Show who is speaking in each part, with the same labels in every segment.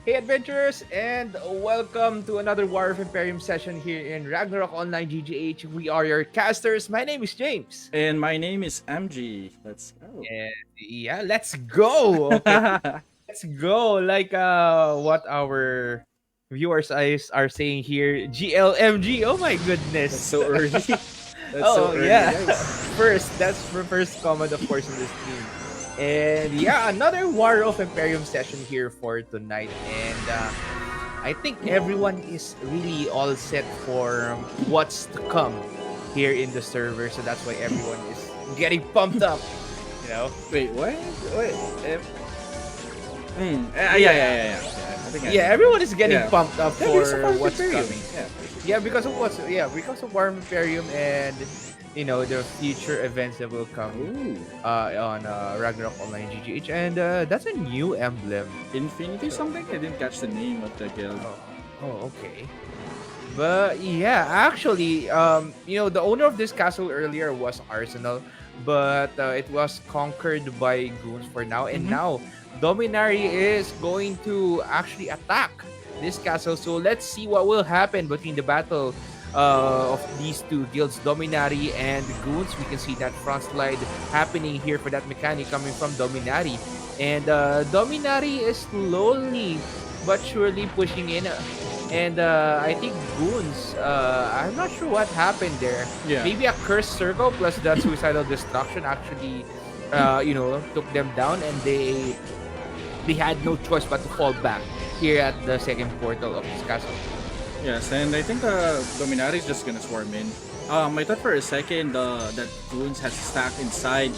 Speaker 1: Hey adventurers, and welcome to another War of Emperium session here in Ragnarok Online GGH. We are your casters. My name is James.
Speaker 2: And my name is MG. Let's go.
Speaker 1: And yeah, let's go. Okay, let's go. Like what our viewers eyes are saying here, GLMG. Oh my
Speaker 2: That's
Speaker 1: goodness.
Speaker 2: so early. That's so
Speaker 1: Oh
Speaker 2: early,
Speaker 1: yeah.
Speaker 2: guys.
Speaker 1: That's the first comment of course in the stream. And yeah, another War of Emperium session here for tonight. And I think everyone is really all set for what's to come here in the server. So that's why everyone is getting pumped up, you know?
Speaker 2: Wait, what? Wait.
Speaker 1: Yeah.
Speaker 2: Yeah. I think I
Speaker 1: Yeah,
Speaker 2: remember.
Speaker 1: everyone is getting
Speaker 2: Yeah.
Speaker 1: pumped up
Speaker 2: Yeah, there's a
Speaker 1: for
Speaker 2: part of
Speaker 1: what's
Speaker 2: Imperium.
Speaker 1: coming.
Speaker 2: Yeah.
Speaker 1: Because of War of Imperium and the future events that will come
Speaker 2: Ooh.
Speaker 1: on Ragnarok Online GGH, and that's a new emblem.
Speaker 2: Infinity
Speaker 1: So,
Speaker 2: something? I didn't catch the name of the guild.
Speaker 1: oh, okay. But yeah, actually, the owner of this castle earlier was Arsenal, but it was conquered by goons for now, and
Speaker 2: Mm-hmm.
Speaker 1: now Dominari is going to actually attack this castle. So let's see what will happen between the battle of these two guilds, Dominari and goons. We can see that front slide happening here for that mechanic coming from Dominari, and Dominari is slowly but surely pushing in. And I think Goons, I'm not sure what happened there.
Speaker 2: Yeah.
Speaker 1: Maybe a cursed circle plus that suicidal destruction actually, took them down, and they had no choice but to fall back here at the second portal of this castle.
Speaker 2: Yes, and I think Dominari is just gonna swarm in. I thought for a second that goons has stacked inside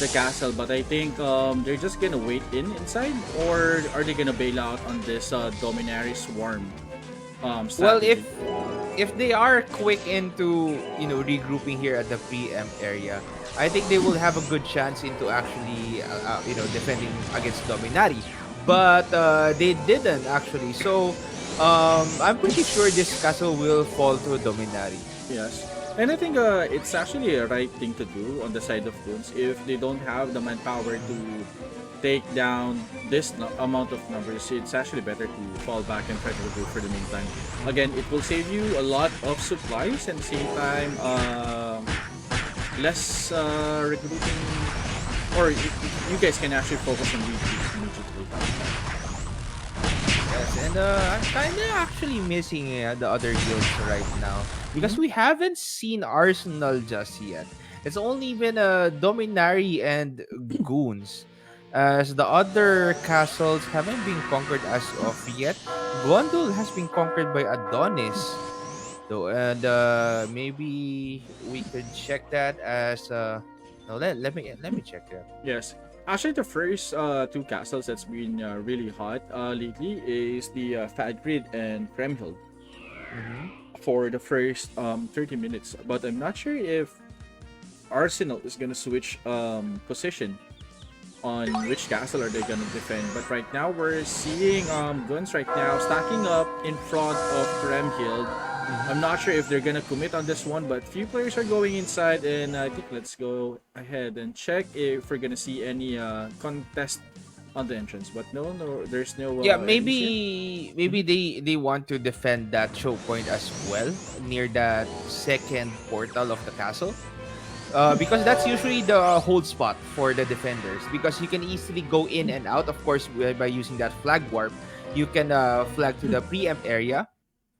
Speaker 2: the castle, but I think they're just gonna wait inside, or are they gonna bail out on this Dominari swarm
Speaker 1: Well,
Speaker 2: strategy?
Speaker 1: if they are quick into regrouping here at the preempt area, I think they will have a good chance into actually defending against Dominari. But they didn't actually. So I'm pretty sure this castle will fall to Dominari.
Speaker 2: Yes. And I think it's actually a right thing to do on the side of goons if they don't have the manpower to take down this amount of numbers. It's actually better to fall back and try to regroup for the meantime. Again, it will save you a lot of supplies and at the same time less recruiting, or you guys can actually focus on retreat immediately.
Speaker 1: Yes, and I'm kind of actually missing the other guilds right now because
Speaker 2: Mhm.
Speaker 1: we haven't seen Arsenal just yet. It's only been Dominari and Goons, as the other castles haven't been conquered as of yet. Gondul has been conquered by Adonis, though, and maybe we could check that as no. Let me check that.
Speaker 2: Yes. Actually, the first two castles that's been really hot lately is the Fadgrid and Kremhild
Speaker 1: Mm-hmm.
Speaker 2: for the first 30 minutes. But I'm not sure if Arsenal is gonna switch position on which castle are they gonna defend. But right now we're seeing guns right now stacking up in front of Kremhild. I'm not sure if they're gonna commit on this one, but few players are going inside, and I think let's go ahead and check if we're gonna see any contest on the entrance. But no, there's no
Speaker 1: Yeah,
Speaker 2: enemies here.
Speaker 1: maybe they want to defend that choke point as well near that second portal of the castle. Because that's usually the hold spot for the defenders, because you can easily go in and out, of course, by using that flag warp. You can flag to the preempt area,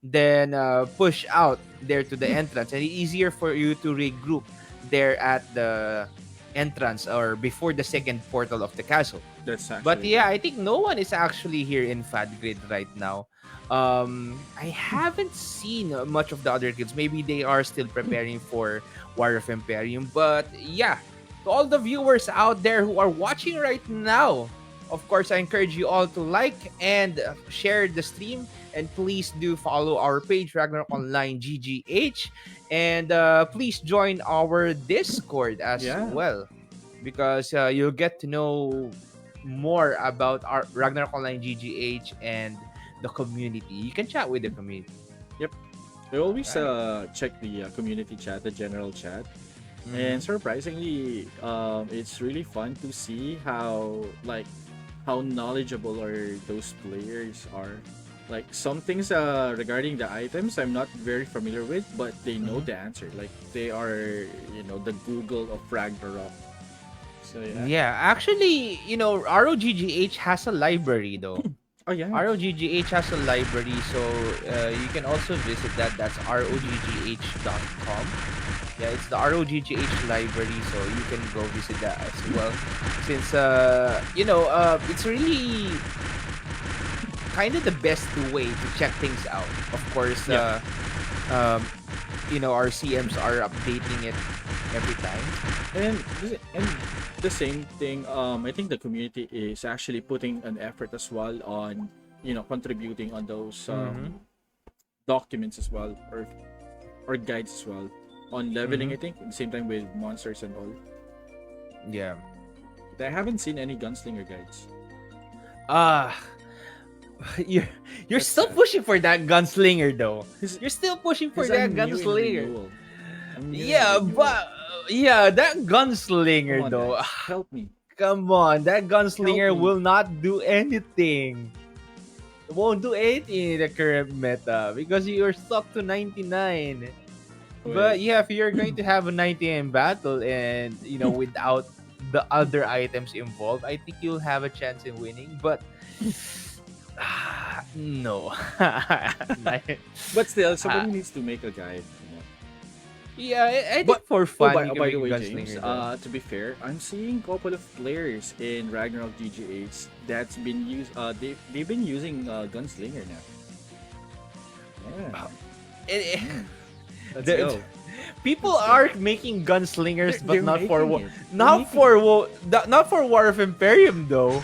Speaker 1: then push out there to the entrance, and it's easier for you to regroup there at the entrance or before the second portal of the castle.
Speaker 2: That's
Speaker 1: But
Speaker 2: actually
Speaker 1: yeah,
Speaker 2: true.
Speaker 1: I think no one is actually here in Fadgrid right now. I haven't seen much of the other kids. Maybe they are still preparing for War of Imperium. But yeah, to all the viewers out there who are watching right now, of course, I encourage you all to like and share the stream. And please do follow our page, Ragnarok Online GGH. And please join our Discord as
Speaker 2: Yeah.
Speaker 1: well, because you'll get to know more about our Ragnarok Online GGH and the community. You can chat with the community.
Speaker 2: Yep. I always
Speaker 1: Right.
Speaker 2: check the community chat, the general chat. And
Speaker 1: Mm-hmm.
Speaker 2: surprisingly, it's really fun to see how how knowledgeable are those players are. Like some things regarding the items I'm not very familiar with, but they know the answer. Like they are, the Google of Ragnarok. So yeah.
Speaker 1: Yeah, actually, ROGGH has a library though.
Speaker 2: Oh yeah.
Speaker 1: ROGGH has a library, so you can also visit that. That's roggh.com. Yeah, it's the ROGGH library, so you can go visit that as well. Since it's really kind of the best way to check things out. Of course,
Speaker 2: Yeah.
Speaker 1: um, our CMs are updating it every time.
Speaker 2: And the same thing, I think the community is actually putting an effort as well on, contributing on those documents as well, or guides as well on leveling. I think at the same time with monsters and all.
Speaker 1: Yeah.
Speaker 2: But I haven't seen any gunslinger guides.
Speaker 1: Ah, you're
Speaker 2: That's
Speaker 1: still
Speaker 2: sad.
Speaker 1: pushing for that gunslinger though.
Speaker 2: 'Cause-
Speaker 1: You're still pushing for
Speaker 2: 'cause
Speaker 1: that
Speaker 2: I'm new in
Speaker 1: gunslinger.
Speaker 2: renewal. I'm new in
Speaker 1: Yeah,
Speaker 2: renewal.
Speaker 1: but yeah, that
Speaker 2: Come
Speaker 1: gunslinger
Speaker 2: on,
Speaker 1: though.
Speaker 2: guys, help me.
Speaker 1: Come on, that gunslinger
Speaker 2: Help me.
Speaker 1: will not do anything. It won't do anything in the current meta because you're stuck to 99. But
Speaker 2: Wait.
Speaker 1: yeah, if you're going to have a 99 battle and without the other items involved, I think you'll have a chance in winning. But no.
Speaker 2: But still,
Speaker 1: Ah,
Speaker 2: somebody needs to make a guide.
Speaker 1: yeah, I think
Speaker 2: But
Speaker 1: for
Speaker 2: oh,
Speaker 1: fun,
Speaker 2: by,
Speaker 1: you
Speaker 2: oh,
Speaker 1: can
Speaker 2: by
Speaker 1: make
Speaker 2: the
Speaker 1: a
Speaker 2: way,
Speaker 1: gunslinger
Speaker 2: James,
Speaker 1: though.
Speaker 2: to be fair, I'm seeing a couple of players in Ragnarok GGH that's been used. They've been using gunslinger now. Yeah.
Speaker 1: Eh, eh,
Speaker 2: Let's
Speaker 1: the-
Speaker 2: go.
Speaker 1: People
Speaker 2: Let's go.
Speaker 1: are making gunslingers, but
Speaker 2: They're
Speaker 1: not for
Speaker 2: making it. They're
Speaker 1: not
Speaker 2: making
Speaker 1: for
Speaker 2: it.
Speaker 1: not for War of Imperium though.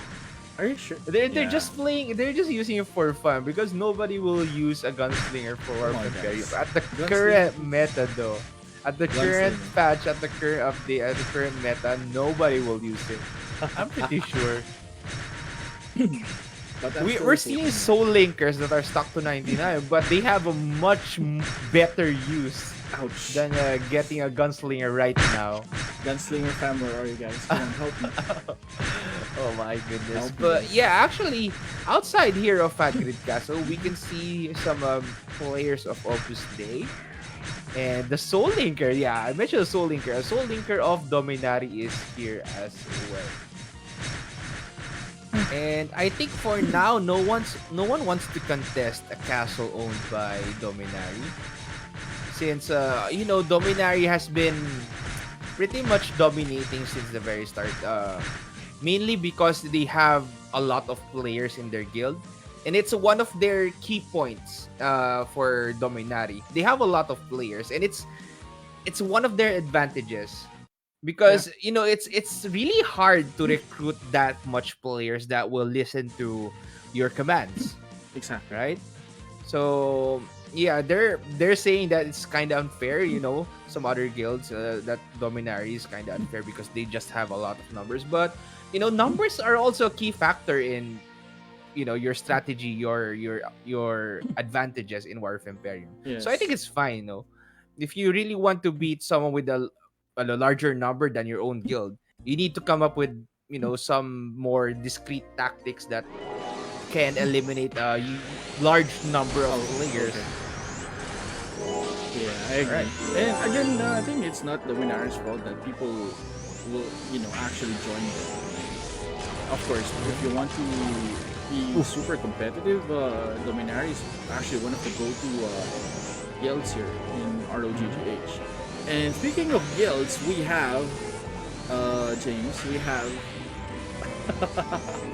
Speaker 2: Are you sure?
Speaker 1: They're
Speaker 2: Yeah.
Speaker 1: just playing. They're just using it for fun because nobody will use a gunslinger for War
Speaker 2: Come
Speaker 1: of
Speaker 2: on,
Speaker 1: Imperium
Speaker 2: guys.
Speaker 1: at the
Speaker 2: Gunslinger.
Speaker 1: current meta though. At the current
Speaker 2: Gunslinger.
Speaker 1: patch, at the current update, at the current meta, nobody will use it. I'm pretty sure.
Speaker 2: But I'm
Speaker 1: We're
Speaker 2: still
Speaker 1: seeing
Speaker 2: hoping.
Speaker 1: soul linkers that are stuck to 99, but they have a much better use
Speaker 2: Ouch.
Speaker 1: than getting a gunslinger right now.
Speaker 2: Gunslinger fam, where are you guys? Come on, help me.
Speaker 1: Oh my goodness.
Speaker 2: Help me.
Speaker 1: But yeah, actually, outside here of Fat Grid Castle, we can see some players of Opus Dei. And the Soul Linker, yeah, I mentioned the Soul Linker. A Soul Linker of Dominari is here as well. And I think for now, no one wants to contest a castle owned by Dominari. Since Dominari has been pretty much dominating since the very start. Mainly because they have a lot of players in their guild. And it's one of their key points for Dominari. They have a lot of players, and it's one of their advantages because it's really hard to recruit that much players that will listen to your commands,
Speaker 2: Exactly.
Speaker 1: right? So yeah, they're saying that it's kind of unfair. Some other guilds that Dominari is kind of unfair because they just have a lot of numbers, but numbers are also a key factor in your strategy, your advantages in War of Imperium. So I think
Speaker 2: Yes.
Speaker 1: it's fine. If you really want to beat someone with a larger number than your own guild, you need to come up with some more discrete tactics that can eliminate a large number of
Speaker 2: Oh,
Speaker 1: players.
Speaker 2: okay. Yeah, I agree.
Speaker 1: Right.
Speaker 2: And again, I think it's not the winner's fault that people will, actually join them. Of course, if you want to be super competitive, Dominaria is actually one of the go-to guilds here in ROGGH. And speaking of guilds, we have James. We have.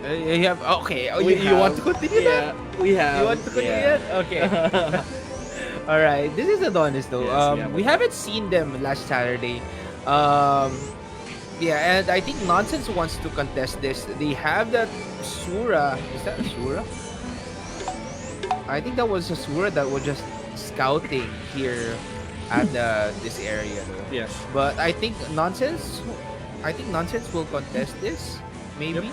Speaker 1: You have okay.
Speaker 2: We
Speaker 1: You want to
Speaker 2: have-
Speaker 1: continue that?
Speaker 2: Yeah, we have.
Speaker 1: You want to continue
Speaker 2: yeah.
Speaker 1: that? Okay. All right. This is Adonis though.
Speaker 2: Yes,
Speaker 1: We haven't seen them last Saturday. Yeah, and I think Nonsense wants to contest this. They have that Sura. Is that a Sura? I think that was a Sura that was just scouting here at this area though.
Speaker 2: Yes.
Speaker 1: But I think Nonsense will contest this. Maybe.
Speaker 2: Yep.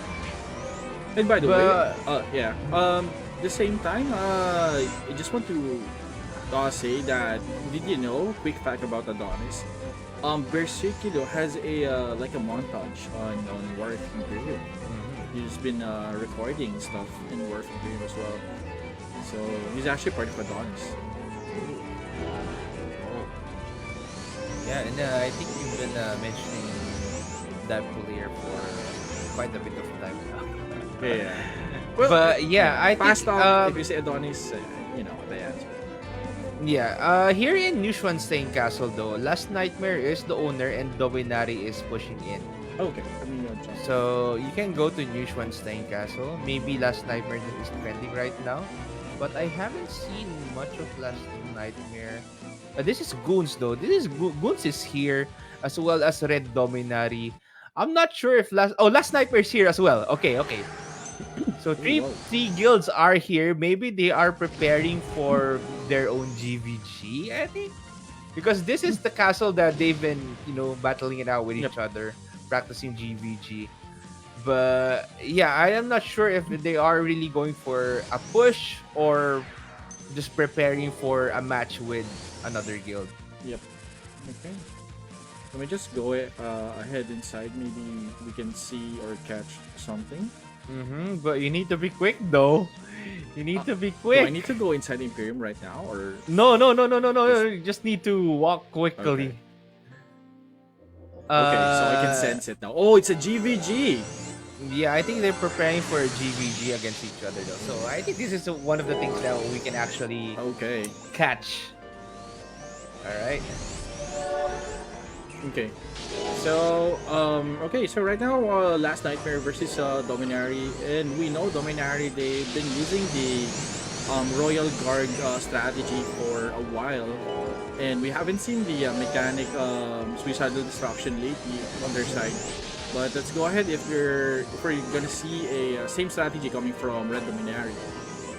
Speaker 2: And by the
Speaker 1: But-
Speaker 2: way, yeah. The same time, I just want to say that did you know? Quick fact about Adonis. Berserkilo has a like a montage on War of Imperium. He's been recording stuff in War of Emperium as well. So he's actually part of Adonis.
Speaker 1: Yeah, and I think you've been mentioning that player for quite a bit of time now.
Speaker 2: Yeah. Well,
Speaker 1: But yeah, I
Speaker 2: fast
Speaker 1: think
Speaker 2: talk. If you say Adonis, you know the answer.
Speaker 1: yeah, here in Neuschwanstein Castle though, Last Nightmare is the owner and Dominari is pushing in.
Speaker 2: Okay, I mean, jump.
Speaker 1: So you can go to Neuschwanstein Castle. Maybe Last Nightmare is trending right now, but I haven't seen much of Last Nightmare. This is Goons though. Goons is here as well as Red Dominari. I'm not sure if Last Nightmare is here as well. Okay. So
Speaker 2: Whoa.
Speaker 1: three guilds are here. Maybe they are preparing for their own GVG, I think. Because this is the castle that they've been, battling it out with
Speaker 2: Yep.
Speaker 1: each other, practicing GVG. But yeah, I am not sure if they are really going for a push or just preparing for a match with another guild.
Speaker 2: Yep. Okay. Let me just go ahead inside. Maybe we can see or catch something.
Speaker 1: But you need to be quick though. You need to be
Speaker 2: Do
Speaker 1: quick.
Speaker 2: I need to go inside Imperium right now, or
Speaker 1: No. You just need to walk quickly.
Speaker 2: okay? So I can sense it now. Oh, it's a GVG.
Speaker 1: Yeah, I think they're preparing for a GVG against each other though. So I think this is one of the things that we can actually
Speaker 2: Okay.
Speaker 1: catch. All right.
Speaker 2: Okay. So okay. So right now, Last Nightmare versus Dominari, and we know Dominari, they've been using the Royal Guard strategy for a while, and we haven't seen the mechanic suicidal destruction lately on their side. But let's go ahead if we're gonna see a same strategy coming from Red Dominari.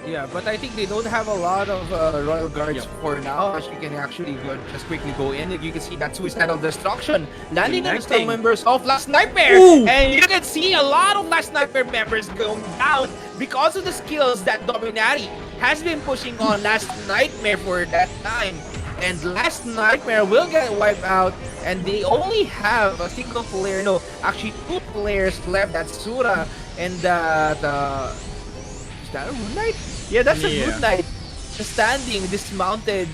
Speaker 1: Yeah, but I think they don't have a lot of Royal Guards
Speaker 2: Yep.
Speaker 1: for now, as you can actually just quickly go in. You can see that Suicidal Destruction landing on the
Speaker 2: Connecting.
Speaker 1: members of Last Nightmare.
Speaker 2: Ooh!
Speaker 1: And you can see a lot of Last Nightmare members going down because of the skills that Dominari has been pushing on Last Nightmare for that time. And Last Nightmare will get wiped out, and they only have a single player, no, actually two players left. That's Sura and that is that a Moon Knight? Yeah, that's a
Speaker 2: Yeah.
Speaker 1: Moon Knight. Standing, dismounted.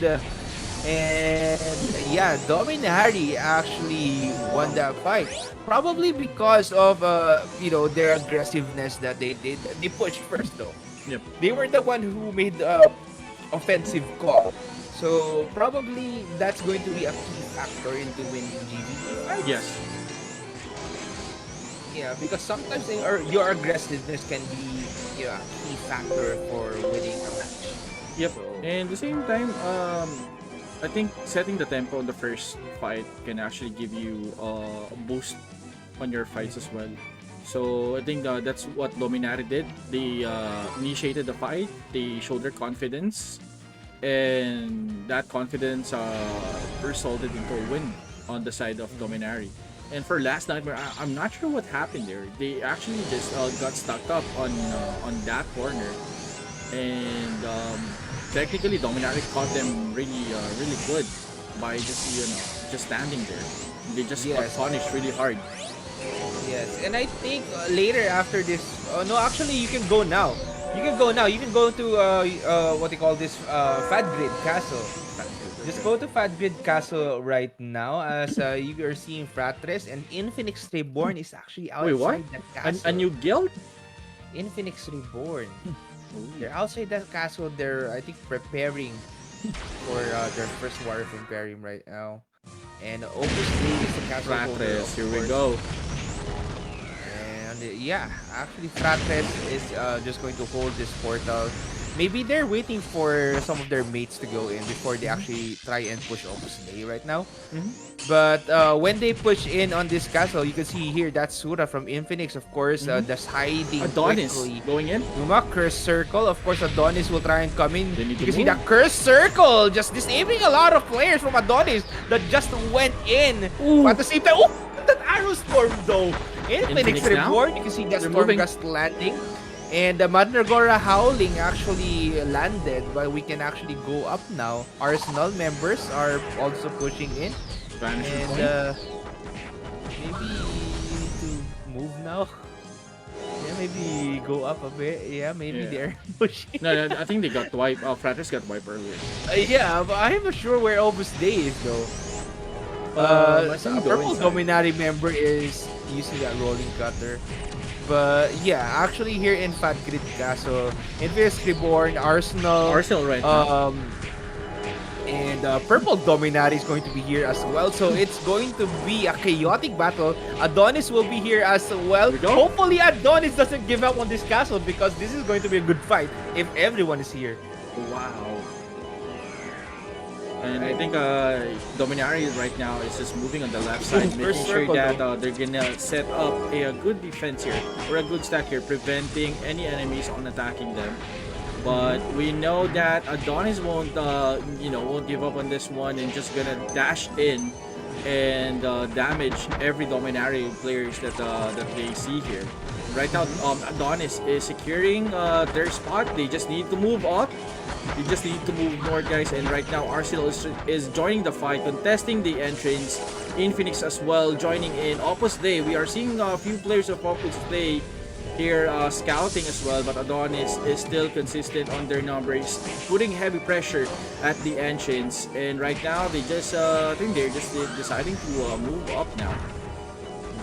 Speaker 1: And yeah, Dominari actually won that fight. Probably because of their aggressiveness that they did. They pushed first though.
Speaker 2: Yep.
Speaker 1: They were the one who made the offensive call. So probably that's going to be a key factor into winning GVP fights.
Speaker 2: Yes.
Speaker 1: Yeah, because sometimes your aggressiveness can be a key factor for winning a match.
Speaker 2: Yep.
Speaker 1: So,
Speaker 2: And at the same time, I think setting the tempo in the first fight can actually give you a boost on your fights as well. So I think that's what Dominari did. They initiated the fight. They showed their confidence, and that confidence resulted into a win on the side of Dominari. And for Last Nightmare, I'm not sure what happened there. They actually just got stuck up on that corner, and technically Dominari caught them really good by just standing there. They just got
Speaker 1: Yes.
Speaker 2: punished really hard.
Speaker 1: yes, and I think later after this, no, actually you can go now. You can go now. You can go to what they call this Fadgrid Castle. Just go to Fadgrid Castle right now, as you are seeing Fratres and Infinix Reborn is actually outside
Speaker 2: Wait, what?
Speaker 1: the castle.
Speaker 2: A new guild?
Speaker 1: Infinix Reborn. They're outside that castle. They're, I think, preparing for their first War of Emperium right now. And Opus Dei is the castle holder,
Speaker 2: Fratres,
Speaker 1: of
Speaker 2: here we
Speaker 1: course.
Speaker 2: go.
Speaker 1: And yeah, actually Fratres is just going to hold this portal. Maybe they're waiting for some of their mates to go in before they actually try and push Opus Dei right now. But when they push in on this castle, you can see here that's Sura from Infinix, of course, that's hiding
Speaker 2: Adonis
Speaker 1: quickly.
Speaker 2: going in.
Speaker 1: Numa, Curse Circle. Of course, Adonis will try and come in.
Speaker 2: They need
Speaker 1: You
Speaker 2: to
Speaker 1: can see
Speaker 2: move.
Speaker 1: that Curse Circle just disabling a lot of players from Adonis that just went in. But at the same time, oh, that Arrow Storm though. Infinix
Speaker 2: Infinix now?
Speaker 1: Reborn. You can see that
Speaker 2: They're moving.
Speaker 1: Stormgust landing. And the Madragora Howling actually landed, but we can actually go up now. Arsenal members are also pushing in.
Speaker 2: Vanishing
Speaker 1: And
Speaker 2: point.
Speaker 1: maybe we need to move now. Yeah, maybe go up a bit. Yeah, maybe
Speaker 2: Yeah.
Speaker 1: they're pushing.
Speaker 2: No, I think they got wiped. Fratres got wiped earlier.
Speaker 1: Yeah, but I'm not sure where Opus Day is though.
Speaker 2: I
Speaker 1: A
Speaker 2: think go
Speaker 1: purple
Speaker 2: inside.
Speaker 1: Dominati member is using that rolling cutter. But yeah, actually here in Fat Grid Castle, Infamous Reborn, Arsenal,
Speaker 2: Arsenal right now.
Speaker 1: and Purple Dominati is going to be here as well. So it's going to be a chaotic battle. Adonis will be here as well.
Speaker 2: Here we go.
Speaker 1: Hopefully Adonis doesn't give up on this castle because this is going to be a good fight if everyone is here.
Speaker 2: Wow. And I think Dominari right now is just moving on the left side,
Speaker 1: First
Speaker 2: making sure
Speaker 1: circle,
Speaker 2: that
Speaker 1: though.
Speaker 2: they're gonna set up a good defense here or a good stack here, preventing any enemies on attacking them. But we know that Adonis won't, won't give up on this one and just gonna dash in and damage every Dominari players that they see here. Right now, Adonis is securing their spot. They just need to move up. You just need to move north, guys. And right now, Arsenal is joining the fight, contesting the entrance. Infinix as well, joining in. Opus Day, we are seeing a few players of Opus Day here scouting as well, but Adonis is still consistent on their numbers, putting heavy pressure at the entrance. And right now, they just, I think they're just deciding to move up now.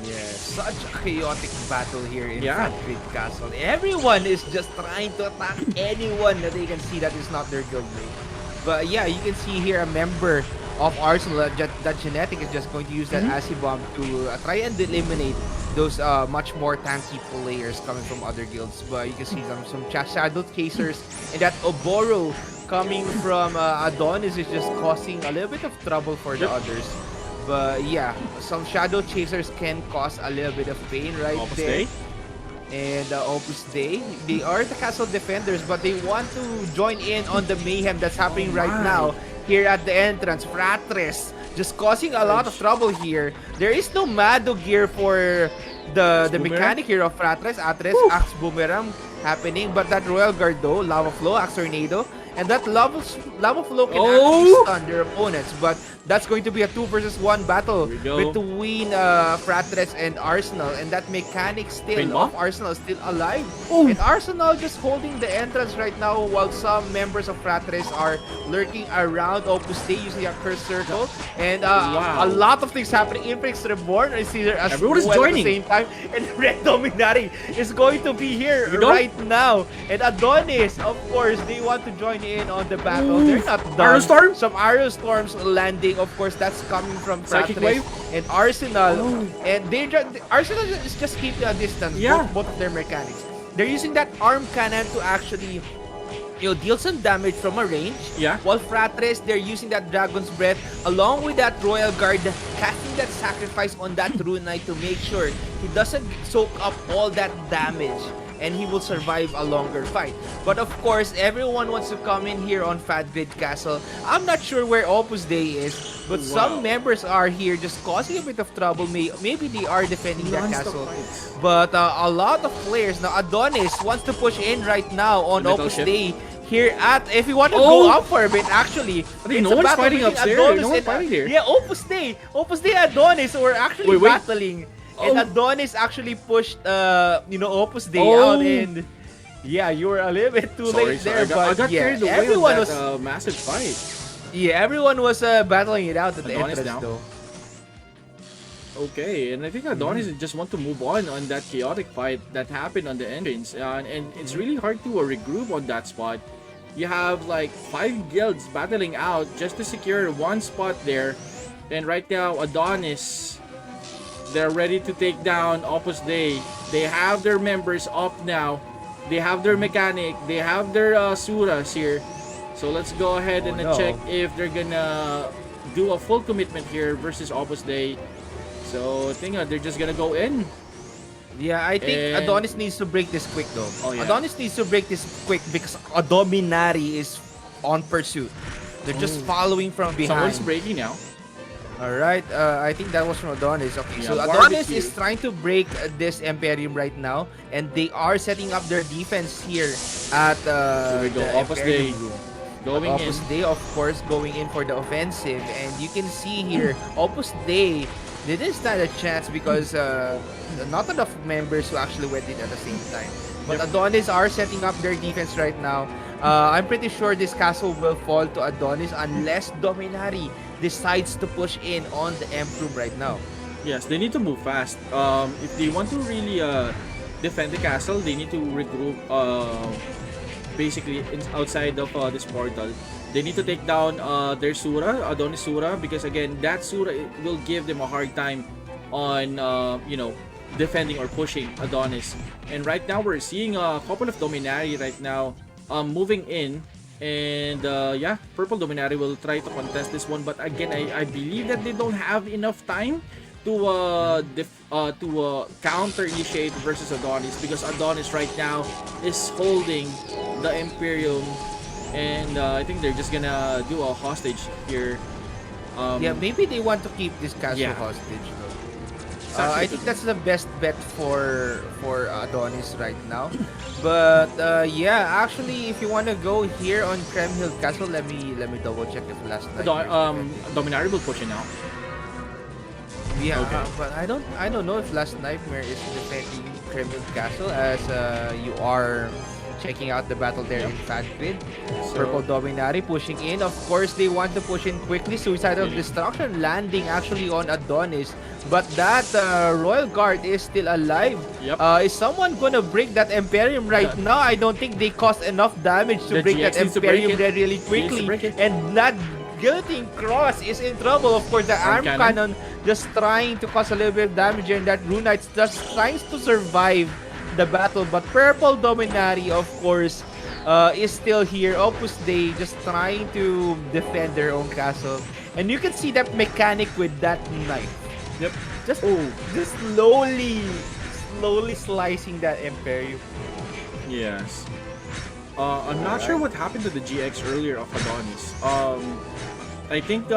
Speaker 1: Yeah, such a chaotic battle here in
Speaker 2: Yeah.
Speaker 1: Fat Grid Castle. Everyone is just trying to attack anyone that they can see that is not their guild mate. But yeah, you can see here a member of Arsenal, that Genetic is just going to use that acid bomb to try and eliminate those much more tanky players coming from other guilds. But you can see some Shadow Chasers, and that Oboro coming from Adonis is just causing a little bit of trouble for the others. But yeah, some Shadow Chasers can cause a little bit of pain right
Speaker 2: Opus
Speaker 1: there.
Speaker 2: Day?
Speaker 1: And Opus Day, they are the castle defenders, but they want to join in on the mayhem that's happening right now here at the entrance. Fratres just causing a lot of trouble here. There is no Mado gear for the mechanic here of Fratres. Atres, Axe Boomerang happening, but that Royal Guard though, Lava Flow, Axe Tornado, and that Lava Flow can actually stun their opponents, but that's going to be a 2 versus 1 battle between Fratres and Arsenal, and that mechanic still of Arsenal is still alive. And Arsenal just holding the entrance right now while some members of Fratres are lurking around Opus Day using a curse circle. And a lot of things happening. Infix Reborn is here as well at the same time. And Red Dominati is going to be here right now. And Adonis, of course, they want to join in on the battle. They're not done.
Speaker 2: Arrow Storm?
Speaker 1: Some Arrow Storms landing. Of course, that's coming from Fratres and Arsenal. And Arsenal is just keeping a distance, both of their mechanics. They're using that arm cannon to actually deal some damage from a range. While Fratres, they're using that Dragon's Breath along with that Royal Guard, casting that sacrifice on that Rune Knight to make sure he doesn't soak up all that damage and he will survive a longer fight. But of course, everyone wants to come in here on Fat Grid Castle. I'm not sure where Opus Day is, but some members are here just causing a bit of trouble. Maybe they are defending their castle. But a lot of players now. Adonis wants to push in right now on Opus Day. Here at, if you want to go up for a bit, actually,
Speaker 2: no one's fighting upstairs. No one's fighting here.
Speaker 1: Yeah, Opus Day Adonis were actually battling. And Adonis actually pushed, Opus Day out, and yeah, you were a little bit too late there.
Speaker 2: I got carried away
Speaker 1: everyone
Speaker 2: with that massive fight.
Speaker 1: Yeah, everyone was battling it out at the
Speaker 2: Adonis
Speaker 1: entrance though.
Speaker 2: Okay, and I think Adonis just want to move on that chaotic fight that happened on the entrance, and it's really hard to regroup on that spot. You have like 5 guilds battling out just to secure one spot there, and right now Adonis, they're ready to take down Opus Day. They have their members up now. They have their mechanic. They have their Suras here. So let's go ahead and check if they're gonna do a full commitment here versus Opus Day. So I think they're just gonna go in.
Speaker 1: Yeah, I think Adonis needs to break this quick though.
Speaker 2: Yeah.
Speaker 1: Adonis needs to break this quick because Dominari is on pursuit. They're just following from behind.
Speaker 2: Someone's breaking now.
Speaker 1: Alright, I think that was from Adonis. Okay, so Adonis is trying to break this Emperium right now, and they are setting up their defense here at
Speaker 2: Here we go. Opus Day going
Speaker 1: Opus
Speaker 2: in.
Speaker 1: Day, of course, going in for the offensive, and you can see here Opus Day They didn't stand a chance because not enough members who actually went in at the same time. But
Speaker 2: Yep.
Speaker 1: Adonis are setting up their defense right now. I'm pretty sure this castle will fall to Adonis unless Dominari decides to push in on the Emperium right now.
Speaker 2: Yes, they need to move fast. If they want to really defend the castle, they need to regroup. Basically, outside of this portal, they need to take down their Sura, Adonis Sura, because again, that Sura will give them a hard time on defending or pushing Adonis. And right now, we're seeing a couple of Dominari right now moving in. And yeah, Purple Dominari will try to contest this one, but again, I believe that they don't have enough time to counter initiate versus Adonis, because Adonis right now is holding the Emperium, and I think they're just gonna do a hostage here.
Speaker 1: Yeah, maybe they want to keep this castle
Speaker 2: Yeah.
Speaker 1: hostage though.
Speaker 2: It's actually
Speaker 1: I think that's the best bet for Adonis right now. But yeah, actually, if you want to go here on Krem Hill Castle, let me double check if last night.
Speaker 2: Dominari will push it now.
Speaker 1: Yeah,
Speaker 2: Okay.
Speaker 1: but I don't know if Last Nightmare is defending Krem Hill Castle as you are checking out the battle there in Fan Grid. Purple Dominari pushing in. Of course, they want to push in quickly. Suicidal Destruction landing actually on Adonis. But that Royal Guard is still alive.
Speaker 2: Yep.
Speaker 1: Is someone gonna break that Emperium right now? I don't think they cost enough damage to
Speaker 2: The
Speaker 1: break that
Speaker 2: GX needs to break
Speaker 1: Emperium
Speaker 2: it.
Speaker 1: really
Speaker 2: Needs to
Speaker 1: quickly.
Speaker 2: break it.
Speaker 1: And that Guillotine Cross is in trouble. Of course, the Arm Cannon just trying to cause a little bit of damage, and that Rune Knight's just trying to survive the battle. But Purple Dominari, of course, is still here. Opus Dei just trying to defend their own castle. And you can see that mechanic with that knife.
Speaker 2: Yep.
Speaker 1: Just slowly slicing that Emperium.
Speaker 2: Yes. I'm not sure what happened to the GX earlier of Adonis. I think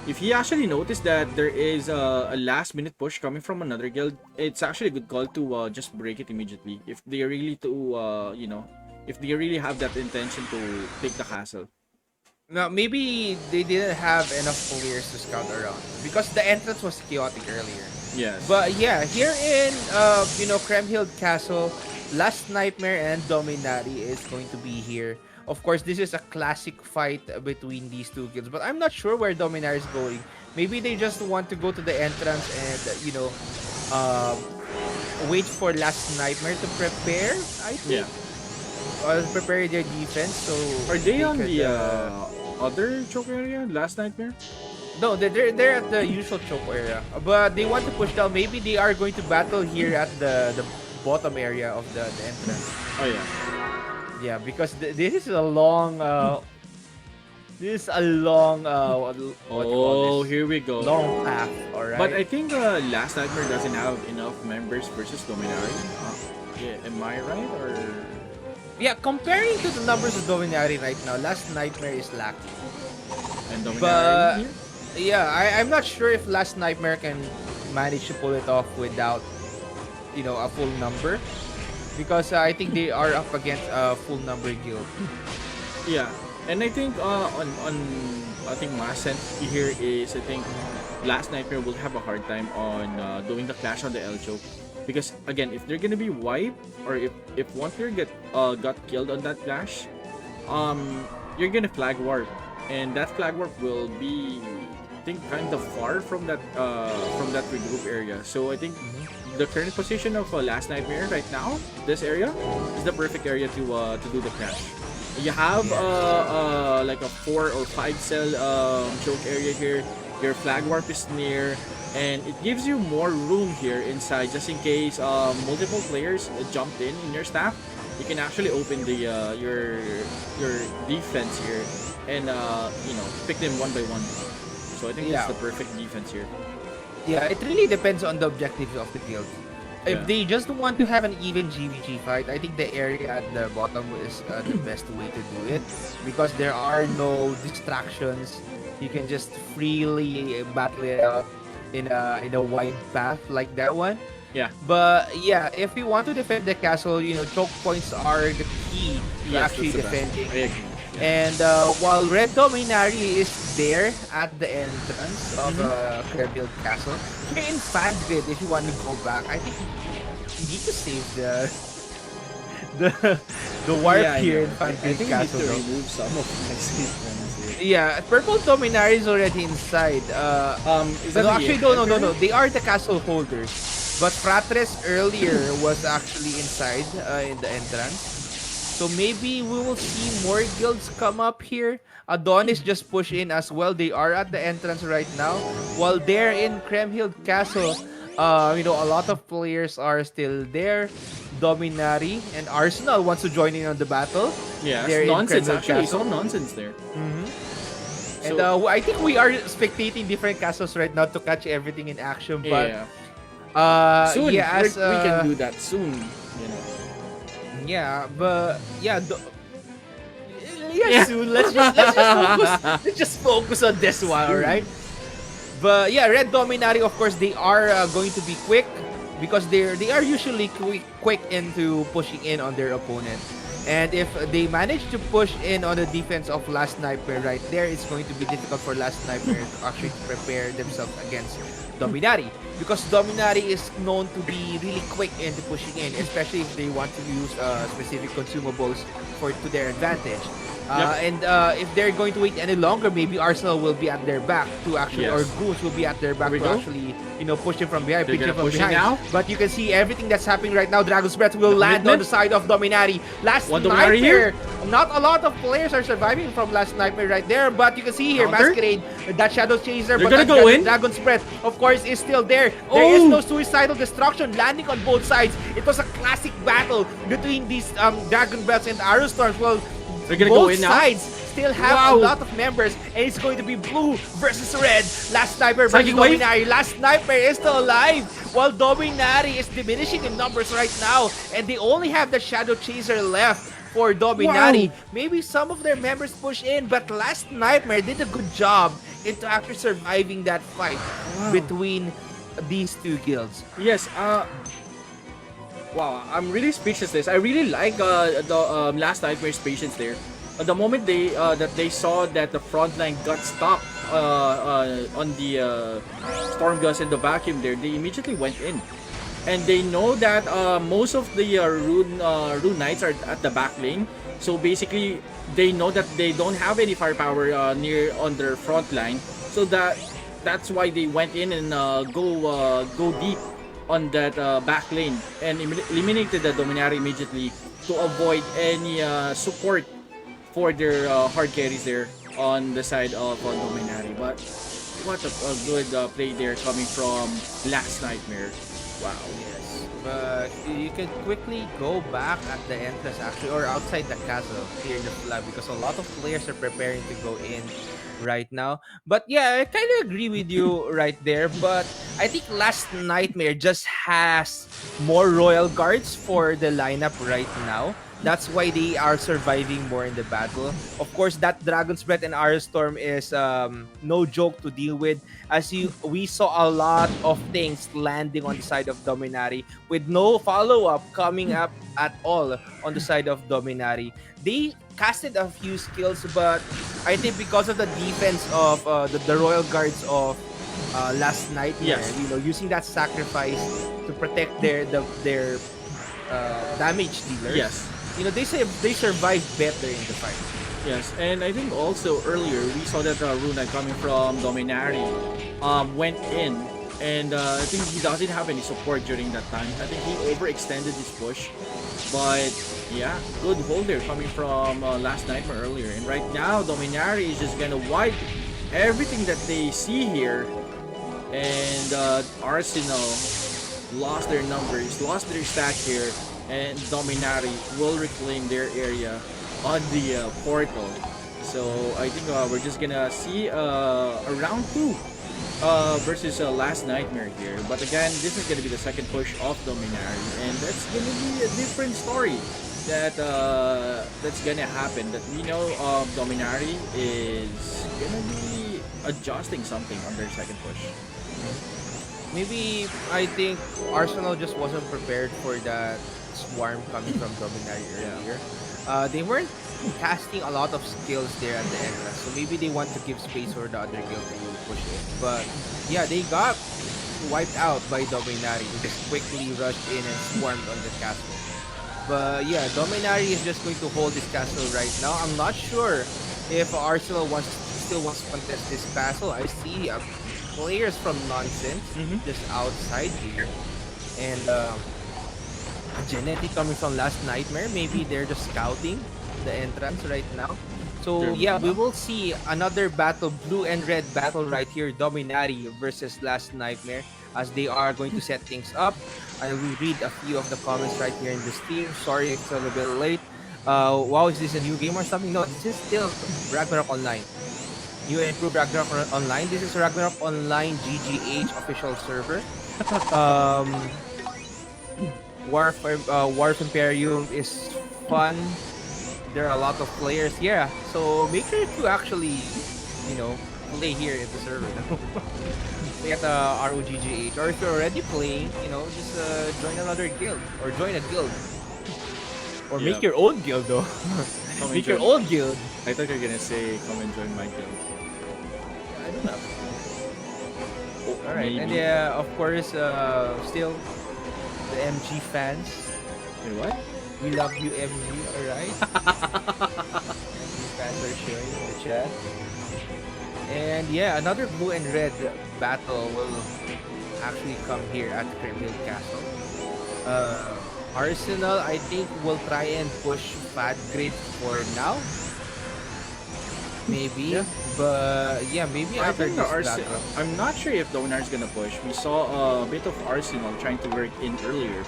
Speaker 2: if he actually noticed that there is a last minute push coming from another guild, it's actually a good call to just break it immediately. If they really if they really have that intention to take the castle.
Speaker 1: Now, maybe they didn't have enough players to scout around because the entrance was chaotic earlier.
Speaker 2: Yes.
Speaker 1: But yeah, here in Kremhild Castle, Last Nightmare and Dominari is going to be here. Of course, this is a classic fight between these two guilds, but I'm not sure where Dominari is going. Maybe they just want to go to the entrance and wait for Last Nightmare to prepare. I think. Prepare their defense. So
Speaker 2: are they on
Speaker 1: could,
Speaker 2: the other choke area? Last Nightmare?
Speaker 1: No, they're at the usual choke area, but they want to push down. Maybe they are going to battle here at the bottom area of the entrance.
Speaker 2: Oh yeah.
Speaker 1: Yeah, because this is a long this is a long what you call this?
Speaker 2: Here we go.
Speaker 1: Long path, all right.
Speaker 2: But I think Last Nightmare doesn't have enough members versus Dominari. Yeah, am I right or?
Speaker 1: Yeah, comparing to the numbers of Dominari right now, Last Nightmare is lacking.
Speaker 2: And Dominari
Speaker 1: But
Speaker 2: here?
Speaker 1: yeah, I'm not sure if Last Nightmare can manage to pull it off without a full number, because I think they are up against a full number guild.
Speaker 2: Yeah, and I think on I think Masen here is, I think Last Nightmare will have a hard time on doing the clash on the L choke, because again, if they're gonna be wiped, or if one player got killed on that clash, you're gonna flag warp, and that flag warp will be, I think, kind of far from that regroup area. So I think the current position of Last Nightmare right now, this area, is the perfect area to do the clash. You have like a 4 or 5 cell choke area here. Your flag warp is near, and it gives you more room here inside, just in case multiple players jumped in your staff. You can actually open the your defense here and pick them one by one. So I think that's the perfect defense here.
Speaker 1: Yeah, it really depends on the objectives of the guild. If they just want to have an even GVG fight, I think the area at the bottom is the best way to do it, because there are no distractions. You can just freely battle it out in a wide path like that one.
Speaker 2: Yeah.
Speaker 1: But yeah, if you want to defend the castle, choke points are the key to actually
Speaker 2: that's the best.
Speaker 1: defending.
Speaker 2: I agree.
Speaker 1: And while Red Dominari is there at the entrance of
Speaker 2: Mhm.
Speaker 1: Kremlin Castle. Here in Fadvid, if you want to go back, I think you need to save the the warp
Speaker 2: Yeah, I
Speaker 1: here
Speaker 2: know.
Speaker 1: in
Speaker 2: I
Speaker 1: Fadvid
Speaker 2: think I need
Speaker 1: Castle
Speaker 2: to
Speaker 1: though.
Speaker 2: remove some of my save points here.
Speaker 1: Yeah, Purple Dominaria is already inside.
Speaker 2: Is that
Speaker 1: No,
Speaker 2: the
Speaker 1: actually, no.
Speaker 2: Emperium?
Speaker 1: They are the castle holders. But Fratres earlier was actually inside in the entrance. So maybe we will see more guilds come up here. Adonis just push in as well. They are at the entrance right now. While they're in Kremhild Castle, a lot of players are still there. Dominari and Arsenal wants to join in on the battle.
Speaker 2: Yes,
Speaker 1: They're in
Speaker 2: nonsense.
Speaker 1: Kremhild
Speaker 2: Actually, I saw
Speaker 1: Castle.
Speaker 2: nonsense there.
Speaker 1: hmm And
Speaker 2: So
Speaker 1: I think we are spectating different castles right now to catch everything in action. But
Speaker 2: yeah, soon
Speaker 1: yeah, as
Speaker 2: we can do that soon. You know.
Speaker 1: yeah, but yeah, yeah,
Speaker 2: Yeah.
Speaker 1: soon. Let's just focus. Let's just focus on this one, all right?
Speaker 2: Soon.
Speaker 1: But yeah, Red Dominari, of course, they are going to be quick because they are usually quick into pushing in on their opponent. And if they manage to push in on the defense of Last Sniper right there, it's going to be difficult for Last Sniper to actually prepare themselves against Dominari. Because Dominari is known to be really quick into pushing in, especially if they want to use specific consumables to their advantage.
Speaker 2: Yep.
Speaker 1: And if they're going to wait any longer, maybe Arsenal will be at their back to actually, or
Speaker 2: Yes.
Speaker 1: Goons will be at their back
Speaker 2: There we
Speaker 1: to
Speaker 2: go.
Speaker 1: actually, push him from behind,
Speaker 2: They're
Speaker 1: pinch him
Speaker 2: gonna
Speaker 1: from
Speaker 2: push it
Speaker 1: behind.
Speaker 2: now.
Speaker 1: But you can see everything that's happening right now. Dragon's Breath will land on
Speaker 2: commitment.
Speaker 1: the side of Dominari. Last
Speaker 2: One Dominari
Speaker 1: Nightmare.
Speaker 2: here.
Speaker 1: Not a lot of players are surviving from Last Nightmare right there, but you can see here
Speaker 2: Counter.
Speaker 1: Masquerade, that Shadow Chaser,
Speaker 2: They're
Speaker 1: but
Speaker 2: gonna
Speaker 1: that
Speaker 2: go in.
Speaker 1: Dragon's Breath, of course, is still there. There is
Speaker 2: Oh.
Speaker 1: no suicidal destruction landing on both sides. It was a classic battle between these Dragon Breaths and Arrow Storms. Well,
Speaker 2: They're gonna
Speaker 1: both
Speaker 2: go in now.
Speaker 1: sides still have
Speaker 2: Wow.
Speaker 1: a lot of members, and it's going to be blue versus red. Last Sniper versus
Speaker 2: Psychic Wave.
Speaker 1: Dominari. Last Sniper is still alive, while Dominari is diminishing in numbers right now, and they only have the Shadow Chaser left for Dominari.
Speaker 2: Wow.
Speaker 1: Maybe some of their members push in, but Last Nightmare did a good job into actually surviving that fight
Speaker 2: Wow.
Speaker 1: between these two guilds.
Speaker 2: Yes. Wow. I'm really speechless. This. I really like the Last Nightmare's patience there. The moment they saw that the front line got stopped on the storm guns and the vacuum there, they immediately went in, and they know that most of the rune knights are at the back lane. So basically, they know that they don't have any firepower near on their front line. So that's why they went in and go deep on that back lane and eliminated the Dominari immediately to avoid any support for their hard carries there on the side of Dominari. But what a good play there coming from Last Nightmare. Wow.
Speaker 1: Yes, but you can quickly go back at the entrance actually, or outside the castle, clear the flag because a lot of players are preparing to go in right now. But yeah, I kind of agree with you right there. But I think Last Nightmare just has more Royal Guards for the lineup right now. That's why they are surviving more in the battle. Of course, that Dragon's Breath and Arrow Storm is no joke to deal with. We saw a lot of things landing on the side of Dominari with no follow-up coming up at all on the side of Dominari. They casted a few skills, but I think because of the defense of the Royal Guards of Last Nightmare,
Speaker 2: Yes.
Speaker 1: using that sacrifice to protect their damage dealers.
Speaker 2: Yes.
Speaker 1: They survived better in the fight.
Speaker 2: Yes, and I think also earlier we saw that Runa coming from Dominari went in, and I think he doesn't have any support during that time. I think he overextended his push, but yeah, good hold there coming from Last Nightmare earlier. And right now, Dominari is just gonna wipe everything that they see here, and Arsenal lost their numbers, lost their stack here, and Dominari will reclaim their area on the portal. So I think we're just gonna see a round 2 versus Last Nightmare here. But again, this is gonna be the second push of Dominari, and that's gonna be a different story that's gonna happen. That we know Dominari is gonna be adjusting something on their second push.
Speaker 1: Maybe I think Arsenal just wasn't prepared for that swarm coming from Dominari earlier. they weren't casting a lot of skills there at the entrance. So maybe they want to give space for the other guild to push it. But yeah, they got wiped out by Dominari, who just quickly rushed in and swarmed on the castle. But yeah, Dominari is just going to hold this castle right now. I'm not sure if Arsenal still wants to contest this castle. I see players from Nonsense just outside here. And Genetic coming from Last Nightmare. Maybe they're just scouting the entrance right now. So yeah, we will see another battle, blue and red battle right here, Dominari versus Last Nightmare, as they are going to set things up. I will read a few of the comments right here in the stream. Sorry it's a little bit late. Wow, is this a new game or something? No, this is still Ragnarok Online. New and improved Ragnarok Online. This is Ragnarok Online GGH official server. Um, Warf Emperium is fun. There are a lot of players. Yeah, so make sure to actually, play here at the server. Play at ROGGH. Or if you're already playing, just join another guild. Or join a guild. Or make your own guild though. Make your own guild.
Speaker 2: I thought you were gonna say, come and join my guild.
Speaker 1: I don't know. Alright, and yeah, of course, still, the MG fans.
Speaker 2: Wait, what?
Speaker 1: We love you, MG, alright? MG fans are sharing in the chat. And yeah, another blue and red battle will actually come here at Kremlin Castle. Arsenal, I think, will try and push Fat Grid for now. Maybe. Yeah. But yeah, maybe
Speaker 2: I
Speaker 1: after
Speaker 2: think
Speaker 1: this
Speaker 2: Arsenal.
Speaker 1: battle.
Speaker 2: I'm not sure if Donar's gonna push. We saw a bit of Arsenal trying to work in earlier.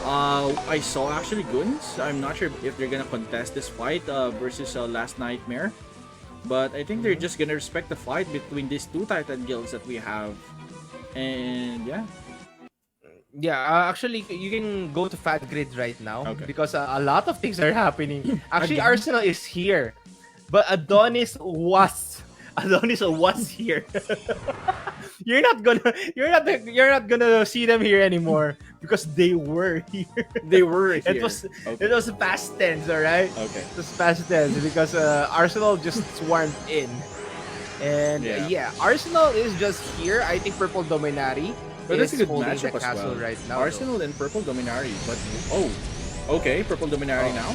Speaker 2: I saw actually Guns. I'm not sure if they're gonna contest this fight versus Last Nightmare. But I think they're just gonna respect the fight between these two Titan guilds that we have. And yeah.
Speaker 1: Yeah, actually, you can go to Fat Grid right now because a lot of things are happening. Actually, Arsenal is here, but Adonis was here. You're not gonna see them here anymore because they were here.
Speaker 2: They were here.
Speaker 1: It was past tense, all right?
Speaker 2: Okay.
Speaker 1: It was past tense because Arsenal just swarmed in, and yeah, Arsenal is just here. I think Purple Dominari.
Speaker 2: But that's a good matchup
Speaker 1: as well. Right now,
Speaker 2: Arsenal and Purple Dominari, but okay, Purple Dominari now.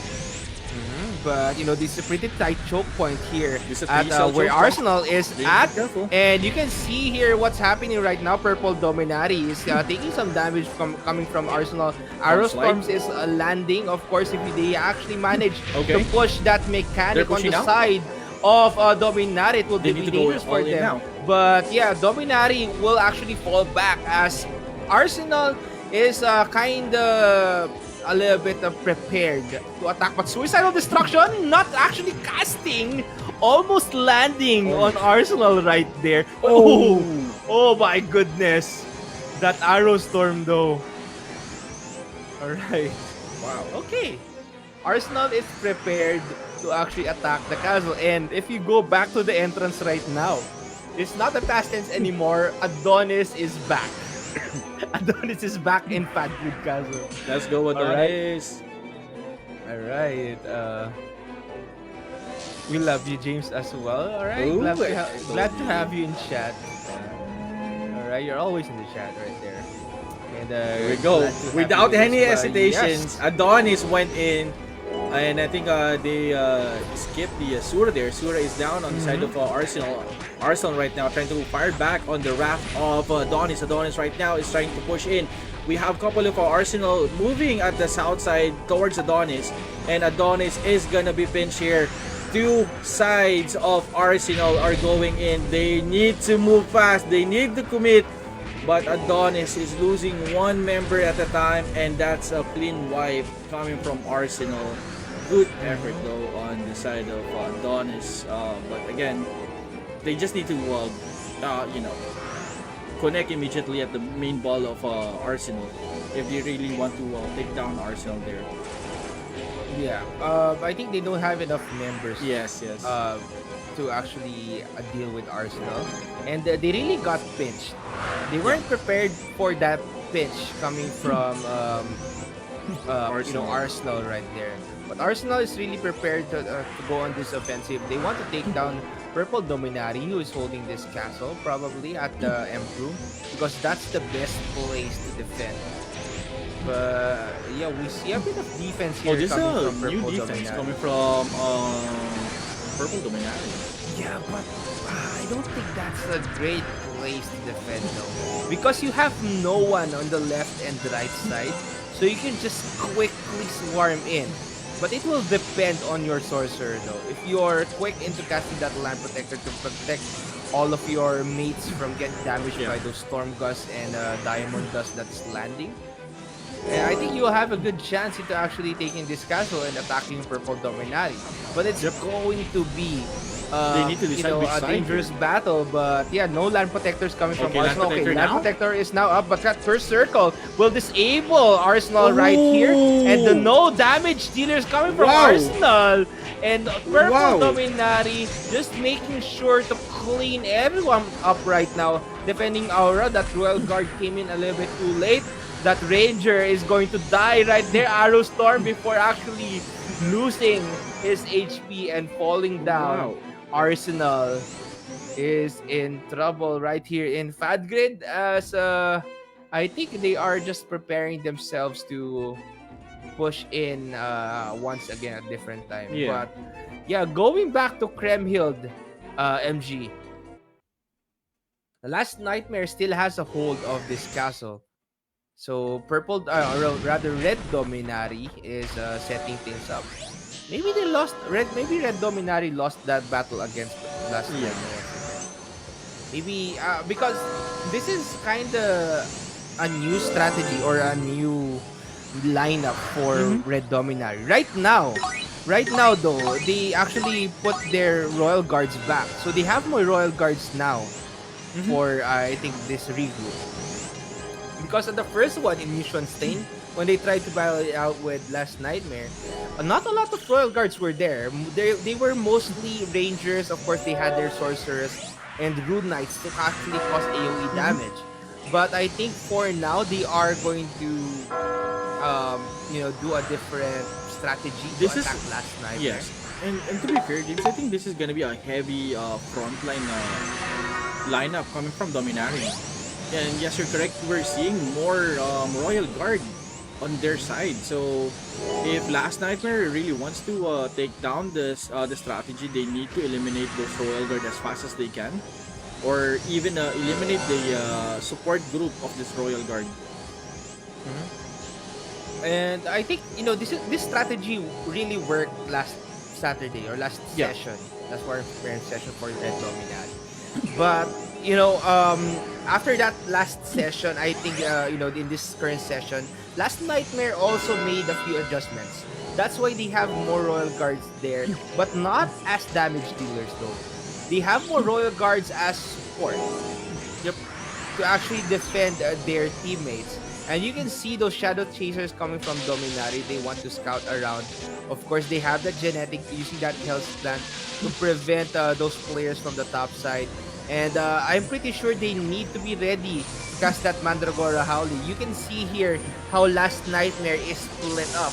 Speaker 1: But this is a pretty tight choke point here at where
Speaker 2: point.
Speaker 1: Arsenal is at,
Speaker 2: careful.
Speaker 1: and you can see here what's happening right now. Purple Dominari is taking some damage coming from Arsenal. Arrow Storms is landing, of course, if they actually manage to push that mechanic on the side of Dominari, it will be dangerous for them. But yeah, Dominari will actually fall back as Arsenal is kind of a little bit prepared to attack. But Suicidal Destruction not actually casting, almost landing on Arsenal right there. Oh my goodness. That Arrow Storm though. Alright.
Speaker 2: Wow.
Speaker 1: Okay. Arsenal is prepared to actually attack the castle. And if you go back to the entrance right now, it's not a past tense anymore. Adonis is back. Adonis is back in Fat Grid Castle.
Speaker 2: Let's go, Adonis.
Speaker 1: Alright. We love you, James, as well. Alright. Glad to have you in chat. Alright, you're always in the chat right there. And
Speaker 2: here we go. Without any hesitations, Adonis went in. And I think they skipped the Sura there. Sura is down on the side of Arsenal. Arsenal right now trying to fire back on the wrath of Adonis. Adonis right now is trying to push in. We have a couple of Arsenal moving at the south side towards Adonis. And Adonis is gonna be pinched here. Two sides of Arsenal are going in. They need to move fast. They need to commit. But Adonis is losing one member at a time. And that's a clean wipe coming from Arsenal. Good effort though on the side of Adonis, but again, they just need to connect immediately at the main ball of Arsenal if they really want to take down Arsenal there.
Speaker 1: Yeah, I think they don't have enough members.
Speaker 2: Yes.
Speaker 1: To actually deal with Arsenal, and they really got pinched. They weren't prepared for that pinch coming from
Speaker 2: Arsenal.
Speaker 1: Arsenal right there. But Arsenal is really prepared to go on this offensive. They want to take down Purple Dominati, who is holding this castle, probably at the Emperium, because that's the best place to defend. But yeah, we see a bit of defense
Speaker 2: Oh,
Speaker 1: here
Speaker 2: this is
Speaker 1: coming
Speaker 2: a
Speaker 1: from
Speaker 2: new
Speaker 1: Purple
Speaker 2: defense
Speaker 1: Dominati.
Speaker 2: coming from Purple Dominati.
Speaker 1: Yeah, but I don't think that's a great place to defend though. Because you have no one on the left and right side, so you can just quickly swarm in. But it will depend on your sorcerer though. If you're quick into casting that Land Protector to protect all of your mates from getting damaged by those Storm Gusts and Diamond Dust that's landing, I think you'll have a good chance into actually taking this castle and attacking Purple Dominati. But it's going to be
Speaker 2: They need to decide which
Speaker 1: a
Speaker 2: side
Speaker 1: dangerous battle. But yeah, no Land Protectors coming from
Speaker 2: Okay, Land
Speaker 1: Arsenal.
Speaker 2: Protector
Speaker 1: Land
Speaker 2: now?
Speaker 1: Protector is now up, but that first circle will disable Arsenal right here. And the no damage dealers coming from
Speaker 2: Wow.
Speaker 1: Arsenal. And Purple
Speaker 2: Wow.
Speaker 1: Dominati just making sure to clean everyone up right now. Defending Aura, that Royal Guard came in a little bit too late. That Ranger is going to die right there, Arrow Storm, before actually losing his HP and falling down.
Speaker 2: Wow.
Speaker 1: Arsenal is in trouble right here in Fadgrid, as I think they are just preparing themselves to push in once again at different time.
Speaker 2: Yeah.
Speaker 1: But yeah, going back to Kremhild, MG, the last nightmare still has a hold of this castle. So rather Red Dominari is setting things up. Maybe they lost Maybe Red Dominari lost that battle against last
Speaker 2: Yeah.
Speaker 1: time. Maybe because this is kind of a new strategy or a new lineup for Red Dominari. Right now though, they actually put their Royal Guards back. So they have more Royal Guards now for I think this regroup. Because on the first one in Mission Stain, when they tried to battle it out with Last Nightmare, not a lot of Royal Guards were there. They were mostly Rangers. Of course, they had their Sorcerers and Rune Knights to actually cause AoE damage. But I think for now, they are going to, do a different strategy to
Speaker 2: This is-
Speaker 1: attack Last Nightmare.
Speaker 2: Yes. And to be fair, James, I think this is gonna be a heavy frontline lineup coming from Dominari. And yes, you're correct. We're seeing more Royal Guard on their side. So if Last Nightmare really wants to take down this the strategy, they need to eliminate those Royal Guard as fast as they can, or even eliminate the support group of this Royal Guard.
Speaker 1: And I think this strategy really worked last Saturday or last session. That's our parent session for Red Dominati. But after that last session, I think in this current session, Last Nightmare also made a few adjustments. That's why they have more Royal Guards there, but not as damage dealers though. They have more Royal Guards as support. Yep. To actually defend their teammates. And you can see those Shadow Chasers coming from Dominari. They want to scout around. Of course, they have that genetic using that Hell's Plant to prevent those players from the top side. And I'm pretty sure they need to be ready to cast that Mandragora Howley. You can see here how Last Nightmare is split up.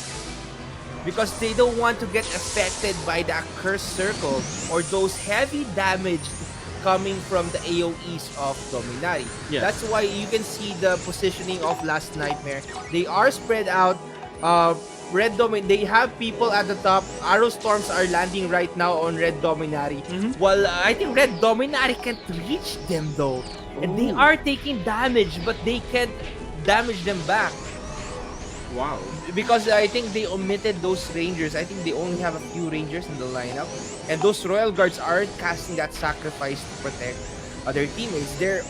Speaker 1: Because they don't want to get affected by the Cursed Circle or those heavy damage coming from the AoEs of Dominari.
Speaker 2: Yes.
Speaker 1: That's why you can see the positioning of Last Nightmare. They are spread out. They have people at the top. Arrow Storms are landing right now on Red Dominari. Well, I think Red Dominari can't reach them though. And they are taking damage, but they can't damage them back.
Speaker 2: Wow.
Speaker 1: Because I think they omitted those Rangers. I think they only have a few Rangers in the lineup. And those Royal Guards aren't casting that sacrifice to protect other teammates. They're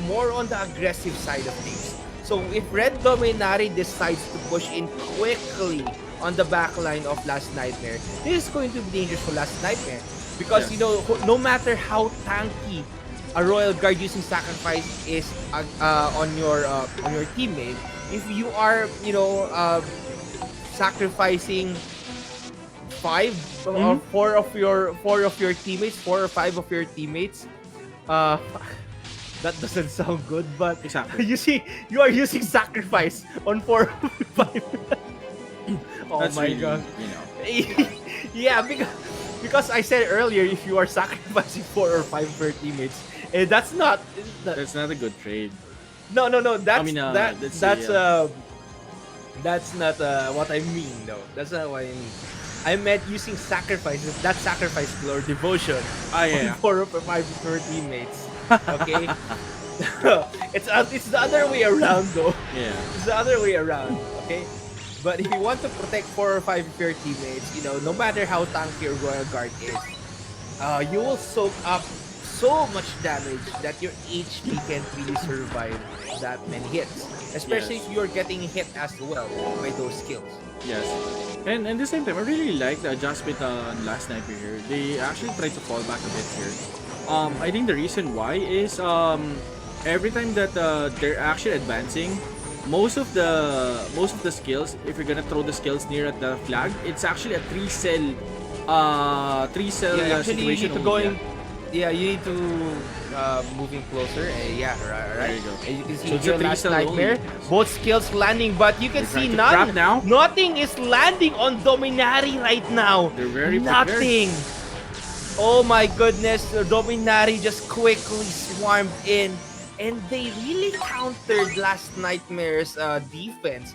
Speaker 1: more on the aggressive side of things. So if Red Dominari decides to push in quickly on the backline of Last Nightmare, this is going to be dangerous for Last Nightmare. Because, no matter how tanky a Royal Guard using sacrifice is on your teammate, if you are, sacrificing four of your teammates, 4 or 5 of your teammates, that doesn't sound good, but
Speaker 2: Exactly.
Speaker 1: you are using sacrifice on 4 or 5. Oh
Speaker 2: That's
Speaker 1: my
Speaker 2: really,
Speaker 1: god.
Speaker 2: you know.
Speaker 1: Yeah, because I said earlier, if you are sacrificing 4 or 5 for your teammates, that's not.
Speaker 2: That's not a good trade.
Speaker 1: No.
Speaker 2: I mean, let's say,
Speaker 1: That's not what I mean. No, that's not what I mean. I meant using sacrifices. That sacrifice skill or devotion on
Speaker 2: yeah.
Speaker 1: 4 or 5 for teammates. Okay, it's the other way around though.
Speaker 2: Yeah.
Speaker 1: It's the other way around. Okay, but if you want to protect 4 or 5 of your teammates, no matter how tanky your royal guard is, you will soak up so much damage that your HP can't really survive that many hits. Especially
Speaker 2: Yes.
Speaker 1: if you're getting hit as well by those skills.
Speaker 2: Yes. And at the same time, I really like the adjustment on last sniper here. They actually try to fall back a bit here. I think the reason why is every time that they're actually advancing, most of the skills, if you're gonna throw the skills near at the flag, it's actually a three cell
Speaker 1: Yeah, actually you
Speaker 2: situation
Speaker 1: need to
Speaker 2: only.
Speaker 1: going. Yeah, you need to moving closer. Yeah,
Speaker 2: There
Speaker 1: right.
Speaker 2: you go.
Speaker 1: And you can see
Speaker 2: So it's a
Speaker 1: here last
Speaker 2: 3 cell
Speaker 1: nightmare,
Speaker 2: only.
Speaker 1: both skills landing, but you can
Speaker 2: They're
Speaker 1: see
Speaker 2: trying to trap now.
Speaker 1: Nothing is landing on Dominari right now.
Speaker 2: They're very prepared.
Speaker 1: Nothing. Oh my goodness, Dominari just quickly swarmed in, and they really countered last nightmare's defense.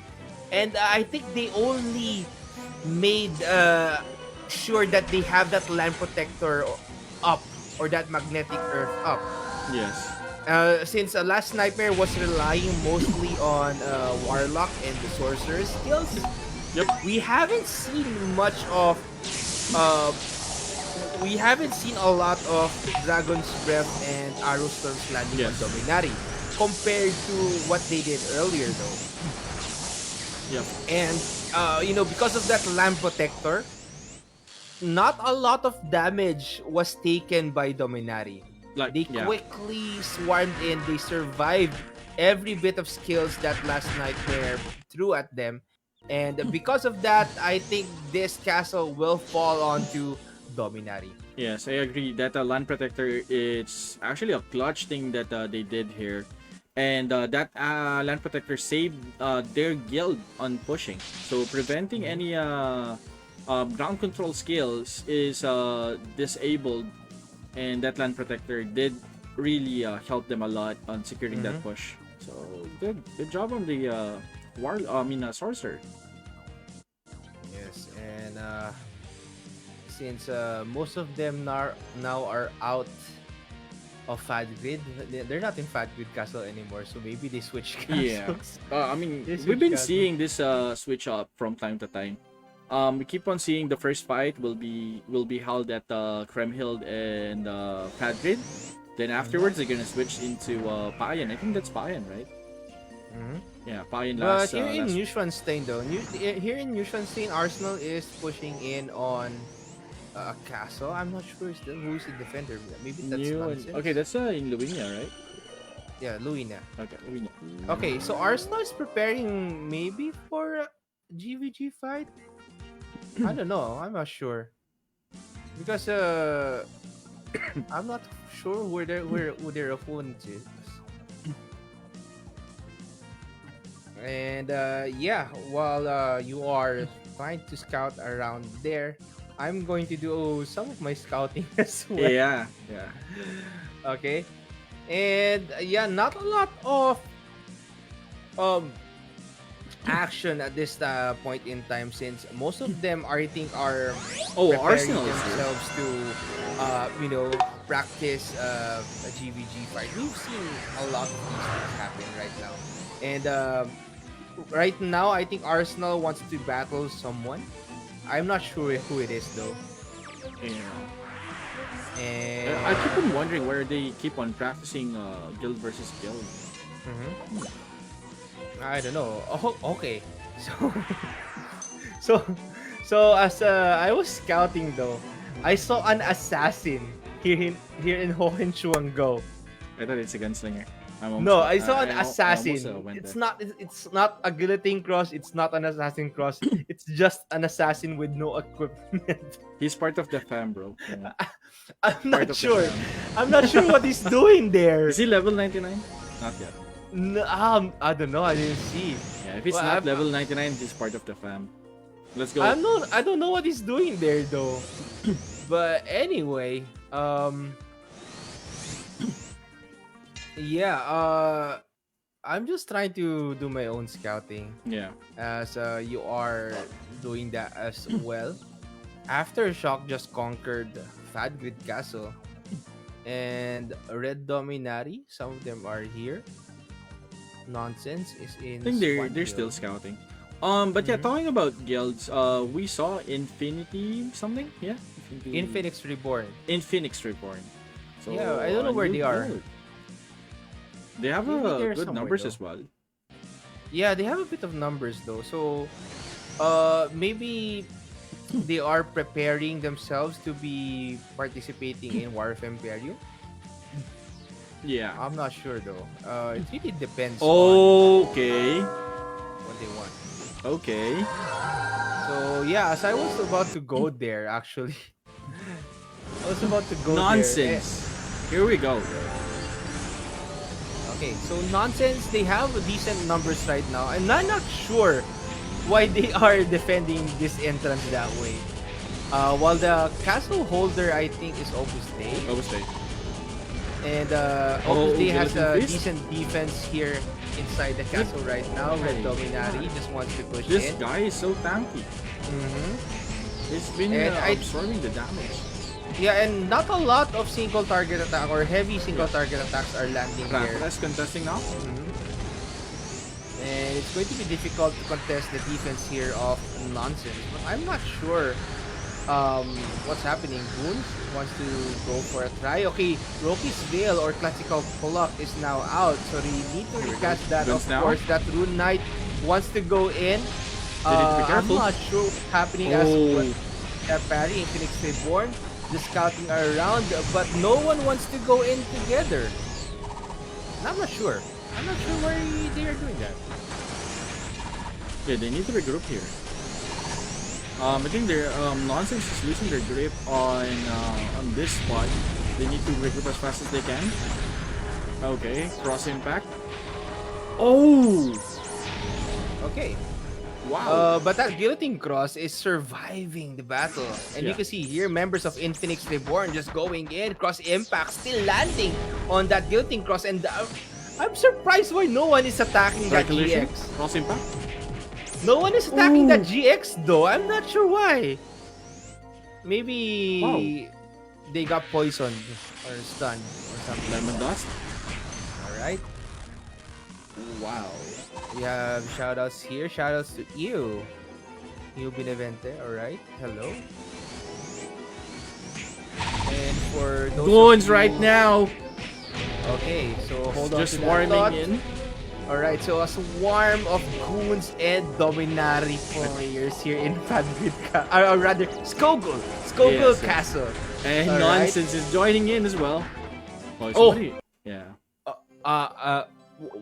Speaker 1: And I think they only made sure that they have that land protector up, or that magnetic earth up.
Speaker 2: Yes.
Speaker 1: Since last nightmare was relying mostly on warlock and the sorcerer skills,
Speaker 2: Yep.
Speaker 1: we haven't seen much of uh, we haven't seen a lot of Dragon's Breath and Arrow Storms landing
Speaker 2: Yes.
Speaker 1: on Dominari compared to what they did earlier though.
Speaker 2: Yep.
Speaker 1: And because of that land protector, not a lot of damage was taken by Dominari.
Speaker 2: Like,
Speaker 1: They
Speaker 2: yeah.
Speaker 1: quickly swarmed in. They survived every bit of skills that last nightmare threw at them. And because of that, I think this castle will fall onto Dominari.
Speaker 2: Yes, I agree that land protector is actually a clutch thing that they did here, and that land protector saved their guild on pushing. So preventing any ground control skills is disabled, and that land protector did really help them a lot on securing that push. So good job on the sorcerer.
Speaker 1: Yes, and since most of them now are out of Fat Grid, they're not in Fat Grid Castle anymore, so maybe they switch
Speaker 2: Yeah.
Speaker 1: castles.
Speaker 2: I mean,
Speaker 1: This
Speaker 2: we've
Speaker 1: switch
Speaker 2: been
Speaker 1: castle.
Speaker 2: seeing this switch up from time to time. We keep on seeing the first fight will be held at Kremhild and Padrid. Then afterwards, they're gonna switch into Payan. I think that's Payan, right? Yeah, Payan
Speaker 1: But
Speaker 2: last.
Speaker 1: here in
Speaker 2: last...
Speaker 1: Neuschwanstein though, here in Neuschwanstein, Arsenal is pushing in on a castle. I'm not sure who's the defender. Maybe that's nonsense.
Speaker 2: Okay, that's in Luwinia, right?
Speaker 1: Yeah, Luina.
Speaker 2: Okay, Luwinia.
Speaker 1: Okay, so Arsenal is preparing maybe for a GVG fight. I don't know. I'm not sure because I'm not sure who their opponent is. And yeah, while you are trying to scout around there, I'm going to do some of my scouting as well.
Speaker 2: Yeah.
Speaker 1: Okay. And yeah, not a lot of um action at this point in time, since most of them I think are preparing
Speaker 2: Arsenal is here.
Speaker 1: themselves to practice a GVG fight. We've seen a lot of these things happen right now. And right now I think Arsenal wants to battle someone. I'm not sure who it is though.
Speaker 2: Yeah.
Speaker 1: And
Speaker 2: I keep on wondering where they keep on practicing guild versus guild.
Speaker 1: I don't know. Oh, okay. So, so as I was scouting though, I saw an assassin here in Hohenschwangau.
Speaker 2: I thought it's a gunslinger.
Speaker 1: No, I saw an
Speaker 2: I
Speaker 1: assassin.
Speaker 2: almost, went
Speaker 1: It's
Speaker 2: there.
Speaker 1: not a guillotine cross. It's not an assassin cross. It's just an assassin with no equipment.
Speaker 2: He's part of the fam, bro. Yeah.
Speaker 1: I'm
Speaker 2: Part
Speaker 1: not
Speaker 2: of the
Speaker 1: sure.
Speaker 2: fam.
Speaker 1: I'm not sure what he's doing there.
Speaker 2: Is he level 99? Not yet.
Speaker 1: No, I don't know. I didn't see.
Speaker 2: Yeah, if it's
Speaker 1: Well,
Speaker 2: not
Speaker 1: I'm-
Speaker 2: level 99, he's part of the fam. Let's go.
Speaker 1: I don't know what he's doing there though. But anyway, yeah, I'm just trying to do my own scouting
Speaker 2: Yeah.
Speaker 1: as you are doing that as well. Aftershock just conquered Fadgrid Castle and Red Dominari. Some of them are here. Nonsense is
Speaker 2: I
Speaker 1: in
Speaker 2: think
Speaker 1: Squad
Speaker 2: they're still
Speaker 1: Guild.
Speaker 2: scouting. But yeah,
Speaker 1: Mhm.
Speaker 2: talking about guilds, we saw Infinity something. Yeah,
Speaker 1: In
Speaker 2: Infinity.
Speaker 1: Phoenix Reborn.
Speaker 2: Phoenix Reborn. So
Speaker 1: Yeah, I don't know where
Speaker 2: new
Speaker 1: they are.
Speaker 2: guild. They have
Speaker 1: Maybe they're
Speaker 2: good
Speaker 1: somewhere
Speaker 2: numbers
Speaker 1: though.
Speaker 2: as well.
Speaker 1: Yeah, they have a bit of numbers though. So, maybe they are preparing themselves to be participating in War of Emperium.
Speaker 2: Yeah.
Speaker 1: I'm not sure though. It really depends on
Speaker 2: Okay.
Speaker 1: what they want.
Speaker 2: Okay.
Speaker 1: So yeah, as I was about to go there, actually, I was about to go there.
Speaker 2: Nonsense. Here we go.
Speaker 1: Okay, so nonsense. They have decent numbers right now, and I'm not sure why they are defending this entrance that way. While the castle holder, I think, is Opus Dei,
Speaker 2: Overstay.
Speaker 1: and
Speaker 2: Oh,
Speaker 1: Opus Dei has
Speaker 2: Gelatin
Speaker 1: a
Speaker 2: Fist?
Speaker 1: decent defense here inside the castle right now. Red Dominari just wants to push
Speaker 2: This
Speaker 1: in.
Speaker 2: guy is so tanky.
Speaker 1: Hmm.
Speaker 2: He's been
Speaker 1: And
Speaker 2: absorbing the damage.
Speaker 1: yeah, and not a lot of single target attack or heavy single target attacks are landing here.
Speaker 2: Ramplas contesting now.
Speaker 1: Mhm. And it's going to be difficult to contest the defense here of Nonsense. But I'm not sure what's happening. Boons wants to go for a try. Okay, Roki's Veil or Classical Pull-Up is now out. So they need to recast that.
Speaker 2: Guns
Speaker 1: Of
Speaker 2: now.
Speaker 1: course, that Rune Knight wants to go in.
Speaker 2: They need to be
Speaker 1: I'm
Speaker 2: careful.
Speaker 1: not sure what's happening as
Speaker 2: Oh.
Speaker 1: well. Parry in Phoenix Reborn. Just scouting around, but no one wants to go in together. And I'm not sure. I'm not sure why they are doing that.
Speaker 2: Yeah, they need to regroup here. I think their nonsense is losing their grip on this spot. They need to regroup as fast as they can. Okay, cross impact. Oh,
Speaker 1: Okay.
Speaker 2: wow.
Speaker 1: But that guillotine cross is surviving the battle. And you
Speaker 2: Yeah.
Speaker 1: can see here members of Infinix Reborn just going in, cross impact, still landing on that guillotine cross. And I'm surprised why no one is attacking that
Speaker 2: Calculation.
Speaker 1: GX.
Speaker 2: Cross impact.
Speaker 1: No one is attacking that
Speaker 2: Ooh.
Speaker 1: GX though. I'm not sure why. Maybe they got poisoned or stunned or something.
Speaker 2: Lemon dust.
Speaker 1: Alright.
Speaker 2: Wow.
Speaker 1: We have shoutouts here. Shoutouts to you. You Benevente, alright. Hello. And for those
Speaker 2: Goons
Speaker 1: of you,
Speaker 2: right now.
Speaker 1: Okay, so hold on
Speaker 2: Just
Speaker 1: to that
Speaker 2: swarming
Speaker 1: thought.
Speaker 2: in.
Speaker 1: Alright, so a swarm of goons and dominari players here in Fadgrid or rather Skogul
Speaker 2: Yes, yes.
Speaker 1: Castle.
Speaker 2: And
Speaker 1: Alright.
Speaker 2: nonsense is joining in as well.
Speaker 1: Oh.
Speaker 2: Somebody- Yeah.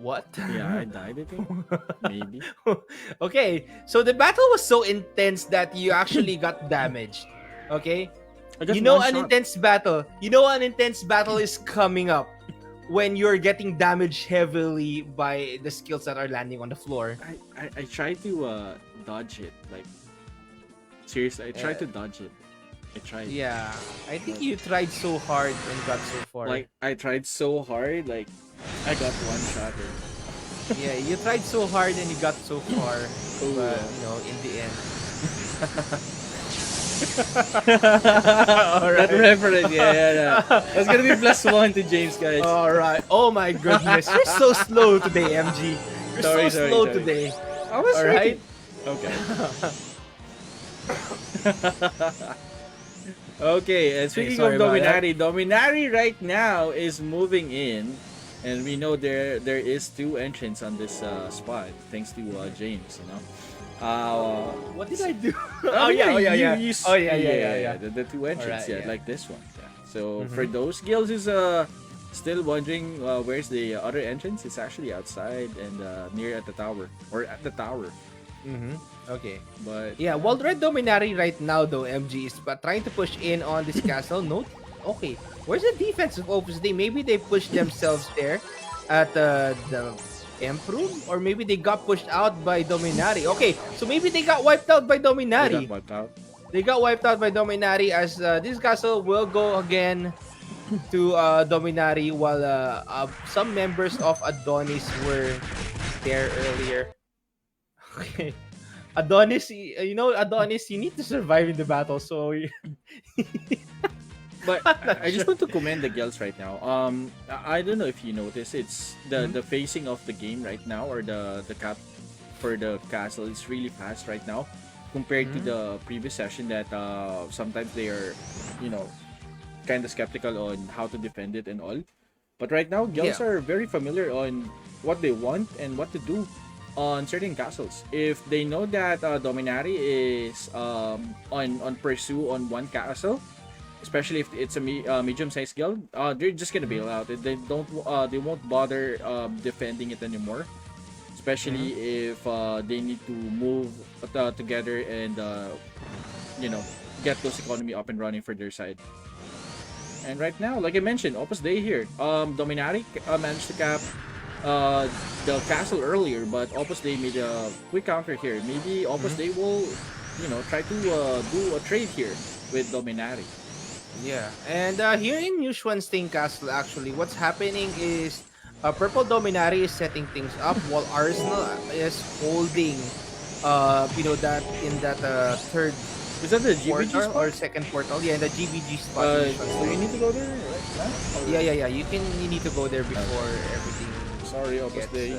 Speaker 1: What?
Speaker 2: Yeah, I died, I think. Maybe.
Speaker 1: Okay, so the battle was so intense that you actually got damaged. Okay?
Speaker 2: I just
Speaker 1: You know
Speaker 2: one
Speaker 1: an
Speaker 2: shot.
Speaker 1: intense battle. You know an intense battle is coming up when you're getting damaged heavily by the skills that are landing on the floor.
Speaker 2: I tried to dodge it. Like, seriously, I tried
Speaker 1: Uh,
Speaker 2: to dodge it. I tried.
Speaker 1: Yeah, I think you tried so hard and got so far.
Speaker 2: Like, I tried so hard. Like, I got one shot.
Speaker 1: Yeah, you tried so hard and you got so far.
Speaker 2: Oh,
Speaker 1: But,
Speaker 2: yeah.
Speaker 1: you know, in the end.
Speaker 2: That reference, yeah. That's gonna be +1 to James, guys.
Speaker 1: Alright. Oh my goodness. You're so slow today, MG. You're
Speaker 2: Sorry,
Speaker 1: so
Speaker 2: sorry,
Speaker 1: slow
Speaker 2: sorry.
Speaker 1: today.
Speaker 2: I was
Speaker 1: Alright?
Speaker 2: Okay. Okay, and speaking
Speaker 1: sorry
Speaker 2: of
Speaker 1: about that.
Speaker 2: Dominari right now is moving in, and we know there is 2 entrants on this spot thanks to James, you know.
Speaker 1: What did I do?
Speaker 2: you
Speaker 1: yeah.
Speaker 2: The 2 entrants,
Speaker 1: Alright, yeah.
Speaker 2: like this one. Yeah. So for those guilds who's still wondering where's the other entrance, it's actually outside and near at the tower or at the tower.
Speaker 1: Mm-hmm. Okay.
Speaker 2: But
Speaker 1: Yeah, while Red Dominari right now though, MG is but trying to push in on this castle. No, okay. Where's the defense of Opus Dei? Maybe they pushed themselves there at the Emperium, or maybe they got pushed out by Dominari. Okay, so maybe they got wiped out by
Speaker 2: They got
Speaker 1: Dominari.
Speaker 2: wiped out.
Speaker 1: They got wiped out by Dominari, as this castle will go again to Dominari, while some members of Adonis were there earlier. Okay. Adonis, Adonis, you need to survive in the battle, so
Speaker 2: But
Speaker 1: I'm not
Speaker 2: I just
Speaker 1: sure.
Speaker 2: want to commend the girls right now. I don't know if you notice, it's the facing of the game right now, or the cap for the castle is really fast right now compared to the previous session that sometimes they are, you know, kind of skeptical on how to defend it and all. But right now, girls
Speaker 1: Yeah.
Speaker 2: are very familiar on what they want and what to do on certain castles. If they know that Dominari is on pursue on one castle, especially if it's a medium-sized guild, they're just gonna bail out. They won't bother defending it anymore. Especially if they need to move together and you know, get those economy up and running for their side. And right now, like I mentioned, Opus Dei here. Dominari managed to cap the castle earlier, but Opus Dei made a quick counter here. Maybe Opus Dei will, you know, try to do a trade here with Dominari.
Speaker 1: Yeah, and here in Yushwanstein Castle, actually, what's happening is Purple Dominari is setting things up while Arsenal is holding, that in that third
Speaker 2: Is that the GBG
Speaker 1: portal or
Speaker 2: spot?
Speaker 1: second portal. Yeah, in the GBG spot in
Speaker 2: Do you
Speaker 1: Yushwanstein.
Speaker 2: need to go there right now? Or-
Speaker 1: Yeah. You need to go there before everything
Speaker 2: Sorry, Opus
Speaker 1: gets.
Speaker 2: Dei.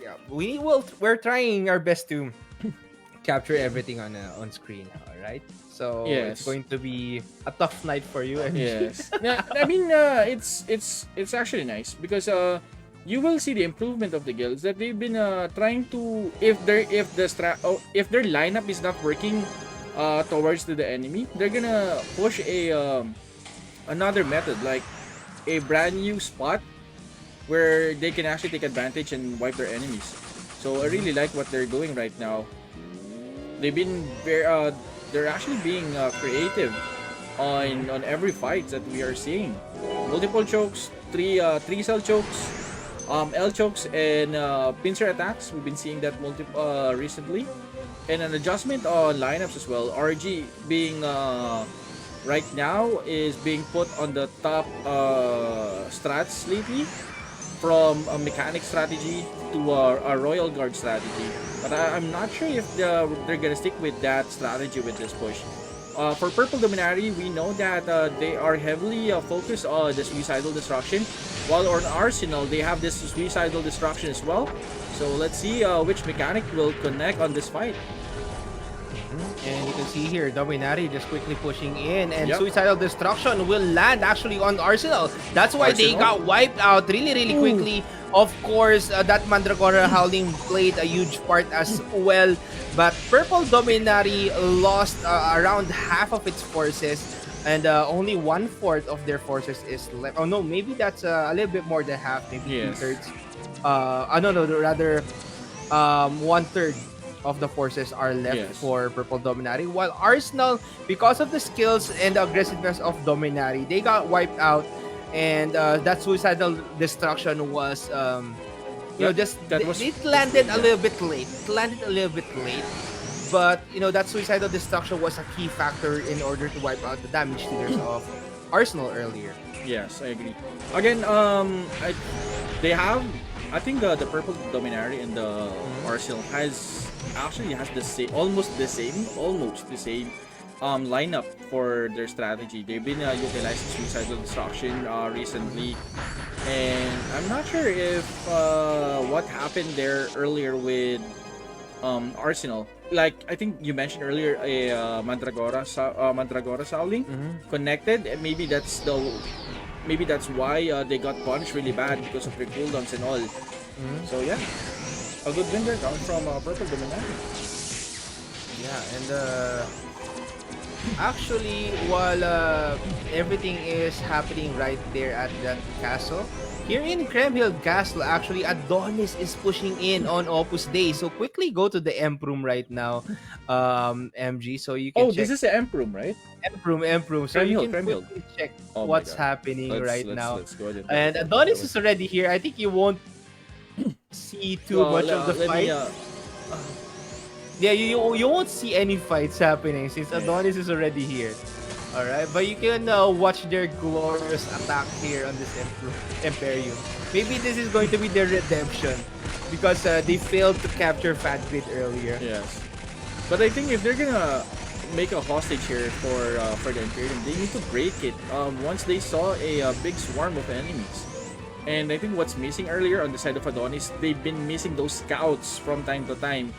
Speaker 1: Yeah, we're trying our best to capture everything on screen. All right, so it's
Speaker 2: Yes.
Speaker 1: going to be a tough night for you. MG.
Speaker 2: Yes. Yeah, I mean, it's actually nice because you will see the improvement of the guilds that they've been trying to, if their lineup is not working towards to the enemy, they're gonna push a another method, like a brand new spot where they can actually take advantage and wipe their enemies. So I really like what they're doing right now. They've been they're actually being creative on every fight that we are seeing. Multiple chokes, three cell chokes, L chokes, and pincer attacks. We've been seeing that recently, and an adjustment on lineups as well. RG being right now is being put on the top strats lately, from a mechanic strategy to a royal guard strategy. But I'm not sure if they're gonna stick with that strategy with this push. For Purple Dominari, we know that they are heavily focused on the suicidal destruction, while on Arsenal they have this suicidal destruction as well. So let's see which mechanic will connect on this fight.
Speaker 1: And you can see here, Dominari just quickly pushing in, and
Speaker 2: Yep.
Speaker 1: Suicidal Destruction will land actually on Arsenal. That's why they
Speaker 2: Arsenal?
Speaker 1: got wiped out really quickly. Of course, that Mandragora Howling played a huge part as well. But Purple Dominari lost around half of its forces, and only 1/4 of their forces is left. Oh no, maybe that's a little bit more than half, maybe
Speaker 2: Yes.
Speaker 1: 2/3. No, rather 1/3 of the forces are left
Speaker 2: Yes.
Speaker 1: for Purple Dominari, while Arsenal, because of the skills and the aggressiveness of Dominari, they got wiped out, and that suicidal destruction was it landed a little bit late. It landed a little bit late, but that suicidal destruction was a key factor in order to wipe out the damage dealers of Arsenal earlier.
Speaker 2: Yes, I agree. Again, they have, I think the Purple Dominari and the Arsenal has the same, almost the same lineup for their strategy. They've been utilizing suicidal destruction recently, and I'm not sure if what happened there earlier with Arsenal. Like I think you mentioned earlier, a Mandragora Sowling connected, and maybe that's why they got punished really bad because of their cooldowns and all. So yeah, a good win there coming from Purple Dominari.
Speaker 1: Yeah, and actually, while everything is happening right there at that castle, Here in Kremhild Castle, actually, Adonis is pushing in on Opus Dei. So quickly go to the Emprum right now, MG, so you can
Speaker 2: Oh, this
Speaker 1: check
Speaker 2: is the Emperium, right?
Speaker 1: Emprum. So
Speaker 2: Crime
Speaker 1: you
Speaker 2: Hill,
Speaker 1: can
Speaker 2: Crime Hill.
Speaker 1: quickly check
Speaker 2: Oh my
Speaker 1: what's
Speaker 2: god.
Speaker 1: happening right now.
Speaker 2: Let's go ahead and take a
Speaker 1: And
Speaker 2: look. Let's go
Speaker 1: Adonis
Speaker 2: ahead.
Speaker 1: is already here. I think you won't see too much of the
Speaker 2: Let me
Speaker 1: fight. Yeah, you won't see any fights happening since
Speaker 2: yeah.
Speaker 1: Adonis is already here. All right, but you can watch their glorious attack here on this Emperium. Maybe this is going to be their redemption because they failed to capture Fat Grid earlier.
Speaker 2: Yes. But I think if they're gonna make a hostage here for the Imperium, they need to break it. Once they saw a big swarm of enemies, and I think what's missing earlier on the side of Adonis, they've been missing those scouts from time to time.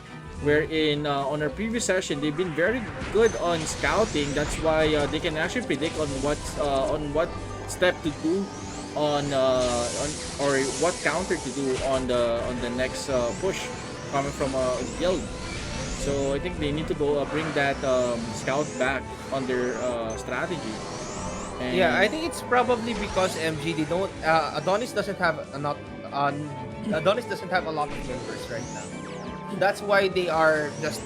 Speaker 2: Wherein on our previous session, they've been very good on scouting. That's why they can actually predict on what step to do on or what counter to do on the next push coming from a guild. So I think they need to go bring that scout back on their strategy. And
Speaker 1: Yeah, I think it's probably because MG they don't Adonis doesn't have a not Adonis doesn't have a lot of members right now. That's why they are just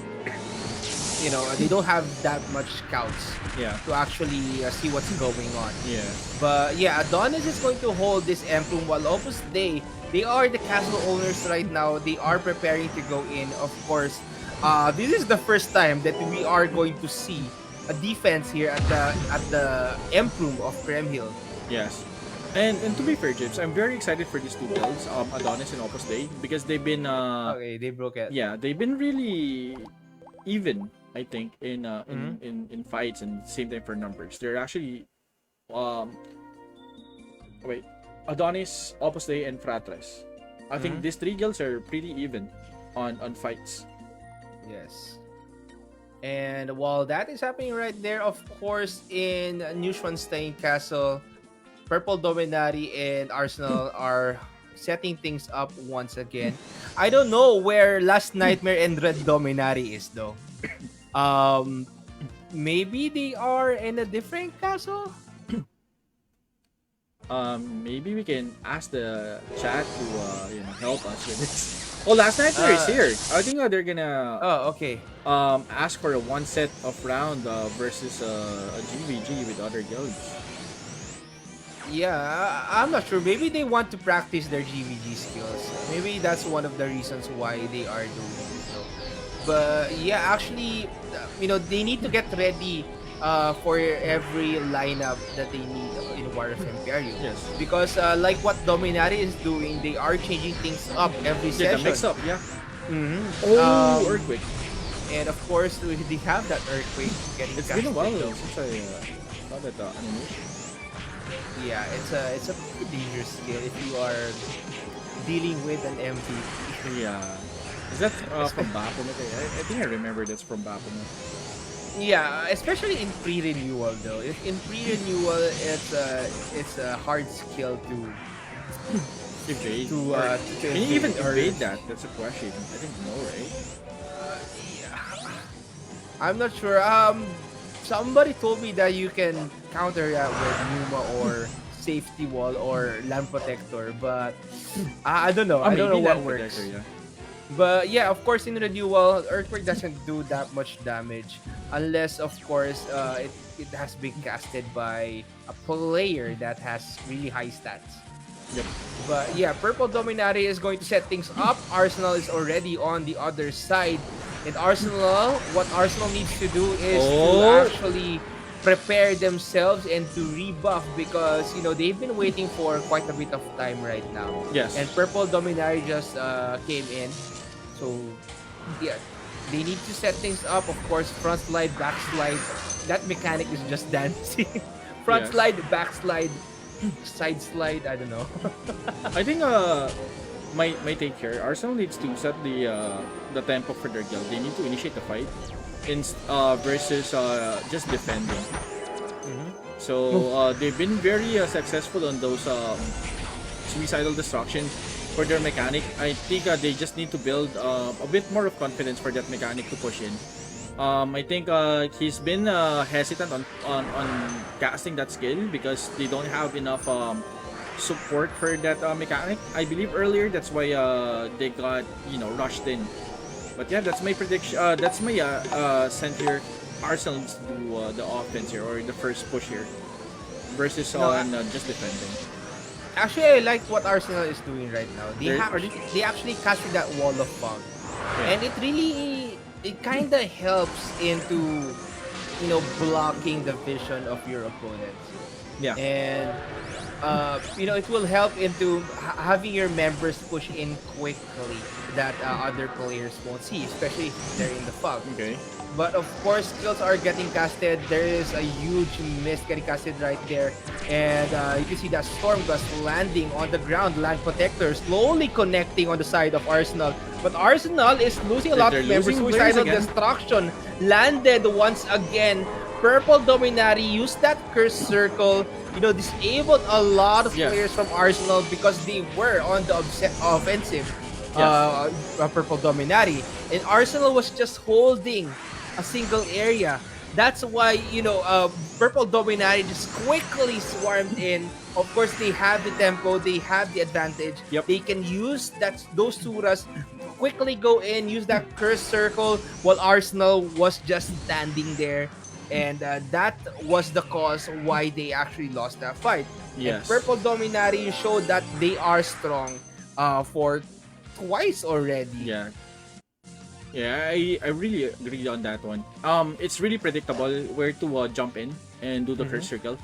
Speaker 1: they don't have that much scouts
Speaker 2: yeah,
Speaker 1: to actually see what's going on.
Speaker 2: yeah,
Speaker 1: But yeah, Adonis is going to hold this Emblem while Opus they are the castle owners right now. They are preparing to go in. Of course, this is the first time that we are going to see a defense here at the Emblem of Kremhill.
Speaker 2: yes. And to be fair, James, I'm very excited for these two builds, Adonis and Opus Dei, because they've been
Speaker 1: Okay, they broke it.
Speaker 2: yeah, they've been really even, I think,
Speaker 1: Mhm.
Speaker 2: in fights and same time for numbers. They're actually um wait, Adonis, Opus Dei, and Fratres. I think
Speaker 1: Mhm.
Speaker 2: these three guilds are pretty even on fights.
Speaker 1: Yes. And while that is happening right there, of course, in Neuschwanstein Castle, Purple Dominati and Arsenal are setting things up once again. I don't know where Last Nightmare and Red Dominati is though. Um, maybe they are in a different castle.
Speaker 2: Maybe we can ask the chat to help us with this. Oh, Last Nightmare is here. I think they're gonna
Speaker 1: Oh, okay.
Speaker 2: ask for a one set of round versus a GVG with other guilds.
Speaker 1: Yeah, I'm not sure. Maybe they want to practice their GVG skills. Maybe that's one of the reasons why they are doing so. But yeah, actually, they need to get ready for every lineup that they need in War of Emperium.
Speaker 2: Yes.
Speaker 1: Because like what Dominati is doing, they are changing things up every
Speaker 2: Yeah, the
Speaker 1: session.
Speaker 2: mix up, yeah.
Speaker 1: Mhm.
Speaker 2: Oh, Earthquake.
Speaker 1: And of course, they have that earthquake getting
Speaker 2: It's been a while
Speaker 1: casted, though.
Speaker 2: since I saw that animation.
Speaker 1: Yeah, it's a pretty dangerous skill if you are dealing with an MVP.
Speaker 2: Yeah. Is that from Baphomet? I think I remember that's from Baphomet.
Speaker 1: Yeah, especially in pre-renewal though. If in pre-renewal, it's a hard skill to
Speaker 2: Evade.
Speaker 1: to
Speaker 2: Or,
Speaker 1: uh to, to
Speaker 2: can you even
Speaker 1: or-
Speaker 2: evade that? That's a question. I think no, right?
Speaker 1: yeah. I'm not sure. Somebody told me that you can counter that with Numa or safety wall or land protector, but I don't know. I don't know
Speaker 2: Maybe
Speaker 1: what
Speaker 2: Land
Speaker 1: works.
Speaker 2: Protector, yeah.
Speaker 1: But yeah, of course, in renewal, Earthquake doesn't do that much damage unless, of course, it has been casted by a player that has really high stats.
Speaker 2: Yep.
Speaker 1: But yeah, Purple Dominati is going to set things up. Arsenal is already on the other side. And what Arsenal needs to do is to actually prepare themselves and to rebuff because, they've been waiting for quite a bit of time right now.
Speaker 2: Yes.
Speaker 1: And Purple Dominari just came in. So, yeah, they need to set things up. Of course, front slide, back slide. That mechanic is just dancing. Front
Speaker 2: Yes.
Speaker 1: slide, back slide, side slide. I don't know.
Speaker 2: I think my take here, Arsenal needs to set the tempo for their guild. They need to initiate the fight versus just defending. So they've been very successful on those suicidal destruction for their mechanic. I think they just need to build a bit more of confidence for that mechanic to push in. I think he's been hesitant on casting that skill because they don't have enough support for that mechanic. I believe earlier that's why they got rushed in. But yeah, that's my prediction. That's my sent here. Arsenal needs to do the offense here or the first push here versus
Speaker 1: No,
Speaker 2: on just defending.
Speaker 1: actually, I like what Arsenal is doing right now.
Speaker 2: Are they?
Speaker 1: They actually captured that wall of fog,
Speaker 2: Yeah.
Speaker 1: and it kind of helps into blocking the vision of your opponents,
Speaker 2: Yeah.
Speaker 1: and it will help into having your members push in quickly that other players won't see, especially if they're in the fog.
Speaker 2: Okay.
Speaker 1: But of course, skills are getting casted. There is a huge mist getting casted right there. And you can see that Storm Gust landing on the ground. Land Protector slowly connecting on the side of Arsenal. But Arsenal is losing a lot
Speaker 2: They're
Speaker 1: of members.
Speaker 2: losing players
Speaker 1: Suicidal
Speaker 2: again.
Speaker 1: Destruction landed once again. Purple Dominari used that curse circle, disabled a lot of
Speaker 2: Yes.
Speaker 1: players from Arsenal because they were on the offensive. Purple Dominari. And Arsenal was just holding a single area. That's why, Purple Dominari just quickly swarmed in. Of course, they have the tempo, they have the advantage.
Speaker 2: Yep.
Speaker 1: They can use those Suras, quickly go in, use that curse circle, while Arsenal was just standing there. And that was the cause why they actually lost that fight. And
Speaker 2: Yes.
Speaker 1: Purple Dominari showed that they are strong for twice already.
Speaker 2: Yeah. Yeah, I really agree on that one. It's really predictable where to jump in and do the curse circle.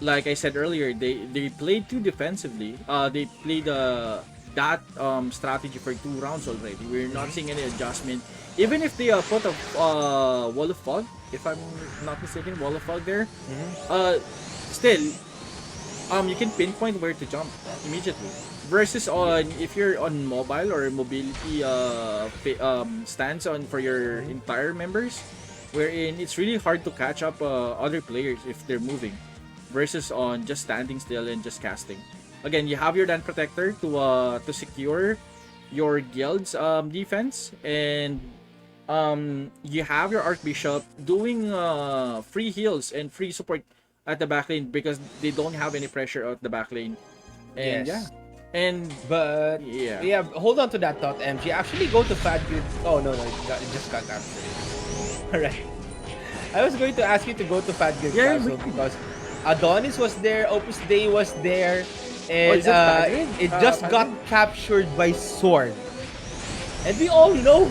Speaker 2: Like I said earlier, they played too defensively. They played that strategy for 2 rounds already. We're not seeing any adjustment. Even if they put a wall of fog, if I'm not mistaken, wall of fog there. Still, you can pinpoint where to jump immediately. Versus on if you're on mobile or mobility stands on for your entire members, wherein it's really hard to catch up other players if they're moving. Versus on just standing still and just casting. Again, you have your Land Protector to secure your guild's defense, and you have your Archbishop doing free heals and free support at the back lane because they don't have any pressure at the back lane. And
Speaker 1: Yes.
Speaker 2: yeah. And
Speaker 1: But
Speaker 2: yeah.
Speaker 1: hold on to that thought, MG. Actually, go to Fat Grid. Oh no, it just got captured. Alright. I was going to ask you to go to Fat Grid
Speaker 2: Yeah,
Speaker 1: Castle because Adonis was there, Opus Dei was there,
Speaker 2: Oh,
Speaker 1: and
Speaker 2: is it Fat Grid?
Speaker 1: it just
Speaker 2: Fat
Speaker 1: got
Speaker 2: Grid?
Speaker 1: captured by Sword. And we all know,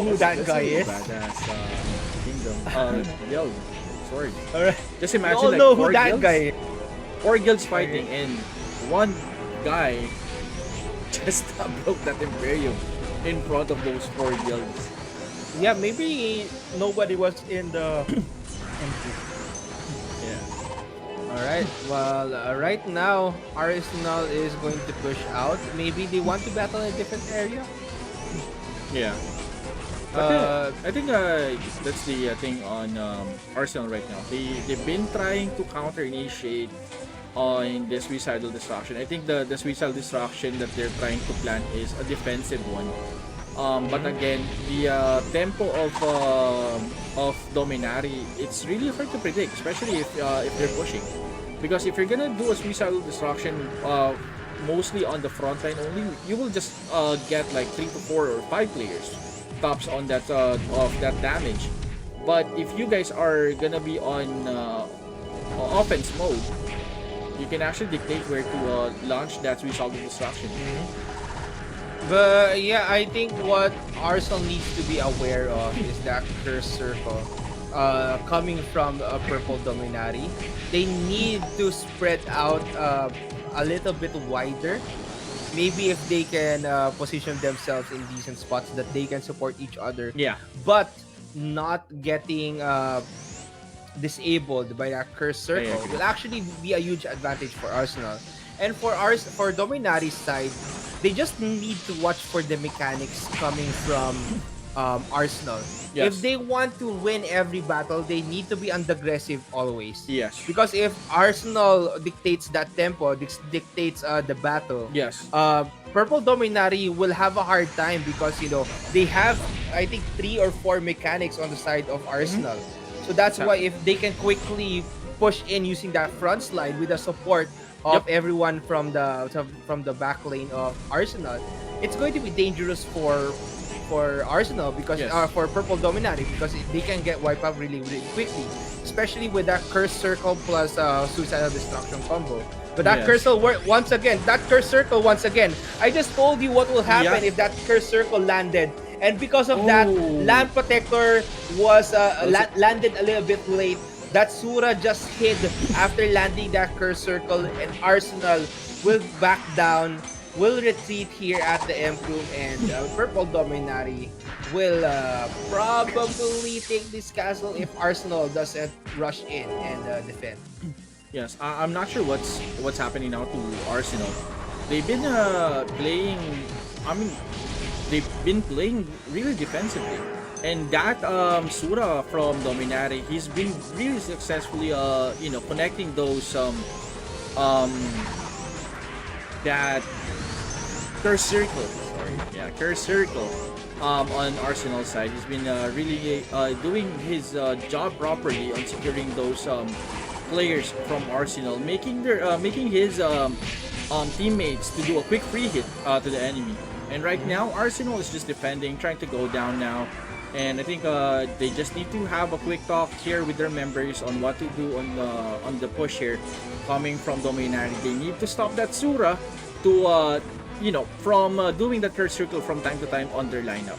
Speaker 1: who that
Speaker 2: That's
Speaker 1: guy
Speaker 2: a
Speaker 1: is.
Speaker 2: Badass kingdom. Guild. Sword.
Speaker 1: Alright.
Speaker 2: Just
Speaker 1: We
Speaker 2: imagine
Speaker 1: all
Speaker 2: like
Speaker 1: know
Speaker 2: four
Speaker 1: who that
Speaker 2: guilds,
Speaker 1: guy is.
Speaker 2: 4 guilds fighting and one guy just broke that Emperium in front of those 4 guilds.
Speaker 1: Yeah, maybe nobody was in the
Speaker 2: Yeah.
Speaker 1: Alright, well, right now, Arsenal is going to push out. Maybe they want to battle in a different area?
Speaker 2: Yeah. I think that's the thing on Arsenal right now. They've been trying to counter initiate on the suicidal destruction. I think the suicidal destruction that they're trying to plan is a defensive one. But again, the tempo of Dominari, it's really hard to predict, especially if they're pushing. Because if you're gonna do a suicidal destruction mostly on the front line only, you will just get like 3 to 4 or 5 players tops on that of that damage. But if you guys are gonna be on offense mode, you can actually dictate where to launch that suicidal destruction.
Speaker 1: But yeah, I think what Arsenal needs to be aware of is that curse circle coming from a Purple Dominari. They need to spread out a little bit wider. Maybe if they can position themselves in decent spots that they can support each other,
Speaker 2: Yeah.
Speaker 1: but not getting disabled by that curse circle
Speaker 2: agree.
Speaker 1: will actually be a huge advantage for Arsenal. And for Dominari's side, they just need to watch for the mechanics coming from Arsenal.
Speaker 2: Yes.
Speaker 1: If they want to win every battle, they need to be aggressive always.
Speaker 2: Yes.
Speaker 1: Because if Arsenal dictates that tempo, dictates the battle,
Speaker 2: Yes.
Speaker 1: Purple Dominari will have a hard time because they have, I think, 3 or 4 mechanics on the side of Arsenal. So that's why if they can quickly push in using that front slide with the support of
Speaker 2: Yep.
Speaker 1: everyone from the back lane of Arsenal, it's going to be dangerous for Arsenal because
Speaker 2: Yes.
Speaker 1: for Purple Dominati because they can get wiped out really quickly, especially with that Curse Circle plus Suicidal Destruction combo. But that
Speaker 2: Yes.
Speaker 1: Curse Circle once again. I just told you what will
Speaker 2: Yeah.
Speaker 1: happen if that Curse Circle landed, and because of that,
Speaker 2: Oh.
Speaker 1: Land Protector was
Speaker 2: Also,
Speaker 1: landed a little bit late. That Sura just hid after landing that Curse Circle, and Arsenal will back down, will retreat here at the Emperium, and Purple Dominati will probably take this castle if Arsenal doesn't rush in and defend.
Speaker 2: yes. I'm not sure what's happening now to Arsenal. They've been playing. I mean, they've been playing really defensively. And that Sura from Dominari, he's been really successfully connecting those um that curse circle. Sorry, yeah, curse circle. On Arsenal side, he's been really doing his job properly on securing those players from Arsenal, making his teammates to do a quick free hit to the enemy. And right now, Arsenal is just defending, trying to go down now. And I think they just need to have a quick talk here with their members on what to do on the push here, coming from Dominari. They need to stop that Sura to from doing that curse circle from time to time on their lineup.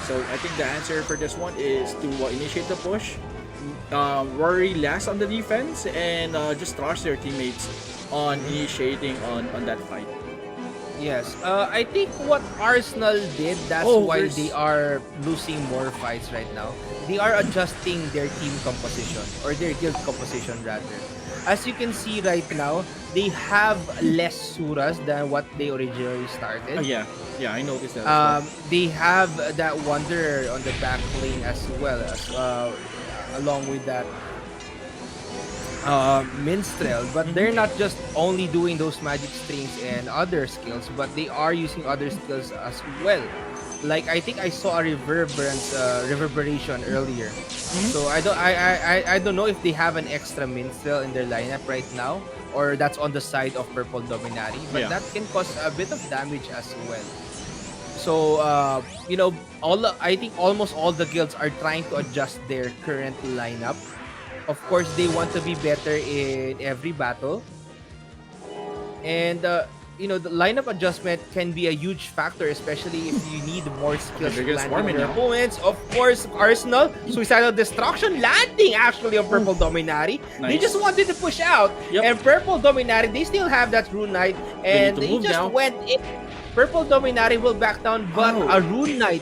Speaker 2: So I think the answer for this one is to initiate the push, worry less on the defense, and just trust their teammates on initiating on that fight.
Speaker 1: Yes, I think what Arsenal did, that's
Speaker 2: Oh,
Speaker 1: why
Speaker 2: there's
Speaker 1: they are losing more fights right now. They are adjusting their team composition, or their guild composition rather. As you can see right now, they have less Suras than what they originally started.
Speaker 2: yeah, yeah, I noticed that as well.
Speaker 1: They have that Wanderer on the back lane as well as along with that minstrel, but they're not just only doing those magic strings and other skills, but they are using other skills as well. Like I think I saw a reverberation earlier. So I don't know if they have an extra minstrel in their lineup right now, or that's on the side of Purple Dominati, but
Speaker 2: Yeah.
Speaker 1: that can cause a bit of damage as well. So I think almost all the guilds are trying to adjust their current lineup. Of course, they want to be better in every battle, and the lineup adjustment can be a huge factor, especially if you need more skills
Speaker 2: they're
Speaker 1: to
Speaker 2: gonna
Speaker 1: land
Speaker 2: swarm
Speaker 1: on
Speaker 2: it
Speaker 1: your
Speaker 2: now.
Speaker 1: opponents. Of course, Arsenal, Suicidal Destruction landing actually on Purple Dominati. They
Speaker 2: Nice.
Speaker 1: just wanted to push out,
Speaker 2: Yep.
Speaker 1: and Purple Dominati, they still have that Rune Knight,
Speaker 2: They need
Speaker 1: and
Speaker 2: to
Speaker 1: they
Speaker 2: move
Speaker 1: just
Speaker 2: now.
Speaker 1: went in. Purple Dominati will back down, but
Speaker 2: Oh.
Speaker 1: a Rune Knight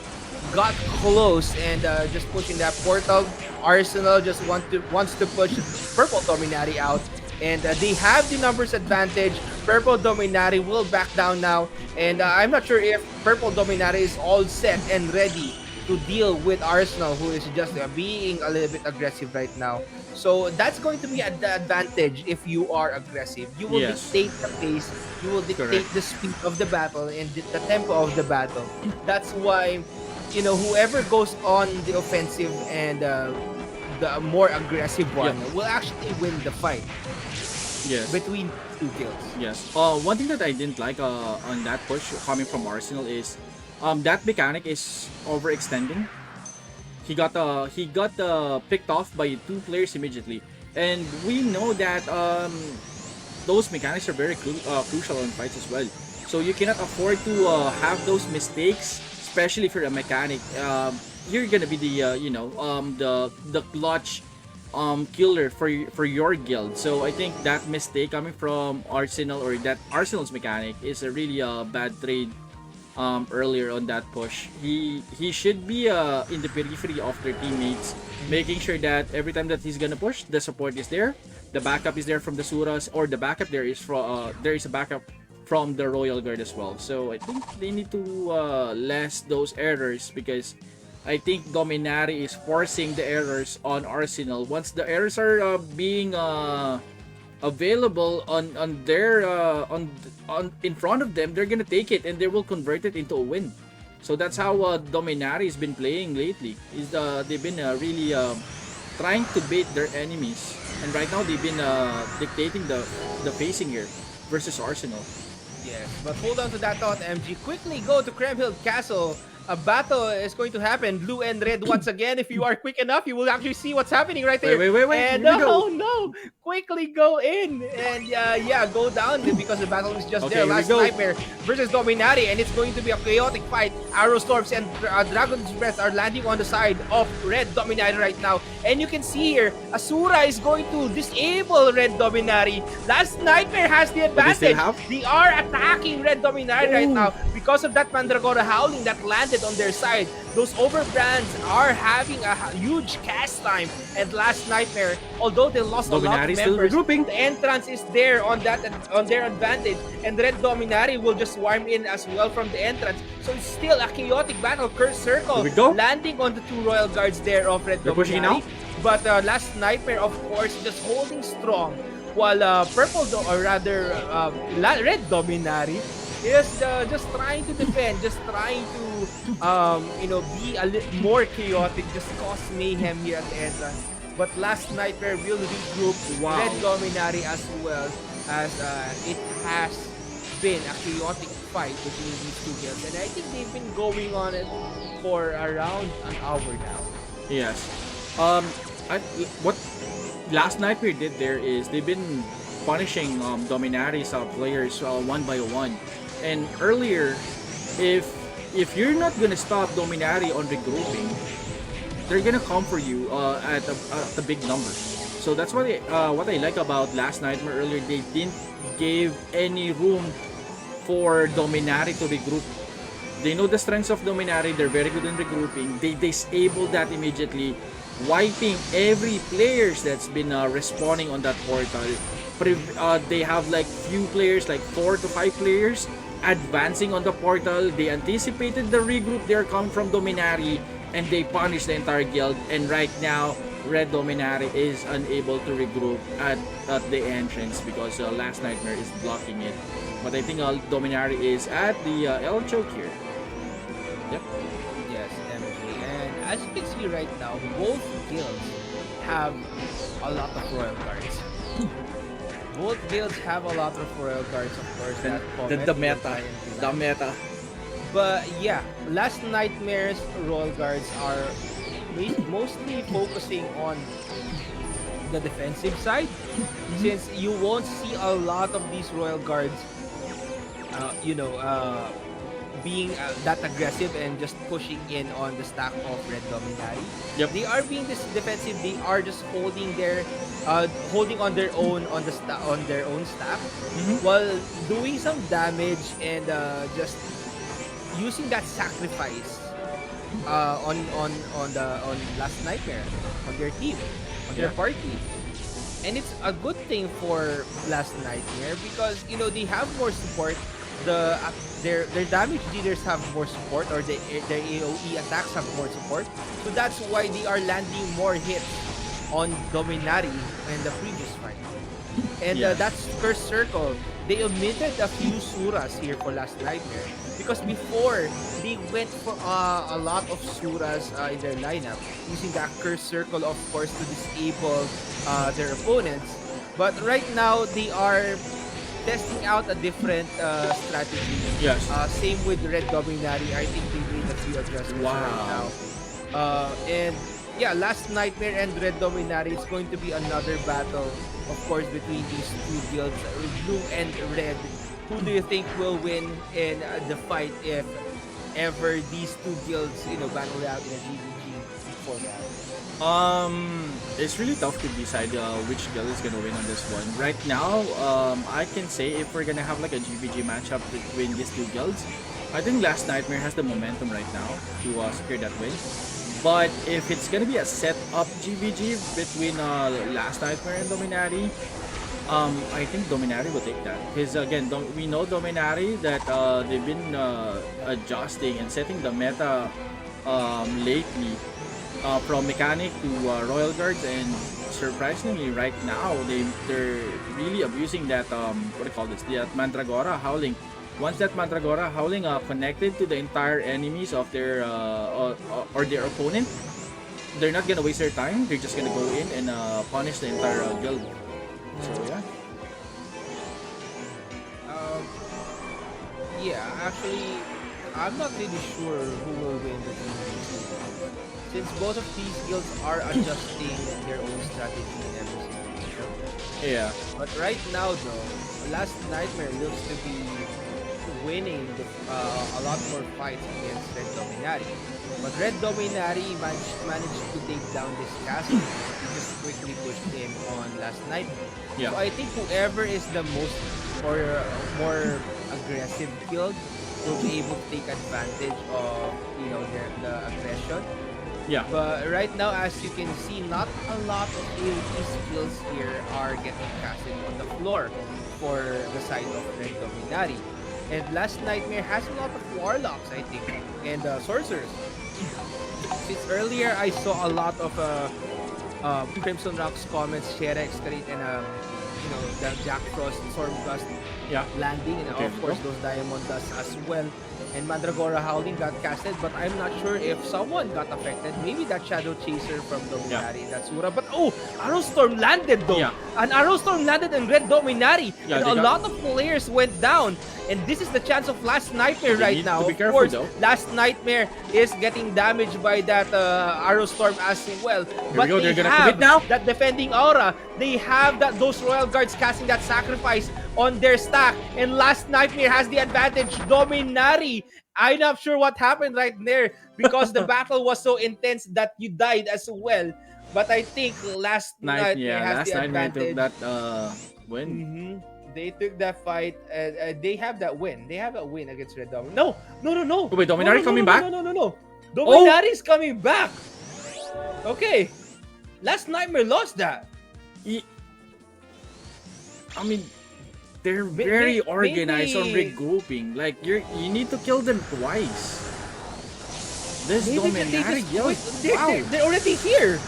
Speaker 1: got close and just pushing that portal. Arsenal just wants to push Purple Dominati out, and they have the numbers advantage. Purple Dominati will back down now, and I'm not sure if Purple Dominati is all set and ready to deal with Arsenal, who is just being a little bit aggressive right now. So that's going to be the advantage if you are aggressive. You will
Speaker 2: Yes.
Speaker 1: dictate the pace, you will dictate
Speaker 2: Correct.
Speaker 1: the speed of the battle and the tempo of the battle. That's why whoever goes on the offensive and the more aggressive one will actually win the fight
Speaker 2: Yes.
Speaker 1: between two kills.
Speaker 2: Yes. One thing that I didn't like on that push coming from Arsenal is that mechanic is overextending. He got picked off by two players immediately, and we know that those mechanics are very crucial in fights as well. So you cannot afford to have those mistakes, especially for a mechanic. You're gonna be the clutch killer for your guild. So I think that mistake coming from Arsenal, or that Arsenal's mechanic, is a really bad trade earlier on that push. He should be in the periphery of their teammates, making sure that every time that he's gonna push, the support is there, the backup is there from the Suras, or the backup there is a backup from the Royal Guard as well. So I think they need to less those errors, because I think Dominari is forcing the errors on Arsenal. Once the errors are being available on their on in front of them, they're gonna take it and they will convert it into a win. So that's how Dominari has been playing lately. They've been really trying to bait their enemies, and right now they've been dictating the pacing here. versus Arsenal.
Speaker 1: Yes, but hold on to that thought, MG. Quickly go to Kremhild Castle. A battle is going to happen. Blue and red once again. If you are quick enough, you will actually see what's happening right
Speaker 2: Wait,
Speaker 1: there.
Speaker 2: wait, wait, wait.
Speaker 1: And
Speaker 2: Here we go.
Speaker 1: oh no! Quickly go in and yeah, go down because the battle is just
Speaker 2: Okay,
Speaker 1: there.
Speaker 2: here we
Speaker 1: Last
Speaker 2: go.
Speaker 1: Nightmare versus Dominati, and it's going to be a chaotic fight. Arrow Storms and Dragon's Breath are landing on the side of Red Dominati right now. And you can see here, Asura is going to disable Red Dominati. Last Nightmare has the
Speaker 2: But they still
Speaker 1: advantage.
Speaker 2: have?
Speaker 1: They are attacking Red Dominati right
Speaker 2: Ooh.
Speaker 1: now because of that Mandragora howling that landed on their side. Those Overbrands are having a huge cast time. And Last Nightmare, although they lost a lot
Speaker 2: Dominati
Speaker 1: of
Speaker 2: still
Speaker 1: members,
Speaker 2: regrouping.
Speaker 1: the entrance is there on their advantage. And Red Dominati will just swarm in as well from the entrance. So it's still a chaotic battle. Curse Circle
Speaker 2: Here we go.
Speaker 1: landing on the two Royal Guards there of Red
Speaker 2: They're pushing it
Speaker 1: Dominati.
Speaker 2: now.
Speaker 1: But Last Nightmare, of course, just holding strong. While Red Dominati is just trying to defend, just trying to be a little more chaotic, just cause mayhem here at the entrance. But Last Nightmare will regroup.
Speaker 2: Wow.
Speaker 1: Red Dominati as well, as it has been a chaotic fight between these two guilds, and I think they've been going on it for around an hour now.
Speaker 2: Yes. What Last Nightmare did there is they've been punishing Dominati's players one by one. And earlier, if you're not gonna stop Dominati on regrouping, they're gonna come for you at a big number. So that's what I like about Last Nightmare earlier. They didn't give any room for Dominati to regroup. They know the strengths of Dominati. They're very good in regrouping. They disabled that immediately, wiping every players that's been respawning on that portal. They have like few players, like 4 to 5 players, advancing on the portal. They anticipated the regroup. They're coming from Dominati, and they punished the entire guild. And right now, Red Dominati is unable to regroup at the entrance because Last Nightmare is blocking it. But I think Dominati is at the L choke here. Yep.
Speaker 1: Yes, MG. And as you can see right now, both guilds have a lot of Royal Guards. Both guilds have a lot of Royal Guards, of course. That comment
Speaker 2: The
Speaker 1: will
Speaker 2: meta.
Speaker 1: tie into
Speaker 2: The
Speaker 1: that.
Speaker 2: meta.
Speaker 1: But yeah, Last Nightmare's Royal Guards are mostly focusing on the defensive side, since you won't see a lot of these Royal Guards, being that aggressive and just pushing in on the stack of Red Dominati.
Speaker 2: Yep.
Speaker 1: They are being this defensive. They are just holding on their own on their own stack, while doing some damage and just using that sacrifice on Last Nightmare, on their team, on their party. And it's a good thing for Last Nightmare because they have more support. Their damage dealers have more support, or their AoE attacks have more support. So that's why they are landing more hits on Dominati in the previous fight. And that's Curse Circle. They omitted a few Suras here for Last Nightmare because before they went for a lot of Suras in their lineup, using that Curse Circle, of course, to disable their opponents. But right now they are testing out a different strategy.
Speaker 2: Yes.
Speaker 1: Same with Red Dominati. I think they made a few adjustments right now. And yeah, Last Nightmare and Red Dominati, it's going to be another battle, of course, between these two guilds, Blue and Red. Who do you think will win in the fight if ever these two guilds, battle out in a GGG format?
Speaker 2: It's really tough to decide which guild is gonna win on this one. Right now, I can say if we're gonna have like a GVG matchup between these two guilds, I think Last Nightmare has the momentum right now to secure that win. But if it's gonna be a set up GVG between Last Nightmare and Dominati, I think Dominati will take that. Because again, we know Dominati that they've been adjusting and setting the meta lately. From mechanic to Royal Guards, and surprisingly right now they're really abusing that what do you call this, the Mandragora howling. Once that Mandragora howling connected to the entire enemies of their or their opponent, they're not gonna waste their time. They're just gonna go in and punish the entire guild. So yeah.
Speaker 1: Yeah, actually, I'm not really sure who will win between these two guilds. Since both of these guilds are adjusting their own strategy in every situation.
Speaker 2: Yeah.
Speaker 1: But right now, though, Last Nightmare looks to be winning a lot more fights against Red Dominari. But Red Dominari managed to take down this castle. He just quickly pushed in on Last Nightmare.
Speaker 2: Yeah.
Speaker 1: So I think whoever is the most or more aggressive guild will be able to take advantage of the aggression.
Speaker 2: Yeah.
Speaker 1: But right now, as you can see, not a lot of AoE skills here are getting casted on the floor for the side of Red Dominari. And Last Nightmare has a lot of warlocks, I think, and sorcerers. Since earlier, I saw a lot of Crimson Rock's comments, Shera Excavate, and the Jack Frost Stormgust
Speaker 2: Yeah.
Speaker 1: landing, and
Speaker 2: There
Speaker 1: of
Speaker 2: we
Speaker 1: course
Speaker 2: go.
Speaker 1: those Diamond Dust as well. And Mandragora Howling got casted, but I'm not sure if someone got affected. Maybe that Shadow Chaser from Dominari and Datsura. But oh, Arrow Storm landed though.
Speaker 2: Yeah.
Speaker 1: An Arrow Storm landed in Red Dominari.
Speaker 2: Yeah,
Speaker 1: and
Speaker 2: they
Speaker 1: a
Speaker 2: got-
Speaker 1: lot of players went down. And this is the chance of Last Nightmare
Speaker 2: They
Speaker 1: right
Speaker 2: need
Speaker 1: now.
Speaker 2: to be
Speaker 1: Of
Speaker 2: careful,
Speaker 1: course,
Speaker 2: though.
Speaker 1: Last Nightmare is getting damaged by that Arrow Storm as well.
Speaker 2: we go,
Speaker 1: They
Speaker 2: they're gonna
Speaker 1: have
Speaker 2: commit now.
Speaker 1: that defending aura. They have those Royal Guards casting that sacrifice on their stack. And Last Nightmare has the advantage. Dominari, I'm not sure what happened right there because the battle was so intense that you died as well. But I think Last Nightmare has
Speaker 2: Last
Speaker 1: the
Speaker 2: night we took
Speaker 1: advantage.
Speaker 2: that win.
Speaker 1: Mhm. They took that fight. They have that win. They have a win against Red Dominari. No, no, no, no.
Speaker 2: Oh, wait, Dominari
Speaker 1: no, no,
Speaker 2: coming
Speaker 1: no,
Speaker 2: back?
Speaker 1: No, no, no, no. Dominari's coming back. Okay. Last Nightmare lost that.
Speaker 2: I mean, they're
Speaker 1: May-
Speaker 2: very
Speaker 1: may-
Speaker 2: organized on
Speaker 1: maybe-
Speaker 2: regrouping. Like you need to kill them twice. This
Speaker 1: Maybe they
Speaker 2: Dominari
Speaker 1: just
Speaker 2: guild.
Speaker 1: quit.
Speaker 2: Wow.
Speaker 1: They're already here.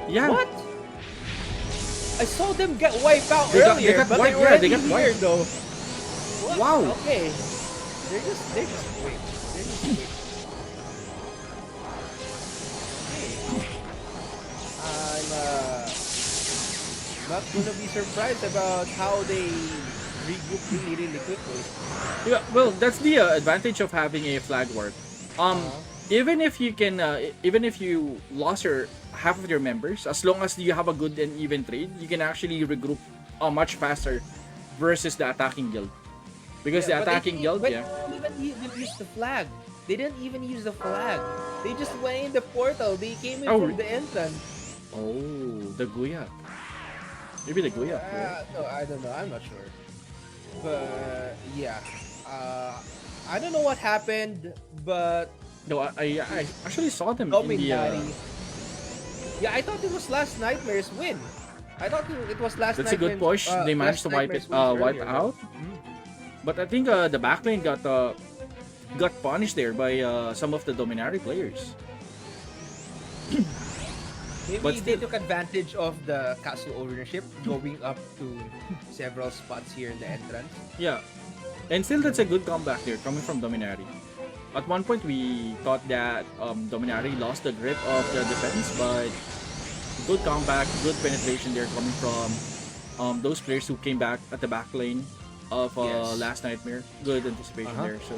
Speaker 2: Yeah.
Speaker 1: What? I saw them get wiped out
Speaker 2: They got
Speaker 1: earlier, but
Speaker 2: wiped,
Speaker 1: they're
Speaker 2: yeah,
Speaker 1: already
Speaker 2: they got
Speaker 1: here
Speaker 2: wiped.
Speaker 1: though. What?
Speaker 2: Wow.
Speaker 1: Okay. They're just quick. They're just quick. Okay. I'm not gonna be surprised about how they regroup really quickly.
Speaker 2: Yeah, well, that's the advantage of having a flag war. Even if you can, even if you lost your half of your members, as long as you have a good and even trade, you can actually regroup much faster versus the attacking guild. Because
Speaker 1: Yeah,
Speaker 2: the
Speaker 1: but
Speaker 2: attacking guild,
Speaker 1: but
Speaker 2: yeah.
Speaker 1: they didn't even use the flag. They didn't even use the flag. They just went in the portal. They came in from the entrance.
Speaker 2: Oh, the Guya. Maybe the Guya. Right?
Speaker 1: No, I don't know. I'm not sure. But yeah, I don't know what happened, but
Speaker 2: No, I actually saw them in the.
Speaker 1: Dominari. Yeah, I thought it was Last Nightmare's win. I thought it was Last
Speaker 2: That's a good push. They managed to wipe it, wipe out. But I think the backlane got punished there by some of the Dominari players.
Speaker 1: Maybe
Speaker 2: But
Speaker 1: they
Speaker 2: still-
Speaker 1: took advantage of the castle ownership, going up to several spots here in the entrance.
Speaker 2: Yeah, and still that's a good comeback there coming from Dominari. At one point we thought that Dominari lost the grip of the defense, but good comeback, good penetration there coming from those players who came back at the back lane of
Speaker 1: Yes.
Speaker 2: Last Nightmare. Good anticipation there. So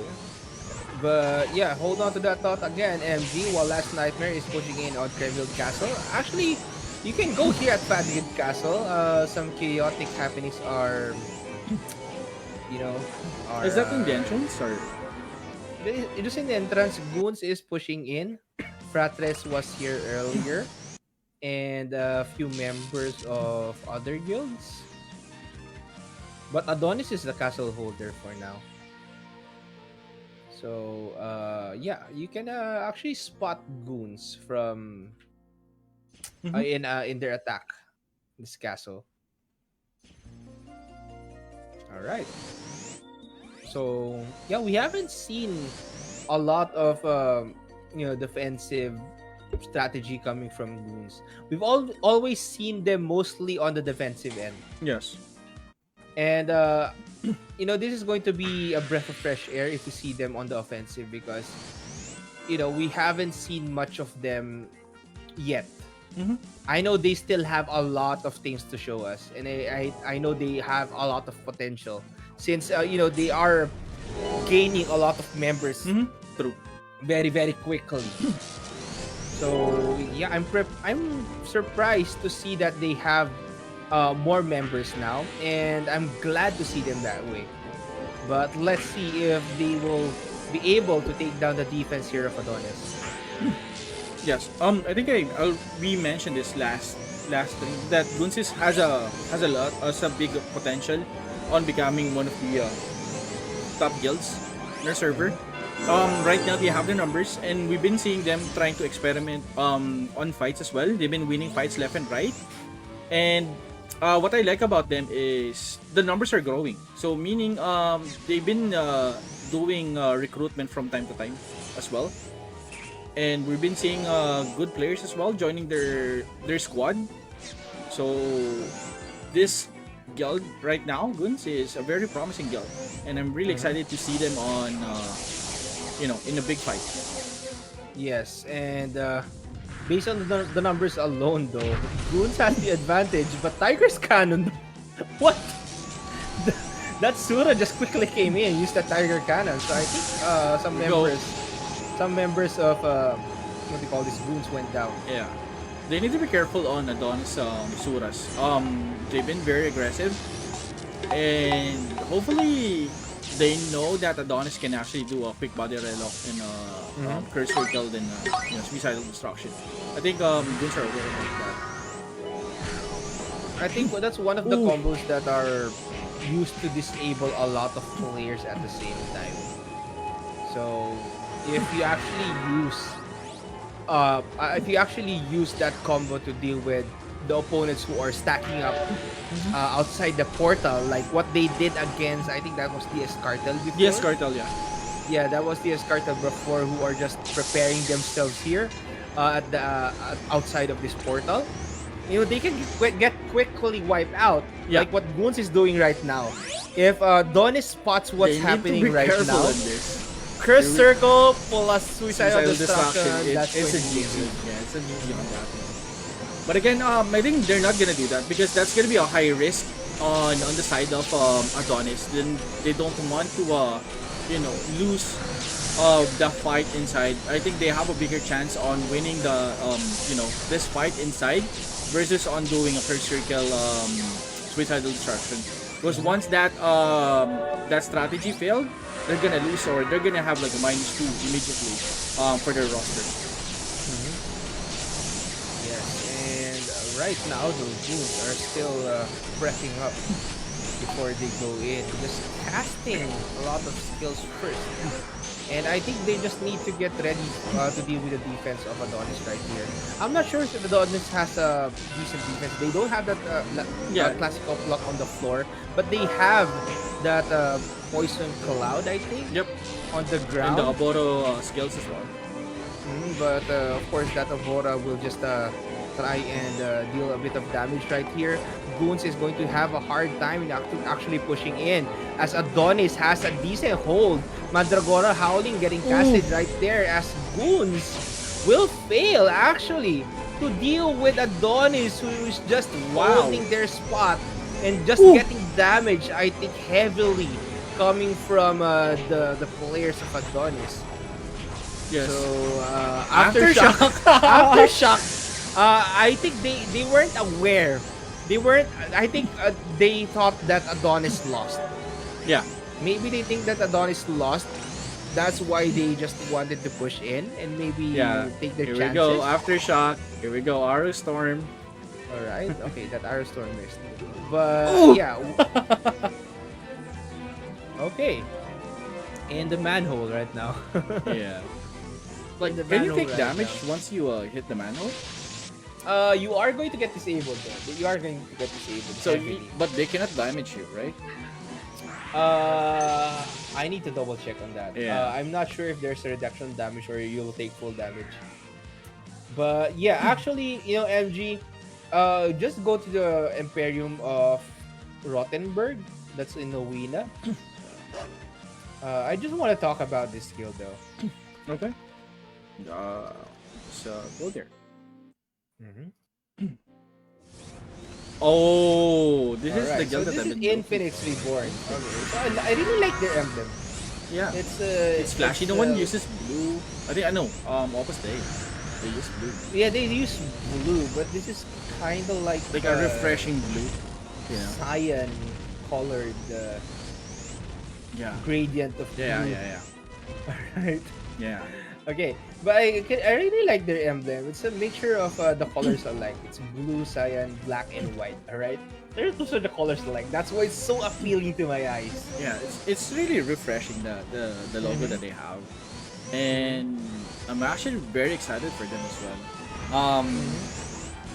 Speaker 1: But yeah, hold on to that thought again, MG, while Last Nightmare is pushing in on Crevill Castle. Actually, you can go here at Fadgid Castle. Some chaotic happenings are,
Speaker 2: is that in the entrance or?
Speaker 1: It is in the entrance. Goons is pushing in. Fratres was here earlier. And a few members of other guilds. But Adonis is the castle holder for now. So, yeah, you can actually spot goons from in their attack, this castle. All right. So, yeah, we haven't seen a lot of defensive strategy coming from goons. We've always seen them mostly on the defensive end.
Speaker 2: Yes.
Speaker 1: And this is going to be a breath of fresh air if we see them on the offensive because we haven't seen much of them yet. I know they still have a lot of things to show us, and I know they have a lot of potential since they are gaining a lot of members
Speaker 2: True.
Speaker 1: very very quickly. So yeah, I'm surprised to see that they have more members now, and I'm glad to see them that way. But let's see if they will be able to take down the defense here of Adonis.
Speaker 2: Yes. I think we mentioned this last thing that Gunsis has a big potential on becoming one of the top guilds in our server. Right now they have the numbers, and we've been seeing them trying to experiment on fights as well. They've been winning fights left and right, and what I like about them is the numbers are growing. So meaning they've been doing recruitment from time to time as well, and we've been seeing good players as well joining their squad. So this guild right now, Guns, is a very promising guild, and I'm really excited to see them on in a big fight.
Speaker 1: Yes, and based on the numbers alone, though, Goons has the advantage, but Tiger's Cannon, what? That Sura just quickly came in and used that Tiger Cannon. So I think some members of what do you call this Goons went down.
Speaker 2: Yeah, they need to be careful on Adonis Suras. They've been very aggressive, and hopefully they know that Adonis can actually do a quick body relock and curse circle and suicidal destruction. I think Goons are aware of that.
Speaker 1: I think that's one of the combos that are used to disable a lot of players at the same time. So if you actually use that combo to deal with the opponents who are stacking up outside the portal, like what they did against, I think that was the Escartel before.
Speaker 2: Yes, Cartel, yeah.
Speaker 1: Yeah, that was the Escartel before, who are just preparing themselves here at the outside of this portal. You know, they can get quickly wiped out, like what Goons is doing right now. If Donis spots what's happening right now, Curse Circle plus Suicidal Destruction,
Speaker 2: it's a GG. Yeah, it's a GG on that. But again, I think they're not gonna do that because that's gonna be a high risk on the side of Adonis. Then they don't want to lose the fight inside. I think they have a bigger chance on winning the this fight inside versus on doing a first circle suicidal destruction. Because once that strategy failed, they're gonna lose, or they're gonna have like a -2 immediately for their roster.
Speaker 1: Yes, and right now the Goons are still prepping up before they go in, just casting a lot of skills first. And I think they just need to get ready to deal with the defense of Adonis right here. I'm not sure if Adonis has a decent defense. They don't have that classical block on the floor, but they have that poison cloud, I think.
Speaker 2: Yep.
Speaker 1: On the ground.
Speaker 2: And the Oboro skills as well.
Speaker 1: But of course, that Avora will just try and deal a bit of damage right here. Goons is going to have a hard time in actually pushing in, as Adonis has a decent hold. Mandragora Howling getting casted right there, as Goons will fail actually to deal with Adonis, who is just holding their spot and just getting damage, I think, heavily coming from the players of Adonis.
Speaker 2: Yes.
Speaker 1: So Aftershock, Aftershock, I think they weren't aware. They weren't. I think they thought that Adonis lost.
Speaker 2: Yeah.
Speaker 1: Maybe they think that Adonis lost. That's why they just wanted to push in and maybe take their chances.
Speaker 2: Here we go, Aftershock. Here we go, Arrow Storm.
Speaker 1: Alright, okay, that Arrow Storm missed. But yeah. Okay. In the manhole right now.
Speaker 2: Yeah. Like, can you take damage once you hit the manhole?
Speaker 1: You are going to get disabled though. You are going to get disabled.
Speaker 2: So, but they cannot damage you, right?
Speaker 1: I need to double check on that.
Speaker 2: Yeah.
Speaker 1: I'm not sure if there's a reduction damage or you'll take full damage. But yeah, actually, MG, just go to the Emperium of Rottenburg. That's in Nowina. I just want to talk about this skill though.
Speaker 2: Okay. So go there. Oh, this is the guild
Speaker 1: so
Speaker 2: that
Speaker 1: this
Speaker 2: I've
Speaker 1: is
Speaker 2: been
Speaker 1: Infinite's Reborn. Okay, so I really like their emblem.
Speaker 2: Yeah. It's flashy.
Speaker 1: it's
Speaker 2: No one uses blue. I think I know. Opus Dei. They use blue.
Speaker 1: yeah, they use blue, but this is kind of like
Speaker 2: Like a refreshing blue. You know.
Speaker 1: cyan colored
Speaker 2: Yeah.
Speaker 1: gradient of
Speaker 2: Yeah.
Speaker 1: blue.
Speaker 2: Yeah.
Speaker 1: Right.
Speaker 2: Yeah.
Speaker 1: Okay, but I really like their emblem. It's a mixture of the colors I like. It's blue, cyan, black, and white. All right, those are the colors I like. That's why it's so appealing to my eyes.
Speaker 2: Yeah. It's really refreshing the logo that they have, and I'm actually very excited for them as well.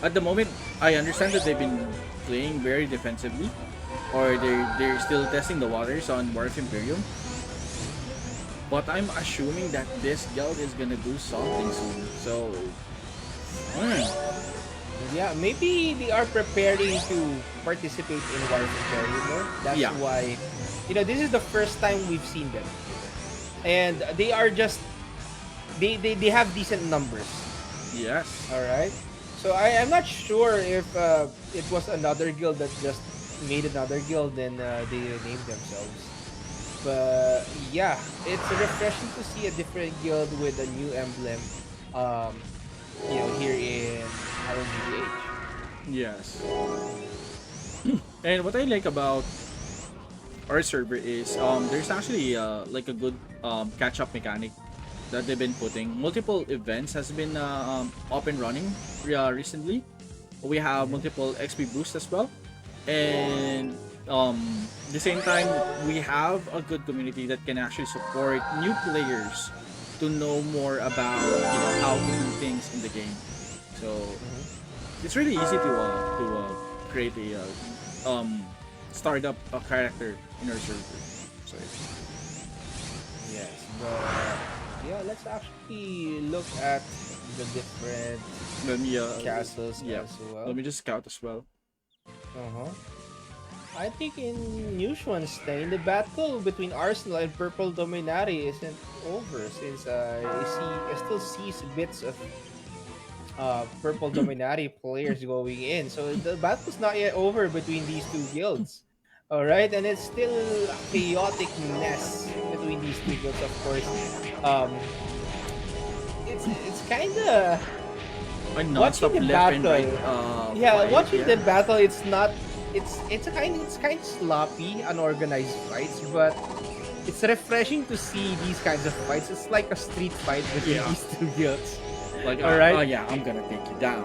Speaker 2: At the moment, I understand that they've been playing very defensively, or they're still testing the waters on War of Imperium. But I'm assuming that this guild is gonna do something soon. So, hmm,
Speaker 1: Yeah, maybe they are preparing to participate in War of Emperium more. That's
Speaker 2: Yeah.
Speaker 1: why, this is the first time we've seen them, and they are just they have decent numbers.
Speaker 2: yes,
Speaker 1: All right. So I'm not sure if it was another guild that just made another guild and they named themselves. But yeah, it's refreshing to see a different guild with a new emblem. Um, here in our GGH.
Speaker 2: yes. And what I like about our server is there's actually like a good catch up mechanic that they've been putting. Multiple events has been up and running recently. We have multiple XP boosts as well, and the same time we have a good community that can actually support new players to know more about how to do things in the game. So it's really easy to create a start up a character in our server. So
Speaker 1: Yes, but yeah, let's actually look at the different
Speaker 2: let me
Speaker 1: castles
Speaker 2: yeah,
Speaker 1: as well.
Speaker 2: let me just scout as well.
Speaker 1: Uh-huh. I think in Neuschwanstein, the battle between Arsenal and Purple Dominati isn't over since I still see bits of Purple Dominati players going in. So the battle's not yet over between these two guilds. All right, and it's still a chaotic mess between these two guilds. Of course, um, it's kind of
Speaker 2: A
Speaker 1: watching
Speaker 2: non-stop
Speaker 1: the
Speaker 2: left and right
Speaker 1: battle. Yeah,
Speaker 2: fight,
Speaker 1: watching
Speaker 2: yeah.
Speaker 1: the battle, it's not. It's kind of sloppy, unorganized fights, but it's refreshing to see these kinds of fights. It's like a street fight between
Speaker 2: Yeah.
Speaker 1: these two guilds.
Speaker 2: Like,
Speaker 1: All right.
Speaker 2: oh yeah, I'm gonna take you down.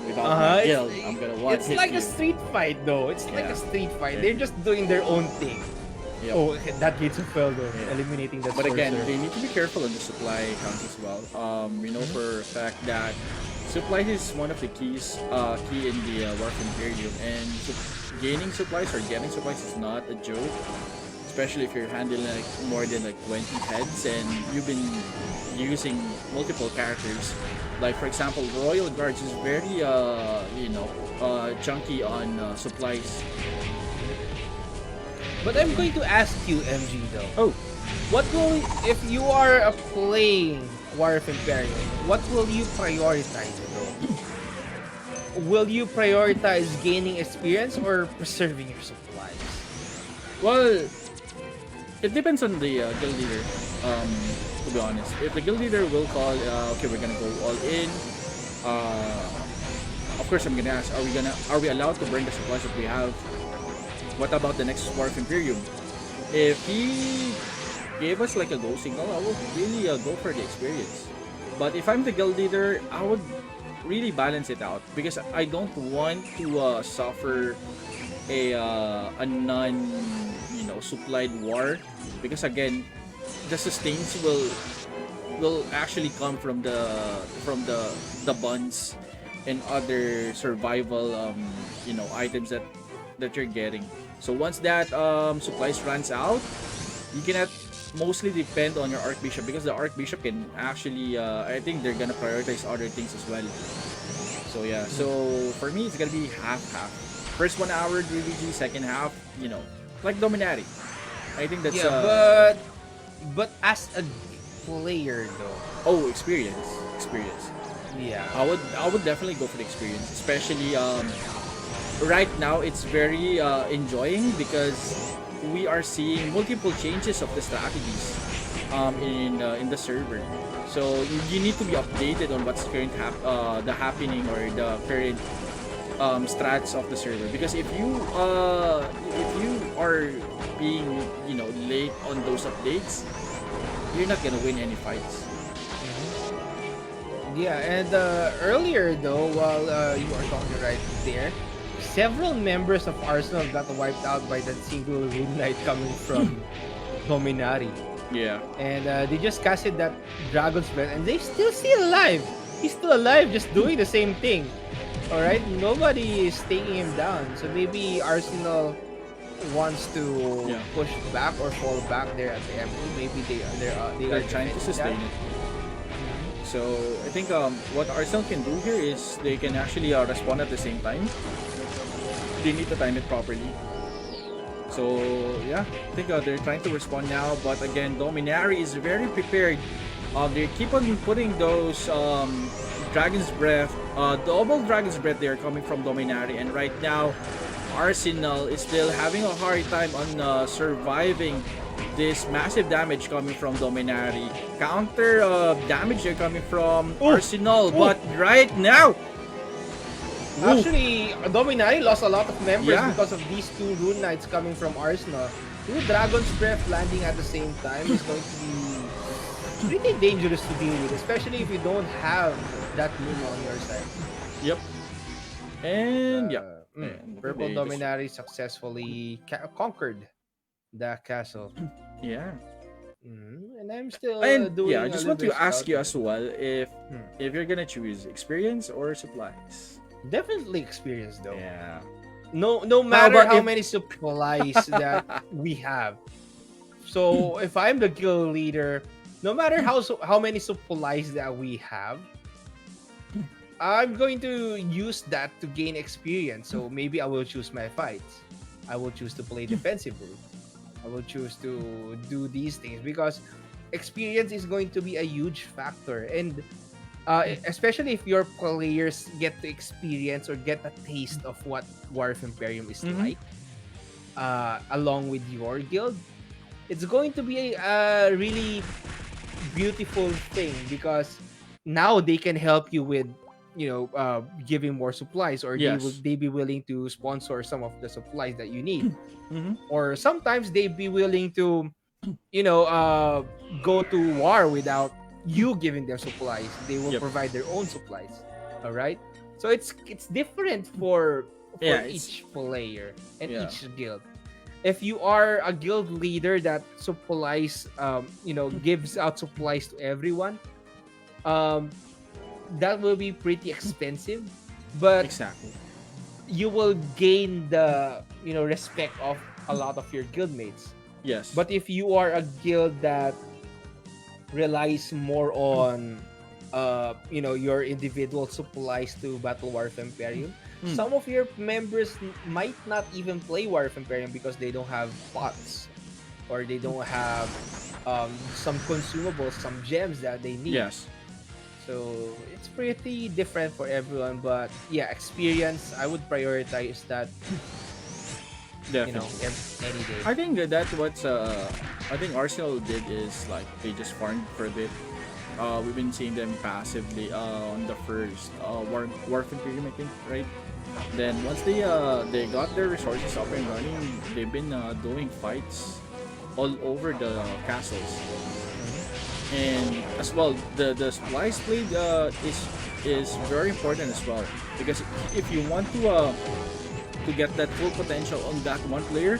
Speaker 2: Without
Speaker 1: Uh-huh.
Speaker 2: my guild, I'm gonna one
Speaker 1: It's
Speaker 2: hit
Speaker 1: like
Speaker 2: you.
Speaker 1: a street fight, though. It's like
Speaker 2: Yeah.
Speaker 1: a street fight.
Speaker 2: Yeah.
Speaker 1: They're just doing their own thing.
Speaker 2: Yep.
Speaker 1: Oh, okay, that gates of fell though,
Speaker 2: Yeah.
Speaker 1: eliminating that.
Speaker 2: But again,
Speaker 1: sorcerer.
Speaker 2: they need to be careful on the supply counts as well. We know for a fact that supply is one of the keys, key in the War of Imperium, and gaining supplies or getting supplies is not a joke. Especially if you're handling like more than like 20 heads and you've been using multiple characters. Like for example, Royal Guards is very chunky on supplies.
Speaker 1: But I'm going to ask you, MG though.
Speaker 2: Oh,
Speaker 1: What will, if you are playing War of Emperium, what will you prioritize, bro? Will you prioritize gaining experience or preserving your supplies?
Speaker 2: well, it depends on the guild leader. To be honest, if the guild leader will call, okay, we're gonna go all in. Of course, I'm gonna ask, are we allowed to burn the supplies that we have? What about the next War of Imperium? If he gave us like a go signal, I would really go for the experience. But if I'm the guild leader, I would really balance it out because I don't want to suffer a non supplied war, because again the sustains will actually come from the buns and other survival items that you're getting. So once that supplies runs out, you cannot mostly depend on your archbishop, because the archbishop can actually I think they're gonna prioritize other things as well. So yeah, so for me it's gonna be half. First 1 hour DVG, second half, like Dominati. I think that's
Speaker 1: Yeah, but as a player though,
Speaker 2: experience.
Speaker 1: yeah,
Speaker 2: I would definitely go for the experience, especially right now it's very enjoying because we are seeing multiple changes of the strategies in the server. So you need to be updated on what's the happening or the current strats of the server, because if you are being late on those updates, you're not gonna win any fights.
Speaker 1: Yeah, and earlier though, while you are talking right there, several members of Arsenal got wiped out by that single Rune Knight coming from Dominari.
Speaker 2: Yeah.
Speaker 1: And they just casted that Dragon's Breath, and they still alive. He's still alive, just doing the same thing. All right, nobody is taking him down. So maybe Arsenal wants to push back or fall back there at the Emperium. Maybe
Speaker 2: They're trying to sustain it. So I think what Arsenal can do here is they can actually respond at the same time. They need to time it properly. So yeah, I think they're trying to respond now. But again, Dominari is very prepared. They keep on putting those Dragon's Breath, double Dragon's Breath. They are coming from Dominari, and right now, Arsenal is still having a hard time on surviving this massive damage coming from Dominari. Counter damage are coming from Arsenal, but right now,
Speaker 1: actually, Dominari lost a lot of members because of these two Rune Knights coming from Arsenal. Two Dragon's Breath landing at the same time is going to be pretty dangerous to deal with, especially if you don't have that Luna on your side.
Speaker 2: Yep. And
Speaker 1: Purple Dominari successfully conquered the castle.
Speaker 2: Yeah.
Speaker 1: And I'm still doing.
Speaker 2: Yeah, I just want to ask you as well if you're gonna choose experience or supplies.
Speaker 1: Definitely experience though.
Speaker 2: Yeah.
Speaker 1: No matter how many supplies that we have. So if I'm the guild leader, no matter how many supplies that we have, I'm going to use that to gain experience. So maybe I will choose my fights. I will choose to play defensively. I will choose to do these things because experience is going to be a huge factor. And especially if your players get to experience or get a taste of what War of Emperium is like, along with your guild, it's going to be a really beautiful thing because now they can help you with giving more supplies, or they be willing to sponsor some of the supplies that you need. Or sometimes they be willing to go to war without you giving them supplies. They will provide their own supplies. All right, so it's different for each player and each guild. If you are a guild leader that supplies gives out supplies to everyone, that will be pretty expensive, but
Speaker 2: exactly,
Speaker 1: you will gain the respect of a lot of your guildmates.
Speaker 2: Yes.
Speaker 1: But if you are a guild that relies more on your individual supplies to battle War of Emperium, some of your members might not even play War of Emperium because they don't have pots, or they don't have some consumables, some gems that they need.
Speaker 2: Yes.
Speaker 1: So it's pretty different for everyone, but yeah, experience, I would prioritize that.
Speaker 2: Definitely.
Speaker 1: Any day.
Speaker 2: I think that's what I think Arsenal did is like they just farmed for a bit. We've been seeing them passively on the first War of Emperium, I think, right? Then once they got their resources up and running, they've been doing fights all over the castles. And as well, the supplies played is very important as well, because if you want to get that full potential on that one player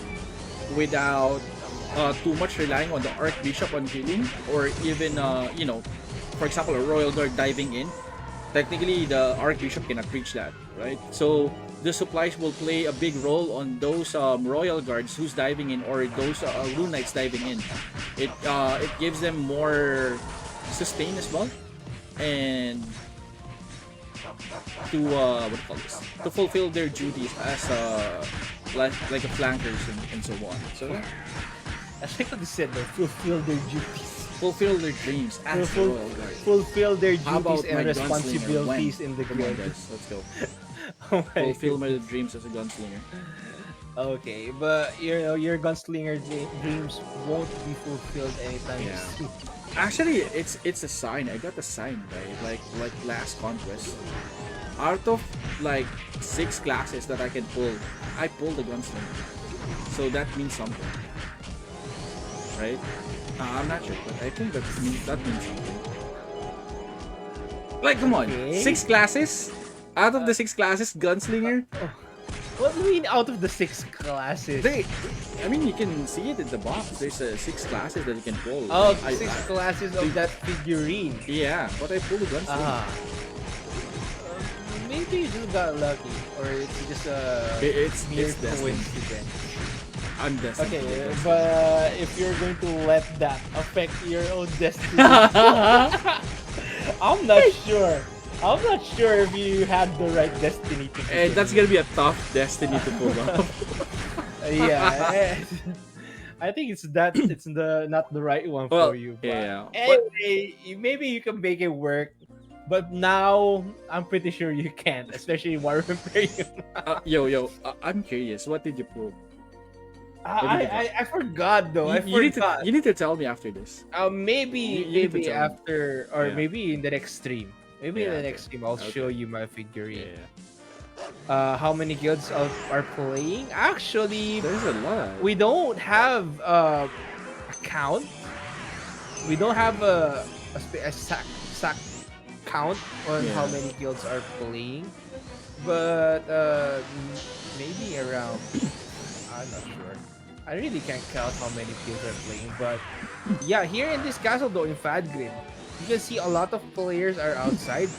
Speaker 2: without too much relying on the Archbishop on healing, or even for example a Royal Guard diving in, technically the Archbishop cannot reach that, right? So the supplies will play a big role on those Royal Guards who's diving in, or those Rune Knights diving in. It gives them more sustain as well, and to what do you call this? To fulfill their duties as like a flankers and so on. So
Speaker 1: I think what you said, though, fulfill their duties.
Speaker 2: Fulfill their dreams as the Royal Guard.
Speaker 1: Fulfill their
Speaker 2: How about
Speaker 1: duties
Speaker 2: my
Speaker 1: and
Speaker 2: gunslinger?
Speaker 1: responsibilities in the
Speaker 2: Come on,
Speaker 1: guild.
Speaker 2: guys, let's go.
Speaker 1: Oh my
Speaker 2: Fulfill
Speaker 1: God.
Speaker 2: my dreams as a gunslinger.
Speaker 1: Okay, but you know your gunslinger dreams won't be fulfilled anytime
Speaker 2: Yeah.
Speaker 1: soon.
Speaker 2: Actually, it's a sign. I got a sign, right? Like last conquest. Out of like 6 classes that I can pull, I pulled the gunslinger. So that means something, right? I'm not sure, but I think that means something. Like, come on,
Speaker 1: Okay.
Speaker 2: 6 classes. Out of the 6 classes, gunslinger.
Speaker 1: Oh, what do you mean out of the 6 classes?
Speaker 2: I mean, you can see it in the box. There's 6 classes that you can pull.
Speaker 1: Oh,
Speaker 2: I,
Speaker 1: six
Speaker 2: I,
Speaker 1: classes of that figurine.
Speaker 2: yeah, but I pulled the gunslinger.
Speaker 1: Ah. Maybe you just got lucky, or it's just a mere
Speaker 2: It's destiny.
Speaker 1: coincidence.
Speaker 2: I'm destined.
Speaker 1: Okay,
Speaker 2: to be gunslinger.
Speaker 1: but if you're going to let that affect your own destiny, I'm not sure. I'm not sure if you had the right destiny to
Speaker 2: And that's
Speaker 1: begin
Speaker 2: gonna be a tough destiny to pull off.
Speaker 1: yeah. I think it's not the right one
Speaker 2: Well,
Speaker 1: for you. But
Speaker 2: yeah. But
Speaker 1: anyway, maybe you can make it work. But now I'm pretty sure you can't, especially War of Emperium.
Speaker 2: I'm curious. What did you pull?
Speaker 1: I forgot though. I forgot.
Speaker 2: You need to tell me after this.
Speaker 1: Maybe
Speaker 2: you need to
Speaker 1: maybe
Speaker 2: tell me.
Speaker 1: after or
Speaker 2: Yeah.
Speaker 1: maybe in the next stream. Maybe in
Speaker 2: Yeah,
Speaker 1: the
Speaker 2: okay.
Speaker 1: next stream I'll
Speaker 2: Okay.
Speaker 1: show you my figurine.
Speaker 2: Yeah.
Speaker 1: How many guilds are playing? Actually,
Speaker 2: There's a lot.
Speaker 1: we don't have a count. We don't have a sack count on how
Speaker 2: Yeah.
Speaker 1: many guilds are playing, but maybe around. I'm not sure. I really can't count how many guilds are playing, but yeah, here in this castle though, in Fadgrid, you can see a lot of players are outside.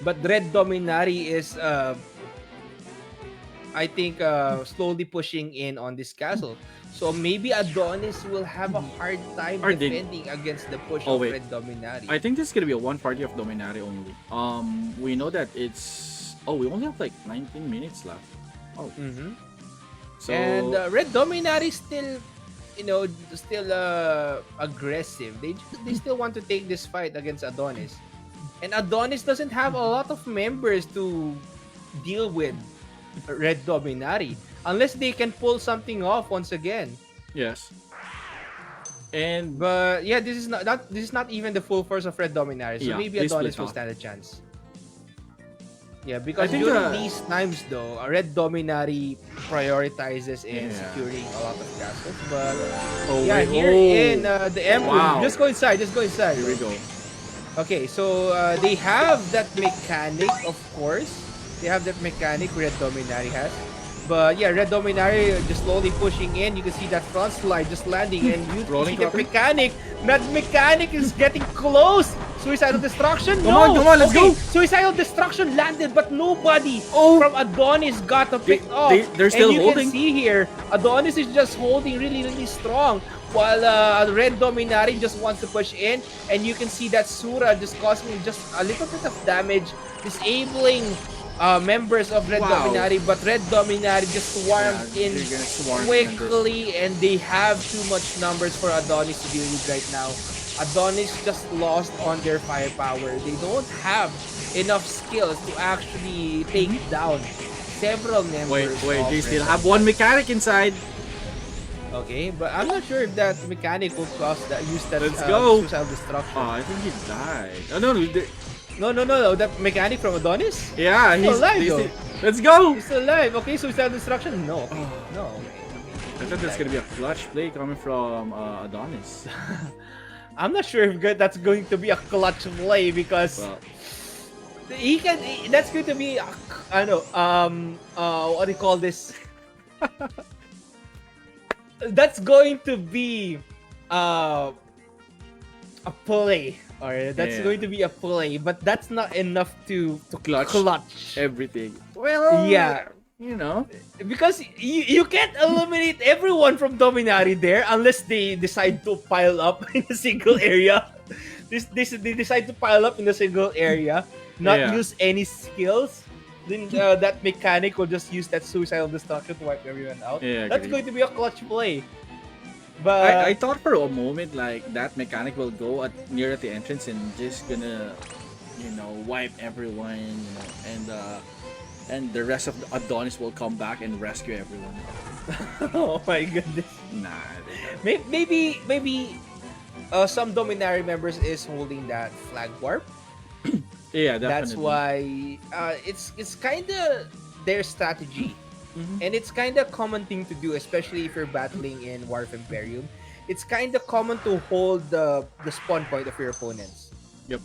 Speaker 1: But Red Dominari is I think slowly pushing in on this castle. So maybe Adonis will have a hard time
Speaker 2: Or did-
Speaker 1: defending against the push
Speaker 2: Oh,
Speaker 1: of
Speaker 2: wait.
Speaker 1: Red Dominari.
Speaker 2: I think this is gonna be a one party of Dominari only. We know that it's. Oh, we only have like 19 minutes left. Oh,
Speaker 1: Mhm.
Speaker 2: so
Speaker 1: And Red Dominari still, still aggressive. They still want to take this fight against Adonis, and Adonis doesn't have a lot of members to deal with Red Dominari unless they can pull something off once again.
Speaker 2: yes. And
Speaker 1: But yeah, this is not even the full force of Red Dominari, so
Speaker 2: Yeah,
Speaker 1: maybe
Speaker 2: they
Speaker 1: Adonis
Speaker 2: split
Speaker 1: will
Speaker 2: off.
Speaker 1: stand a chance. Yeah, because
Speaker 2: think,
Speaker 1: during
Speaker 2: uh,
Speaker 1: these times though, Red Dominari prioritizes in
Speaker 2: Yeah.
Speaker 1: securing a lot of castles. But
Speaker 2: oh,
Speaker 1: yeah,
Speaker 2: wait,
Speaker 1: here in the Emperium,
Speaker 2: Wow.
Speaker 1: just go inside. Just go inside.
Speaker 2: here we go.
Speaker 1: Okay, so they have that mechanic, of course. They have that mechanic Red Dominari has. But yeah, Red Dominari just slowly pushing in. You can see that front slide just landing, and you
Speaker 2: Rolling
Speaker 1: see the
Speaker 2: cutter?
Speaker 1: mechanic. That mechanic is getting close. Suicidal Destruction?
Speaker 2: Come
Speaker 1: No!
Speaker 2: on, let's
Speaker 1: Okay,
Speaker 2: go!
Speaker 1: Suicidal Destruction landed, but nobody
Speaker 2: Oh!
Speaker 1: from Adonis got to pick off.
Speaker 2: they're still
Speaker 1: and you
Speaker 2: holding?
Speaker 1: can see here, Adonis is just holding really, really strong. While Red Dominari just wants to push in. And you can see that Sura just causing just a little bit of damage. Disabling members of Red
Speaker 2: Wow.
Speaker 1: Dominari. But Red Dominari just swarmed
Speaker 2: Yeah,
Speaker 1: in
Speaker 2: they're gonna swarm
Speaker 1: quickly. And they have too much numbers for Adonis to deal with right now. Adonis just lost on their firepower. They don't have enough skills to actually take down several members.
Speaker 2: Wait,
Speaker 1: of
Speaker 2: they
Speaker 1: Red
Speaker 2: still have one mechanic inside.
Speaker 1: Okay, but I'm not sure if that mechanic will use that
Speaker 2: Let's go.
Speaker 1: suicidal destruction.
Speaker 2: Oh, I think he died. Oh no,
Speaker 1: No, that mechanic from Adonis?
Speaker 2: yeah,
Speaker 1: Still alive,
Speaker 2: he's
Speaker 1: though.
Speaker 2: let's go.
Speaker 1: He's still alive. Okay, suicidal destruction? No. No.
Speaker 2: I thought that's gonna be a clutch play coming from Adonis.
Speaker 1: I'm not sure if that's going to be a clutch play because
Speaker 2: Well,
Speaker 1: that's going to be I know what do you call this? That's going to be a play. Or that's
Speaker 2: Yeah.
Speaker 1: going to be a play, but that's not enough to
Speaker 2: clutch everything. Well,
Speaker 1: Yeah.
Speaker 2: you know.
Speaker 1: Because you can't eliminate everyone from Dominari there unless they decide to pile up in a single area. They decide to pile up in a single area, not
Speaker 2: Yeah.
Speaker 1: use any skills. Then that mechanic will just use that suicidal destruction to wipe everyone out.
Speaker 2: Yeah,
Speaker 1: That's
Speaker 2: agree.
Speaker 1: going to be a clutch play. But
Speaker 2: I thought for a moment like that mechanic will go near at the entrance and just gonna, wipe everyone, and and the rest of the Adonis will come back and rescue everyone.
Speaker 1: Oh my goodness.
Speaker 2: Nah,
Speaker 1: Maybe some Dominari members is holding that flag warp.
Speaker 2: yeah,
Speaker 1: That's
Speaker 2: definitely.
Speaker 1: why it's kind of their strategy,
Speaker 2: Hmm.
Speaker 1: and it's kind of common thing to do, especially if you're battling in War of Imperium. It's kind of common to hold the spawn point of your opponents.
Speaker 2: Yep.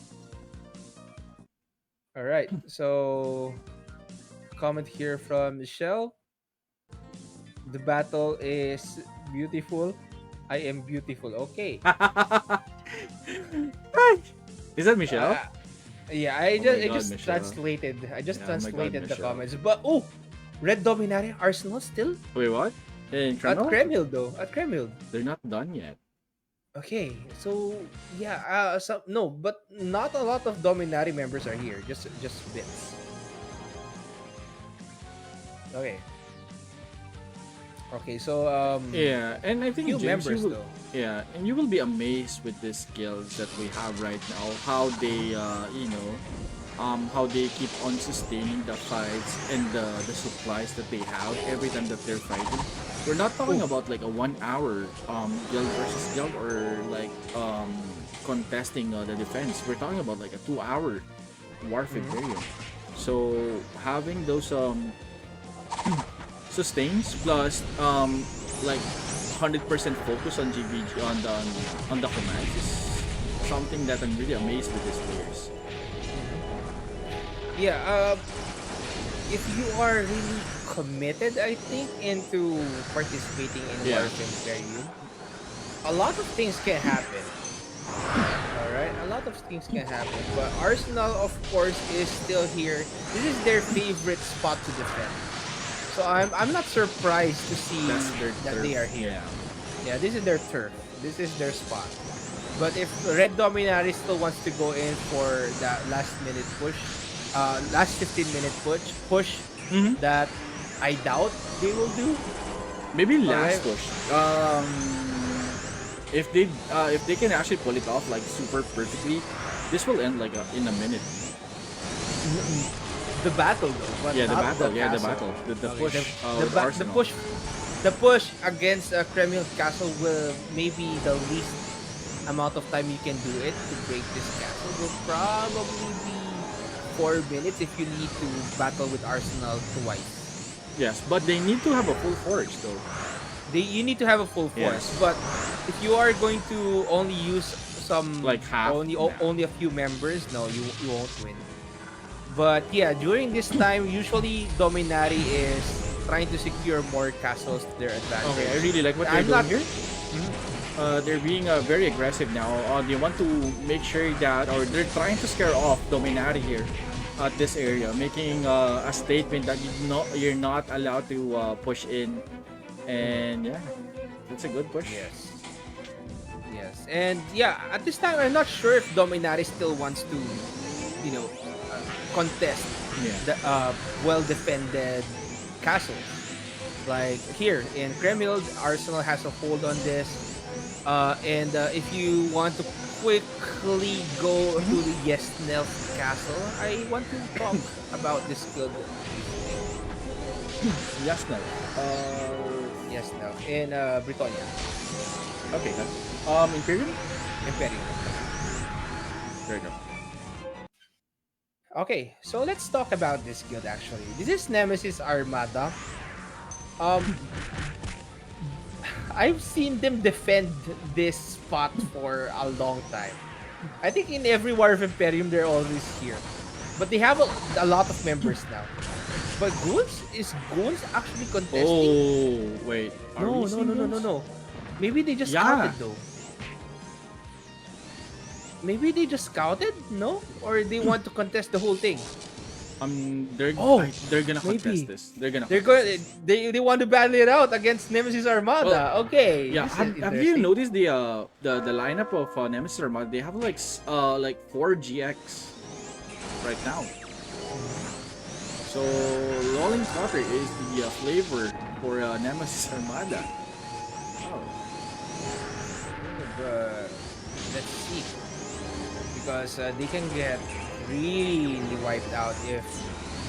Speaker 1: All right, so comment here from Michelle. The battle is beautiful. I am beautiful. Okay.
Speaker 2: Is that Michelle?
Speaker 1: Uh, yeah, I
Speaker 2: Oh
Speaker 1: just
Speaker 2: my
Speaker 1: I
Speaker 2: god,
Speaker 1: just
Speaker 2: Michelle.
Speaker 1: translated. I just
Speaker 2: Yeah, oh my god,
Speaker 1: translated the
Speaker 2: Michelle.
Speaker 1: comments. But oh, Red Dominari Arsenal still
Speaker 2: Wait, what? In
Speaker 1: at
Speaker 2: Kreml?
Speaker 1: Kremhild though. At Kremhild.
Speaker 2: They're not done yet.
Speaker 1: Okay, so yeah, no, but not a lot of Dominari members are here. Just bits. Okay. Okay, so
Speaker 2: Yeah, and I think
Speaker 1: few
Speaker 2: James, you
Speaker 1: members
Speaker 2: will,
Speaker 1: though.
Speaker 2: yeah, and you will be amazed with these skills that we have right now. How they, how they keep on sustaining the fights and the supplies that they have every time that they're fighting. We're not talking
Speaker 1: Oh,
Speaker 2: about like a 1 hour guild versus guild or like contesting the defense. We're talking about like a 2 hour War of
Speaker 1: mhm.
Speaker 2: Imperium. So having those sustains plus like 100% focus on GBG on the commands is something that I'm really amazed with these players.
Speaker 1: Yeah, if you are really committed, I think, into participating in War
Speaker 2: Yeah.
Speaker 1: of Imperium, a lot of things can happen. All right, a lot of things can happen. But Arsenal, of course, is still here. This is their favorite spot to defend. So I'm not surprised to
Speaker 2: That's
Speaker 1: see
Speaker 2: their
Speaker 1: that
Speaker 2: turf.
Speaker 1: they are here.
Speaker 2: Yeah.
Speaker 1: Yeah, this is their turf. This is their spot. But if Red Dominari still wants to go in for that last minute push, last 15-minute push
Speaker 2: Hmm.
Speaker 1: that I doubt they will do.
Speaker 2: Maybe
Speaker 1: All
Speaker 2: last
Speaker 1: right,
Speaker 2: push. If they can actually pull it off like super perfectly, this will end like in a minute.
Speaker 1: the battle though, but
Speaker 2: Yeah, the
Speaker 1: not the
Speaker 2: battle. Yeah, the
Speaker 1: castle.
Speaker 2: battle. The
Speaker 1: Okay,
Speaker 2: push with Arsenal.
Speaker 1: the push against Kremlin Castle will maybe the least amount of time you can do it to break this castle will probably be 4 minutes if you need to battle with Arsenal twice.
Speaker 2: Yes, but they need to have a full forge though.
Speaker 1: You need to have a full force,
Speaker 2: Yes,
Speaker 1: but if you are going to only use some
Speaker 2: like half. Nah.
Speaker 1: only a few members, no, you won't win. But yeah, during this time, usually Dominari is trying to secure more castles to their
Speaker 2: Okay, I
Speaker 1: advantage.
Speaker 2: really like what they're
Speaker 1: I'm
Speaker 2: doing
Speaker 1: not.
Speaker 2: here.
Speaker 1: Mhm.
Speaker 2: They're being very aggressive now. They want to make sure that, or they're trying to scare off Dominati here at this area, making a statement that you're not allowed to push in. And yeah, that's a good push.
Speaker 1: Yes. Yes. And yeah, at this time, I'm not sure if Dominari still wants to, you know, contest
Speaker 2: Yeah.
Speaker 1: the well defended castles. Like here in Kremhild, Arsenal has a hold on this. And if you want to quickly go to the Yesnelf castle, I want to talk about this guild briefly.
Speaker 2: Yes, no.
Speaker 1: Yesnelf in Britannia,
Speaker 2: Okay. Imperium.
Speaker 1: Emperium.
Speaker 2: There you go.
Speaker 1: Okay, so let's talk about this guild actually. This is Nemesis Armada. Um, I've seen them defend this spot for a long time. I think in every War of Imperium they're always here. But they have a lot of members now. But Goons actually contesting?
Speaker 2: Oh wait, are we
Speaker 1: No, no,
Speaker 2: seeing
Speaker 1: no, no, no,
Speaker 2: those?
Speaker 1: no. Maybe they just
Speaker 2: Yeah.
Speaker 1: scouted though. Maybe they just scouted? No? Or they want to contest the whole thing? Oh,
Speaker 2: They're gonna contest
Speaker 1: maybe.
Speaker 2: this. They're gonna
Speaker 1: They're
Speaker 2: contest
Speaker 1: going.
Speaker 2: this.
Speaker 1: They want to battle it out against Nemesis
Speaker 2: Well,
Speaker 1: Armada. Okay,
Speaker 2: yeah.
Speaker 1: this is
Speaker 2: Have you
Speaker 1: interesting.
Speaker 2: noticed the lineup of Nemesis Armada? They have like 4 GX right now. So rolling cutter is the flavor for Nemesis Armada. Oh.
Speaker 1: But let's see, because they can get really wiped out if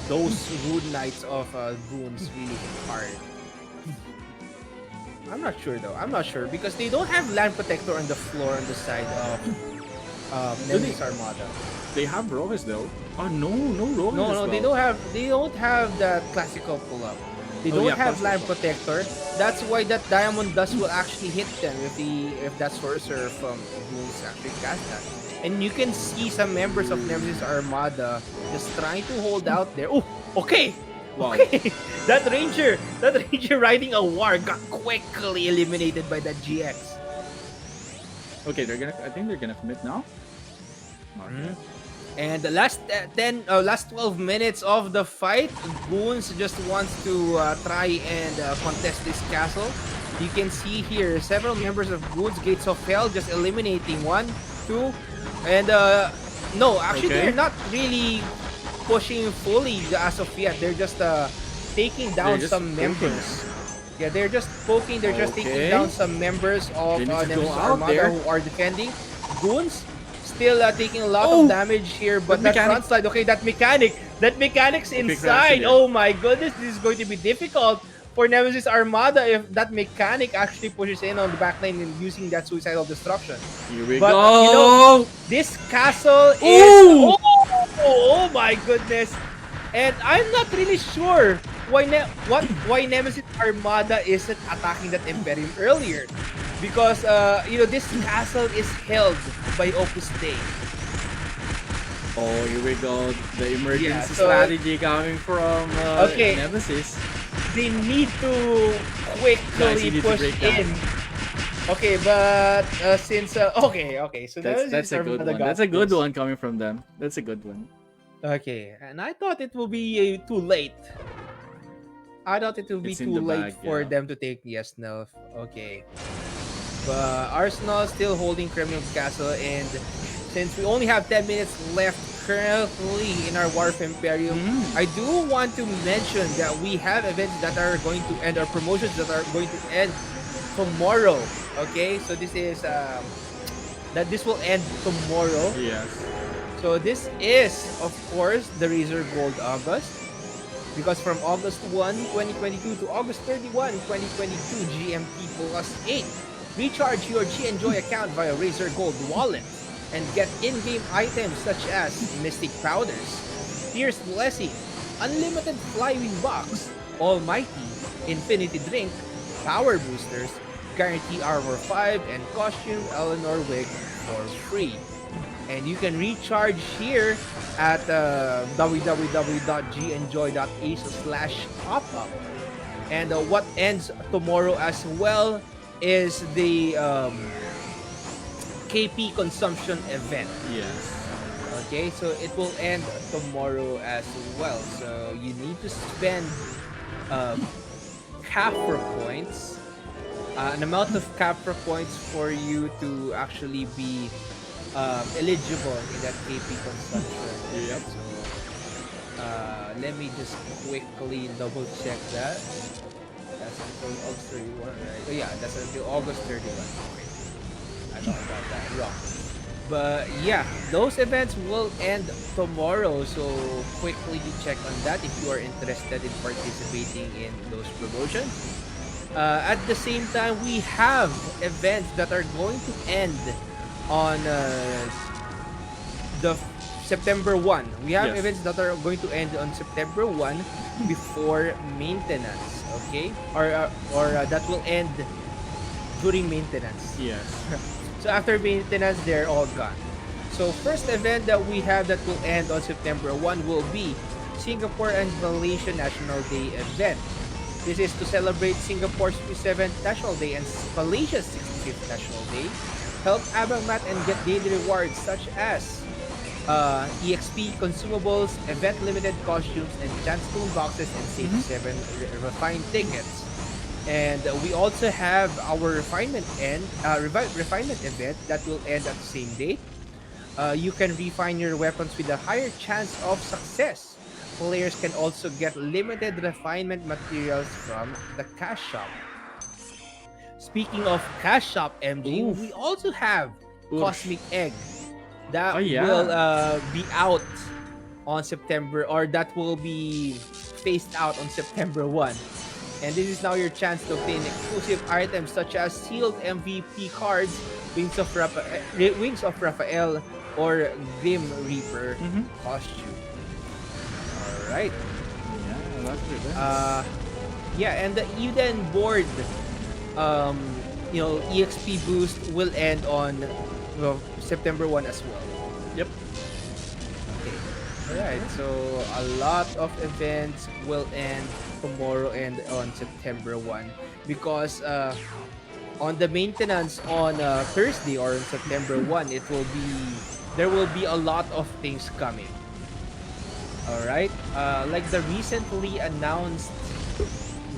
Speaker 1: those Rune Knights of Goons really hit hard. I'm not sure though. I'm not sure because they don't have land protector on the floor on the side of
Speaker 2: Do they?
Speaker 1: Nemesis Armada.
Speaker 2: They have Rojas though. Oh no, no Rojas
Speaker 1: No,
Speaker 2: as
Speaker 1: no,
Speaker 2: well.
Speaker 1: they don't have that classical pull up. They
Speaker 2: Oh
Speaker 1: don't
Speaker 2: yeah,
Speaker 1: have land
Speaker 2: classical.
Speaker 1: protector. That's why that diamond dust will actually hit them if that sorcerer from Goons actually cast that. And you can see some members of Nemesis Armada just trying to hold out there. Oh, okay.
Speaker 2: Wow.
Speaker 1: Okay. that ranger riding a war got quickly eliminated by that GX.
Speaker 2: Okay, they're gonna. I think they're gonna commit now. Okay.
Speaker 1: And the last 12 minutes of the fight, Goons just wants to try and contest this castle. You can see here several members of Goons Gates of Hell just eliminating one, two, and no, actually
Speaker 2: Okay.
Speaker 1: they're not really pushing fully as of yet. They're just taking down
Speaker 2: just
Speaker 1: some
Speaker 2: poking.
Speaker 1: members. Yeah, they're just poking. They're just taking
Speaker 2: Okay.
Speaker 1: down some members of
Speaker 2: They need to go
Speaker 1: Nemesis
Speaker 2: out
Speaker 1: Armada
Speaker 2: there.
Speaker 1: who are defending. Goons still taking a lot
Speaker 2: Oh!
Speaker 1: of damage here, but
Speaker 2: That
Speaker 1: that front
Speaker 2: mechanic.
Speaker 1: slide, okay, that mechanic's
Speaker 2: Okay,
Speaker 1: inside.
Speaker 2: crashing there.
Speaker 1: Oh my goodness, this is going to be difficult for Nemesis Armada if that mechanic actually pushes in on the backline and using that suicidal destruction.
Speaker 2: Here we
Speaker 1: But,
Speaker 2: go.
Speaker 1: you know, this castle is...
Speaker 2: Ooh!
Speaker 1: Oh my goodness. And I'm not really sure why Nemesis Armada isn't attacking that Emperium earlier. Because, this castle is held by Opus Dei.
Speaker 2: Oh, here we go. The emergency
Speaker 1: Yeah, so-
Speaker 2: strategy coming from
Speaker 1: Okay.
Speaker 2: Nemesis.
Speaker 1: They need to
Speaker 2: Guys,
Speaker 1: quickly
Speaker 2: you need to
Speaker 1: push
Speaker 2: break down.
Speaker 1: in. Okay, but since... okay, so
Speaker 2: That's a good one. That's a good one coming from them. That's a good one.
Speaker 1: Okay, and I thought it will be too late. I thought it would be
Speaker 2: It's in
Speaker 1: too
Speaker 2: the
Speaker 1: late
Speaker 2: bag,
Speaker 1: for
Speaker 2: yeah.
Speaker 1: them to take yes, no. Okay. But Arsenal still holding Criminal Castle, and since we only have 10 minutes left currently in our War of Emperium, I do want to mention that we have events that are going to end, or promotions that are going to end tomorrow. Okay, so this is this will end tomorrow.
Speaker 2: Yes.
Speaker 1: So this is, of course, the Razor Gold August. Because from August 1, 2022 to August 31, 2022, GMT plus 8. Recharge your G-Enjoy account via Razor Gold Wallet and get in-game items such as Mystic Powders, Fierce Blessing, Unlimited Flywing Box, Almighty, Infinity Drink, Power Boosters, Guarantee Armor 5, and Costume Eleanor Wig for free. And you can recharge here at www.genjoy.ace/top-up. And what ends tomorrow as well is the KP consumption event.
Speaker 2: Yes.
Speaker 1: Okay, so it will end tomorrow as well. So you need to spend Capra points, an amount of Capra points for you to actually be eligible in that KP consumption.
Speaker 2: Yep.
Speaker 1: So let me just quickly double check that. That's until August 31, right? Oh yeah, that's until August 31. Wait, I thought about that wrong. But yeah, those events will end tomorrow. So quickly check on that if you are interested in participating in those promotions. At the same time, we have events that are going to end on the September 1. We have
Speaker 2: Yes.
Speaker 1: events that are going to end on September 1 before maintenance, okay? Or that will end during maintenance.
Speaker 2: Yes.
Speaker 1: So after maintenance, they're all gone. So first event that we have that will end on September 1 will be Singapore and Malaysia National Day event. This is to celebrate Singapore's 57th National Day and Malaysia's 65th National Day. Help Abamat and get daily rewards such as EXP consumables, event limited costumes, and chance toon boxes and save 7 refined tickets. And we also have our refinement event that will end at the same date. You can refine your weapons with a higher chance of success. Players can also get limited refinement materials from the cash shop. Speaking of cash shop, MG,
Speaker 2: Oof.
Speaker 1: we also have
Speaker 2: Oof.
Speaker 1: Cosmic Egg that
Speaker 2: Oh, yeah.
Speaker 1: will be out on September, or that will be phased out on September 1. And this is now your chance to obtain exclusive items such as sealed MVP cards, Wings of Raphael, or Grim Reaper
Speaker 2: Mm-hmm.
Speaker 1: costume. All right.
Speaker 2: Yeah, lots of
Speaker 1: Uh,
Speaker 2: events.
Speaker 1: yeah, and the Eden board, um, EXP boost will end on September 1 as well.
Speaker 2: Yep.
Speaker 1: Okay. Alright, so a lot of events will end tomorrow and on September 1 because on the maintenance on Thursday or on September 1, there will be a lot of things coming. Alright? Like the recently announced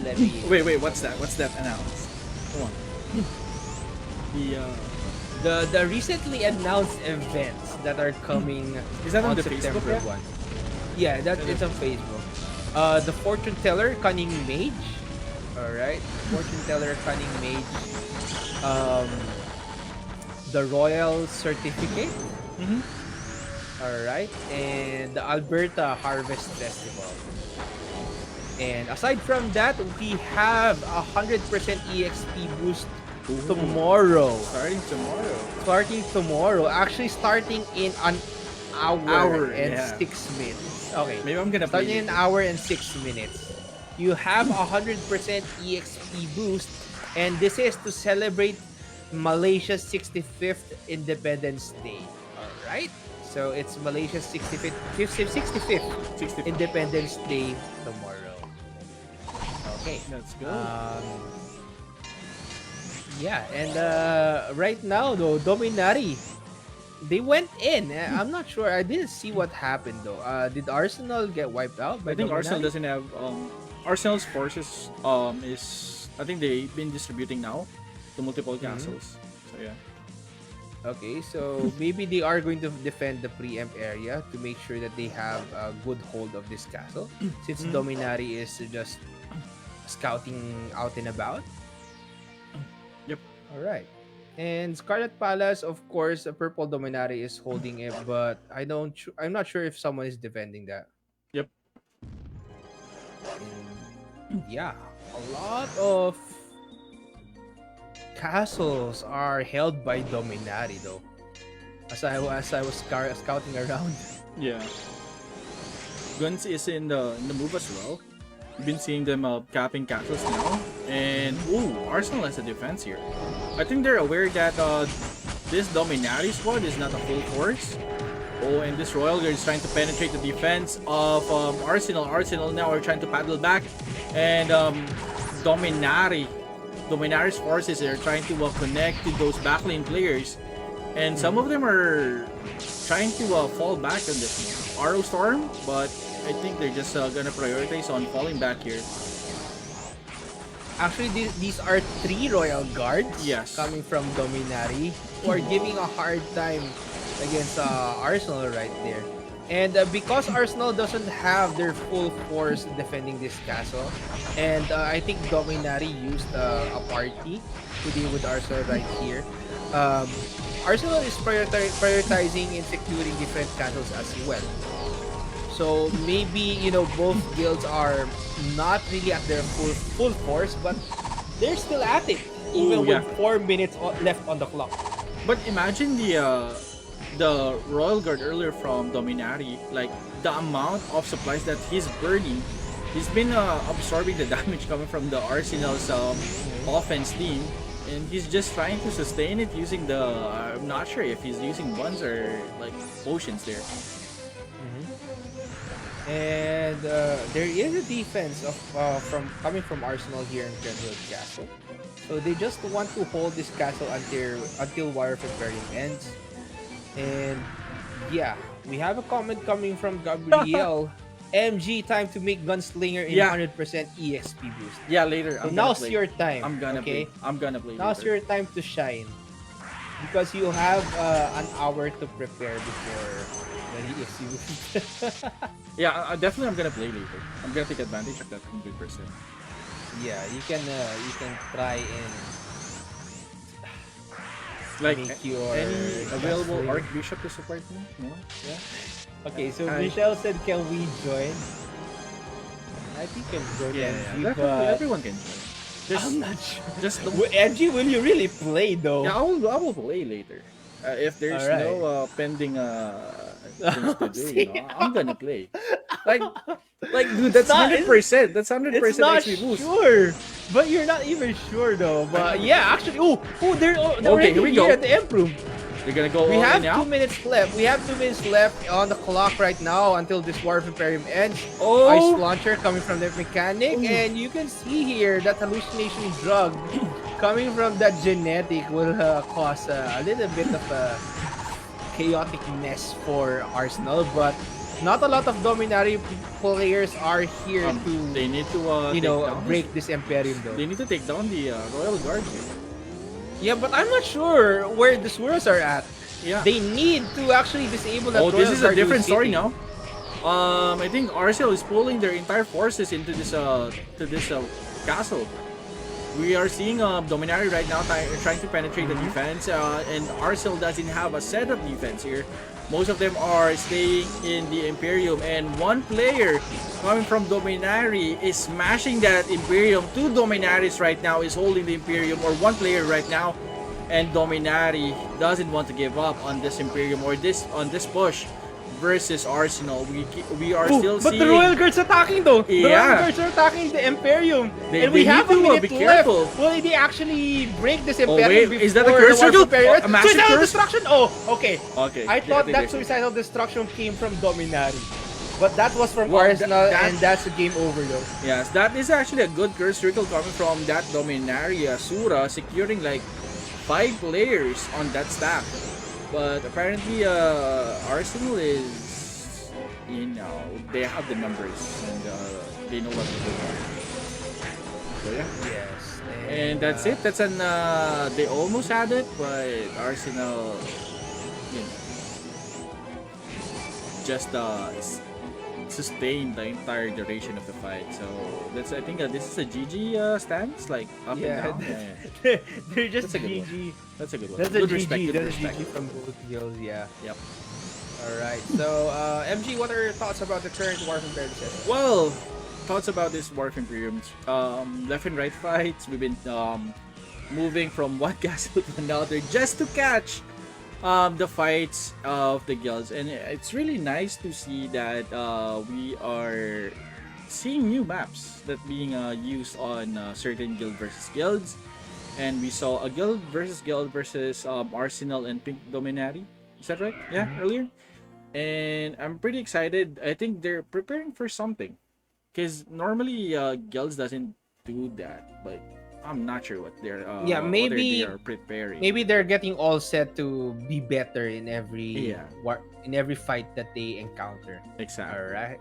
Speaker 1: levy.
Speaker 2: Wait, what's that? What's that announced? Come on. The
Speaker 1: The recently announced events that are coming
Speaker 2: is that on the
Speaker 1: September
Speaker 2: Facebook?
Speaker 1: 1. Yeah, it's on Facebook. The Fortune Teller Cunning Mage. Alright. Fortune Teller Cunning Mage. The Royal Certificate.
Speaker 2: Mm-hmm.
Speaker 1: Alright. And the Alberta Harvest Festival. And aside from that, we have 100% EXP boost tomorrow. Starting tomorrow. Actually, starting in an hour and
Speaker 2: yeah.
Speaker 1: 6 minutes. Okay.
Speaker 2: Maybe I'm gonna
Speaker 1: Starting
Speaker 2: play
Speaker 1: in an hour and 6 minutes. You have 100% EXP boost, and this is to celebrate Malaysia's 65th Independence Day. Alright? So it's Malaysia's 65th Independence Day tomorrow. Okay.
Speaker 2: Let's go.
Speaker 1: Yeah, and right now though, Dominari, they went in. I'm not sure. I didn't see what happened though. Did Arsenal get wiped out by
Speaker 2: I think
Speaker 1: Dominari?
Speaker 2: Arsenal doesn't have Arsenal's forces is I think they've been distributing now to multiple castles. So yeah.
Speaker 1: Okay, so maybe they are going to defend the preempt area to make sure that they have a good hold of this castle, since Dominari is just scouting out and about.
Speaker 2: Yep.
Speaker 1: All right. And Scarlet Palace, of course, the purple Dominari is holding it, but I'm not sure if someone is defending that.
Speaker 2: Yep.
Speaker 1: And yeah, a lot of castles are held by Dominari though. As I was scouting around.
Speaker 2: Yeah. Guns is in the move as well. We've been seeing them capping castles now. And Arsenal has a defense here. I think they're aware that this Dominari squad is not a full force. Oh, and this Royal Guard is trying to penetrate the defense of Arsenal. Arsenal now are trying to paddle back. And Dominari's forces are trying to connect to those backlane players. And some of them are trying to fall back on this Arrow Storm, but I think they're just gonna prioritize on falling back here.
Speaker 1: Actually, these are 3 Royal Guards coming from Dominari who are giving a hard time against Arsenal right there. And because Arsenal doesn't have their full force defending this castle, and I think Dominari used a party to deal with Arsenal right here. Arsenal is prioritizing and securing different castles as well. So maybe both guilds are not really at their full force, but they're still at it even with 4 minutes left on the clock.
Speaker 2: But imagine the Royal Guard earlier from Dominari, like the amount of supplies that he's burning. He's been absorbing the damage coming from the Arsenal's offense team, and he's just trying to sustain it using the. I'm not sure if he's using buns or like potions there.
Speaker 1: And there is a defense of coming from Arsenal here in Dreadwood Castle. So they just want to hold this castle until War of Emperium ends. And yeah, we have a comment coming from Gabriel. MG, time to make Gunslinger in 100% EXP boost.
Speaker 2: Yeah, later.
Speaker 1: So now's your time.
Speaker 2: I'm gonna play.
Speaker 1: Now's
Speaker 2: later.
Speaker 1: your time to shine. Because you have an hour to prepare before the EXP boost.
Speaker 2: Yeah, definitely I'm gonna play later. I'm gonna take advantage of that 100%.
Speaker 1: Yeah, you can try and
Speaker 2: Like
Speaker 1: make your
Speaker 2: any available
Speaker 1: gunslinger.
Speaker 2: Archbishop to support me? No? Yeah.
Speaker 3: Okay, so
Speaker 2: I,
Speaker 3: Michelle said, "Can we join?" I think you can join
Speaker 2: yeah,
Speaker 3: MG,
Speaker 2: definitely
Speaker 3: but
Speaker 2: everyone can join. Just,
Speaker 3: I'm not sure.
Speaker 2: just don't.
Speaker 3: MG, will you really play though?
Speaker 2: Yeah, I will play later. If there's
Speaker 3: All right.
Speaker 2: no pending things to do,
Speaker 3: See,
Speaker 2: I'm gonna play. Like, dude,
Speaker 3: it's
Speaker 2: that's
Speaker 3: not.
Speaker 2: 100%. That's
Speaker 3: It's
Speaker 2: 100%
Speaker 3: not
Speaker 2: XP boost.
Speaker 3: sure, but you're not even sure though. But yeah, actually, they're
Speaker 2: Okay,
Speaker 3: already
Speaker 2: here we
Speaker 3: here
Speaker 2: go.
Speaker 3: at the Emperium.
Speaker 2: You're gonna go
Speaker 1: We
Speaker 2: all in
Speaker 1: have
Speaker 2: now.
Speaker 1: 2 minutes left. We have 2 minutes left on the clock right now until this War of Imperium ends.
Speaker 2: Oh,
Speaker 1: Ice launcher coming from the mechanic,
Speaker 2: Ooh.
Speaker 1: and you can see here that hallucination drug coming from that genetic will cause a little bit of a chaotic mess for Arsenal, but not a lot of Dominari players are here
Speaker 2: they
Speaker 1: to
Speaker 2: need to
Speaker 1: break this Imperium though.
Speaker 2: They need to take down the Royal Guard here.
Speaker 1: Yeah, but I'm not sure where the Suras are at.
Speaker 2: Yeah.
Speaker 1: They need to actually disable that
Speaker 2: Oh, this
Speaker 1: Royal
Speaker 2: is a
Speaker 1: Guard
Speaker 2: different
Speaker 1: who's
Speaker 2: story
Speaker 1: sitting.
Speaker 2: now. I think Arcel is pulling their entire forces into this castle. We are seeing Dominari right now trying to penetrate the defense, and Arcel doesn't have a set of defense here. Most of them are staying in the Imperium, and one player coming from Dominari is smashing that Imperium. Two Dominaris right now is holding the Imperium, or one player right now, and Dominari doesn't want to give up on this Imperium or on this push versus Arsenal. We are still
Speaker 1: But
Speaker 2: seeing.
Speaker 1: the Royal Guards attacking though. The Royal
Speaker 2: Yeah.
Speaker 1: Guards are attacking the Imperium.
Speaker 2: They-
Speaker 1: and we
Speaker 2: they
Speaker 1: have
Speaker 2: need
Speaker 1: a
Speaker 2: to,
Speaker 1: minute
Speaker 2: be
Speaker 1: left.
Speaker 2: careful.
Speaker 1: Will they actually break this
Speaker 2: Oh,
Speaker 1: Imperium
Speaker 2: wait, is that a
Speaker 1: before
Speaker 2: curse
Speaker 1: the War
Speaker 2: circle?
Speaker 1: of Imperium?
Speaker 2: A massive
Speaker 1: Suicidal
Speaker 2: curse?
Speaker 1: destruction? Oh, okay.
Speaker 2: Okay.
Speaker 1: I thought
Speaker 2: think
Speaker 1: that
Speaker 2: there's-
Speaker 1: suicidal destruction came from Dominari. But that was from
Speaker 2: Well,
Speaker 1: Arsenal,
Speaker 2: that-
Speaker 1: and that's a game over though.
Speaker 2: Yes, that is actually a good curse circle coming from that Dominari Asura, securing like 5 players on that stack. But apparently, Arsenal is, they have the numbers and they know what to do. So yeah,
Speaker 1: Yes.
Speaker 2: and that's it. That's they almost had it, but Arsenal, you know, just sustained the entire duration of the fight. So I think this is a GG stance, like up
Speaker 1: Yeah.
Speaker 2: and down. Yeah.
Speaker 3: They're just
Speaker 2: That's a good one.
Speaker 3: GG.
Speaker 2: That's a good one.
Speaker 3: That's a
Speaker 2: Good
Speaker 3: GG.
Speaker 2: respect. Good
Speaker 3: That's a
Speaker 2: respect.
Speaker 3: GG.
Speaker 1: From both guilds, yeah.
Speaker 2: Yep.
Speaker 1: Alright. So, MG, what are your thoughts about the current War of Imperium session?
Speaker 2: Well, thoughts about this War of Imperium. Left and right fights. We've been moving from one castle to another just to catch the fights of the guilds, and it's really nice to see that we are seeing new maps that being used on certain guild versus guilds, and we saw a guild versus Arsenal and Pink Dominari. Is that right? Yeah, earlier. And I'm pretty excited. I think they're preparing for something, because normally guilds doesn't do that, but I'm not sure what they're
Speaker 1: Yeah,
Speaker 2: whether
Speaker 1: maybe-
Speaker 2: they are preparing.
Speaker 1: Maybe they're getting all set to be better in every
Speaker 2: Yeah.
Speaker 1: in every fight that they encounter.
Speaker 2: Exactly.
Speaker 1: Alright.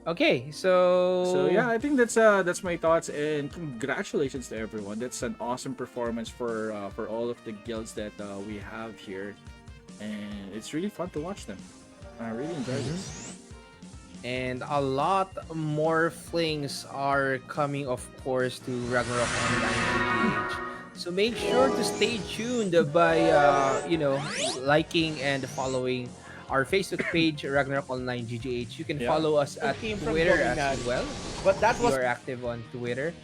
Speaker 1: Okay, so
Speaker 2: So yeah, I think that's my thoughts, and congratulations to everyone. That's an awesome performance for all of the guilds that we have here, and it's really fun to watch them. I really enjoy this.
Speaker 1: And a lot more flings are coming, of course, to Ragnarok Online GGH. So make sure to stay tuned by liking and following our Facebook page, Ragnarok Online GGH. You can
Speaker 2: Yeah.
Speaker 1: follow us at
Speaker 3: came from
Speaker 1: Twitter as
Speaker 3: Dominari.
Speaker 1: well.
Speaker 3: But that
Speaker 1: You
Speaker 3: was
Speaker 1: are active on Twitter.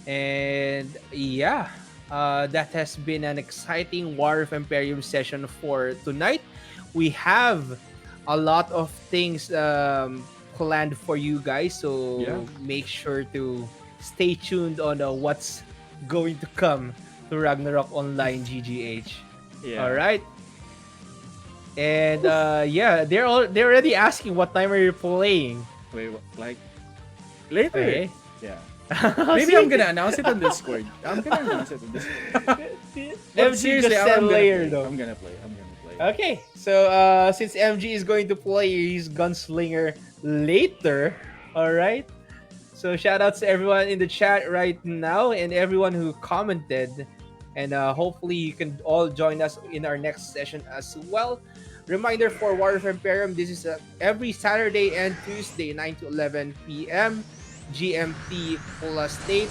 Speaker 1: And yeah, that has been an exciting War of Imperium session for tonight. We have a lot of things planned for you guys, so
Speaker 2: Yeah.
Speaker 1: make sure to stay tuned on what's going to come to Ragnarok Online GGH.
Speaker 2: Yeah.
Speaker 1: All right. And yeah, they're already asking what time are you playing.
Speaker 2: Wait, what, like later?
Speaker 1: Okay.
Speaker 2: Yeah. Maybe I'm gonna announce it on Discord. I'm gonna announce it on Discord. But
Speaker 3: MG
Speaker 2: seriously,
Speaker 3: just
Speaker 2: I'm
Speaker 3: said
Speaker 2: gonna
Speaker 3: layer
Speaker 2: play.
Speaker 3: though.
Speaker 2: I'm gonna play.
Speaker 1: Okay, so since MG is going to play his gunslinger later, all right. So shout outs to everyone in the chat right now and everyone who commented, and hopefully you can all join us in our next session as well. Reminder for War of Imperium: this is every Saturday and Tuesday, 9 to 11 p.m. GMT plus state.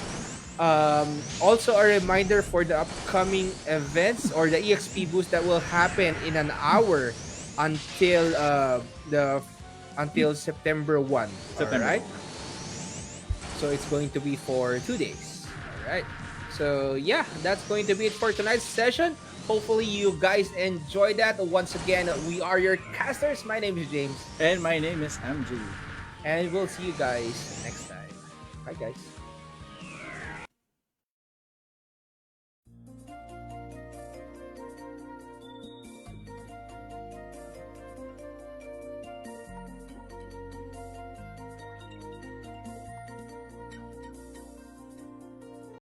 Speaker 1: Also, a reminder for the upcoming events or the EXP boost that will happen in an hour until the until September 1. All
Speaker 2: September
Speaker 1: right.
Speaker 2: 1.
Speaker 1: So it's going to be for 2 days. All right. So yeah, that's going to be it for tonight's session. Hopefully you guys enjoyed that. Once again, we are your casters. My name is James,
Speaker 2: And my name is MG.
Speaker 1: and we'll see you guys next time. Bye, guys.